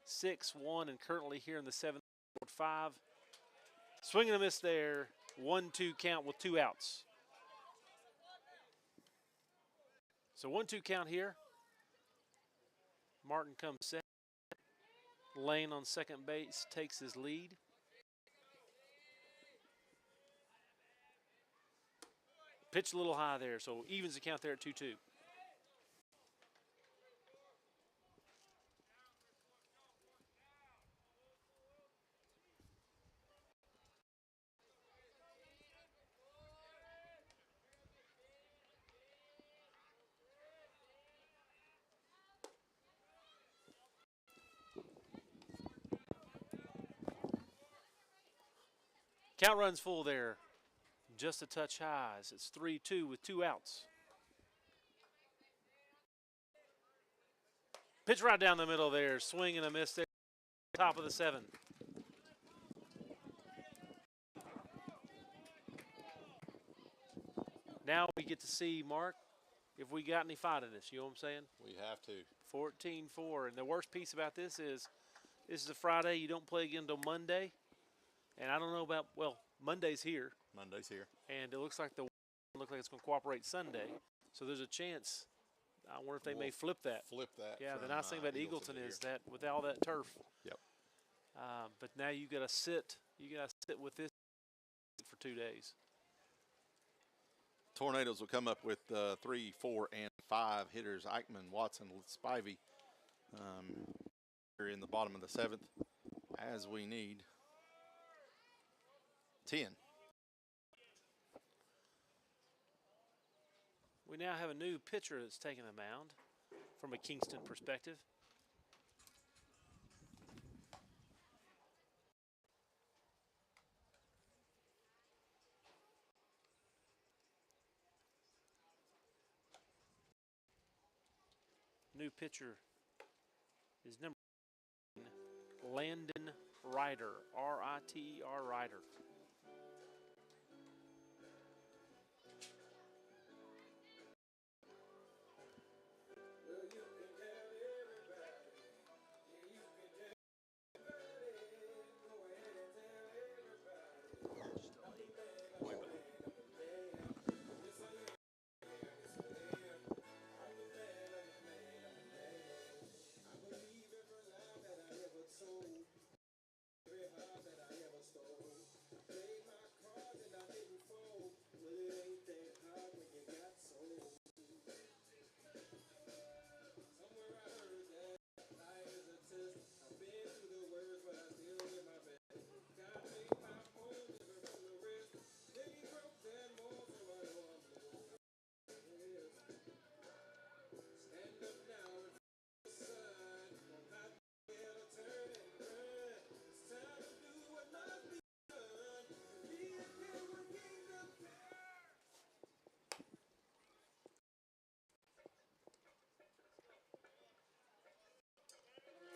6, 1, and currently here in the 7th, 5. Swing and a miss there. 1-2 count with 2 outs. So 1-2 count here. Martin comes set. Lane on second base takes his lead. Pitch a little high there, so evens the count there at 2-2. Count runs full there. Just a touch high. It's 3-2 with 2 outs. Pitch right down the middle there. Swing and a miss there. Top of the 7th. Now we get to see, Mark, if we got any fight in this. You know what I'm saying? We have to. 14-4. And the worst piece about this is a Friday. You don't play again until Monday. And I don't know about, well, Monday's here. Monday's here. And it looks like it's going to cooperate Sunday. So there's a chance. I wonder if they may flip that. Flip that. Yeah, the from, nice thing about Eagleton to is here. that with all that turf. Yep. But now you got to sit. You got to sit with this for 2 days. Tornadoes will come up with 3, 4, and 5 hitters. Eichmann, Watson, Spivey here in the bottom of the 7th, as we need 10. We now have a new pitcher that's taking the mound from a Kingston perspective. New pitcher is number 9, Landon Ryder, R-I-T-E-R Ryder.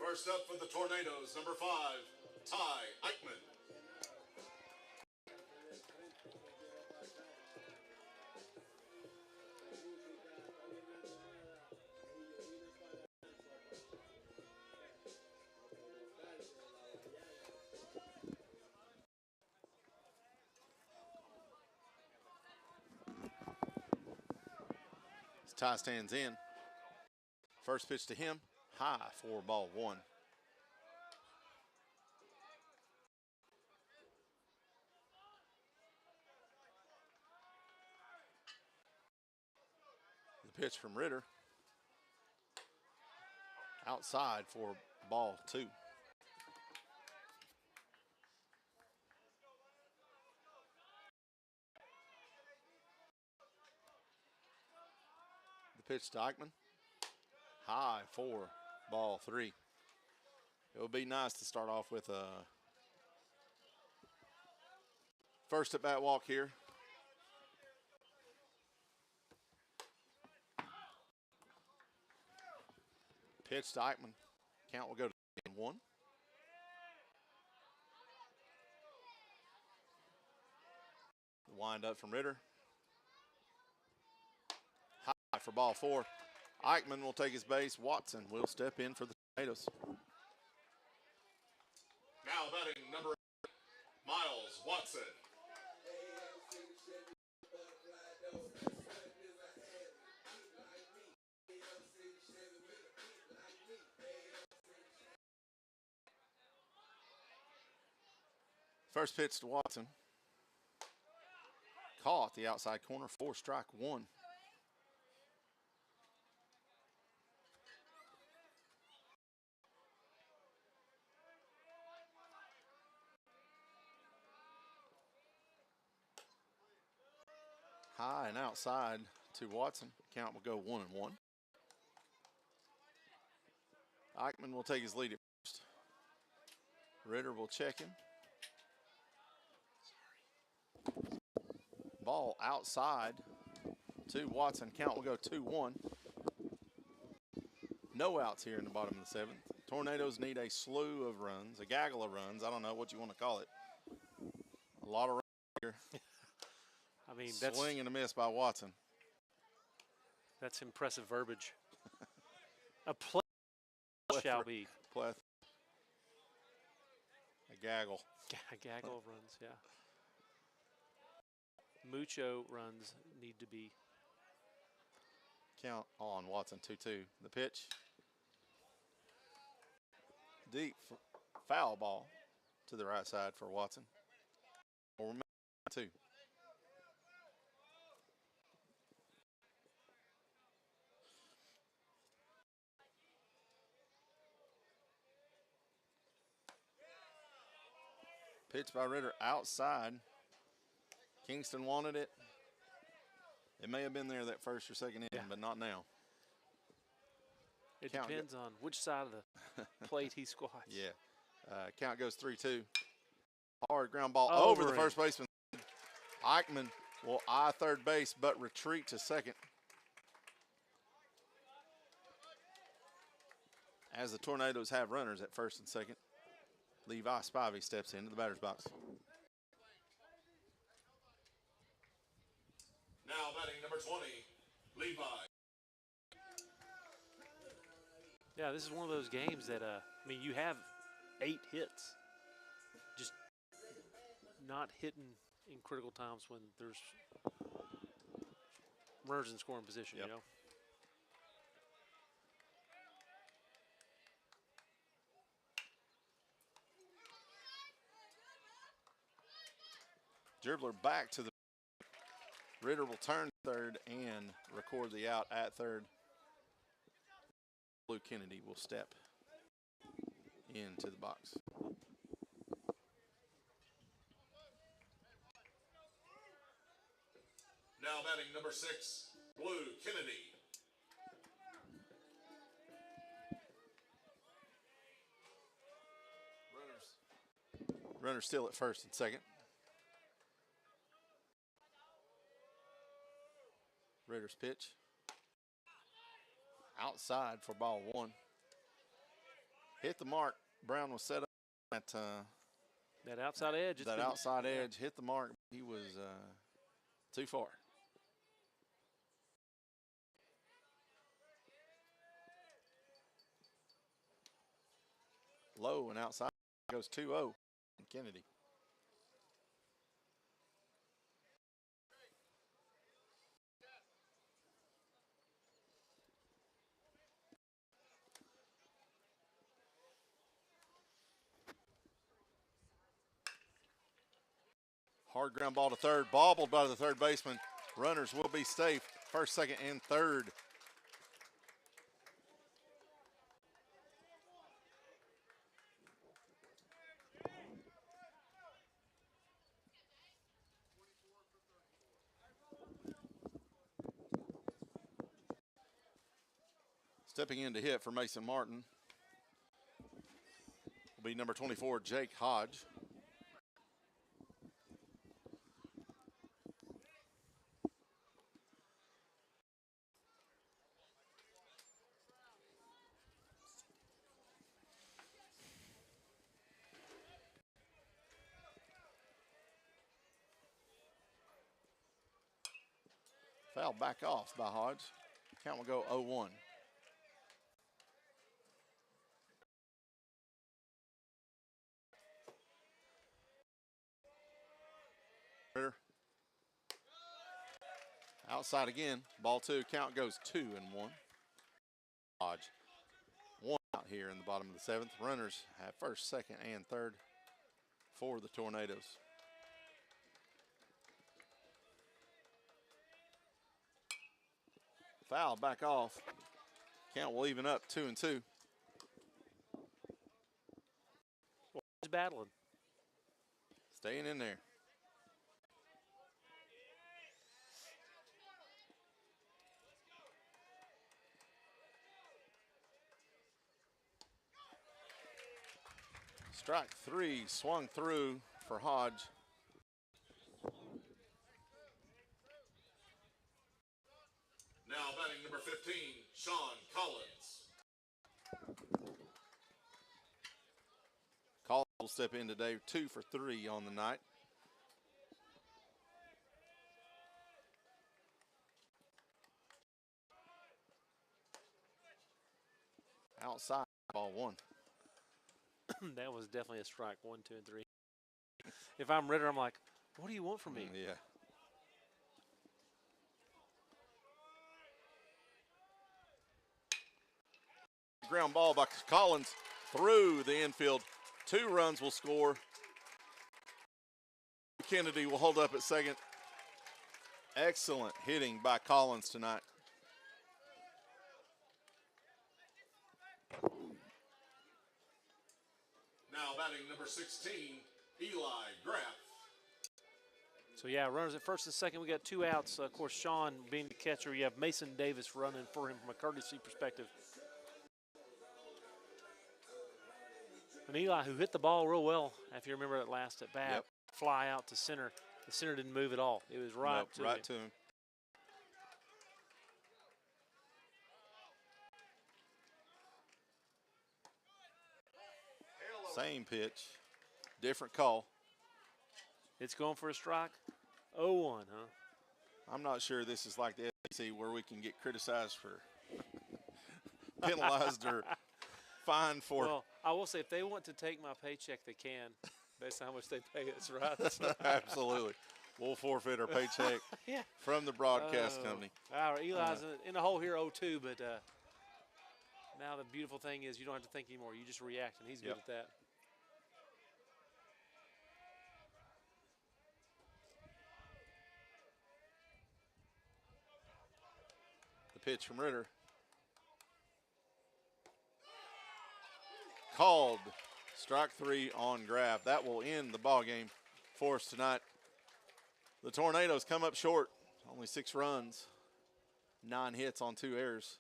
First up for the Tornadoes, number 5, Ty Eichmann. As Ty stands in. First pitch to him, high for ball 1. The pitch from Ritter, outside for ball 2. The pitch to Eichmann, high for ball 3. It would be nice to start off with a first at bat walk here. Pitch to Eichmann. Count will go to 1. The wind up from Ritter. High for ball 4. Eichmann will take his base. Watson will step in for the Tornadoes. Now batting number 8, Miles Watson. First pitch to Watson. Caught the outside corner for strike 1. High and outside to Watson. Count will go 1-1. Eichmann will take his lead at first. Ritter will check him. Ball outside to Watson. Count will go 2-1. No outs here in the bottom of the 7th. Tornadoes need a slew of runs, a gaggle of runs. I don't know what you want to call it. A lot of runs here. I mean, that's Swing and a miss by Watson. That's impressive verbiage. A play shall be. Pleth. A gaggle. A gaggle of runs, yeah. Mucho runs need to be. Count on Watson, 2-2. The pitch. Deep foul ball to the right side for Watson. 4-2. Pitch by Ritter outside. Kingston wanted it. It may have been there that first or second inning, but not now. It Count depends on which side of the plate he squats. Yeah. Count goes 3-2. Hard ground ball Over over the him. first baseman. Eichmann will eye third base but retreat to second. As the Tornadoes have runners at first and second, Levi Spivey steps into the batter's box. Now batting number 20, Levi. Yeah, this is one of those games that, I mean, you have 8 hits. Just not hitting in critical times when there's runners in scoring position, Yep. you know? Dribbler back to the. Ritter will turn third and record the out at third. Blue Kennedy will step into the box. Now batting number 6, Blue Kennedy. Runners still at first and second. Ritter's pitch. Outside for ball 1. Hit the mark. Brown was set up at That outside edge. It's that been- outside edge. Hit the mark. He was too far. Low and outside goes 2-0. Kennedy. Hard ground ball to third, bobbled by the third baseman. Runners will be safe, first, second, and third. Stepping in to hit for Mason Martin will be number 24, Jake Hodge. Foul back off by Hodge. Count will go 0-1. Ritter. Outside again. Ball 2. Count goes 2-1. Hodge. 1 out here in the bottom of the 7th. Runners have first, second, and third for the Tornadoes. Foul back off. Count will even up 2-2. He's battling. Staying in there. Strike 3 swung through for Hodge. step in today, 2 for 3 on the night. Outside, ball 1. That was definitely a strike. 1, 2, and 3. If I'm Ritter, I'm like, what do you want from me? Yeah. Ground ball by Collins through the infield. 2 runs will score. Kennedy will hold up at second. Excellent hitting by Collins tonight. Now batting number 16, Eli Graff. So, yeah, runners at first and second. We got 2 outs. Of course, Sean being the catcher. You have Mason Davis running for him from a courtesy perspective. And Eli, who hit the ball real well, if you remember that last at bat, Yep. fly out to center. The center didn't move at all. It was right Nope, to right him. to him. Same pitch, different call. It's going for a strike. 0-1, huh? I'm not sure this is like the SEC where we can get criticized for penalized or fined for. Well, I will say, if they want to take my paycheck, they can, based on how much they pay us, right? Absolutely. We'll forfeit our paycheck Yeah. from the broadcast company. All right, Eli's in the hole here, 0-2, but now the beautiful thing is you don't have to think anymore. You just react, and he's good Yep. at that. The pitch from Ritter. Called. Strike 3 on Graff. That will end the ball game for us tonight. The Tornadoes come up short. Only 6 runs. 9 hits on 2 errors.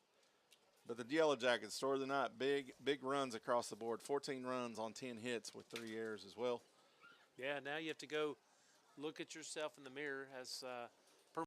But the Yellow Jackets, story of the night, big runs across the board. 14 runs on 10 hits with 3 errors as well. Yeah, now you have to go look at yourself in the mirror as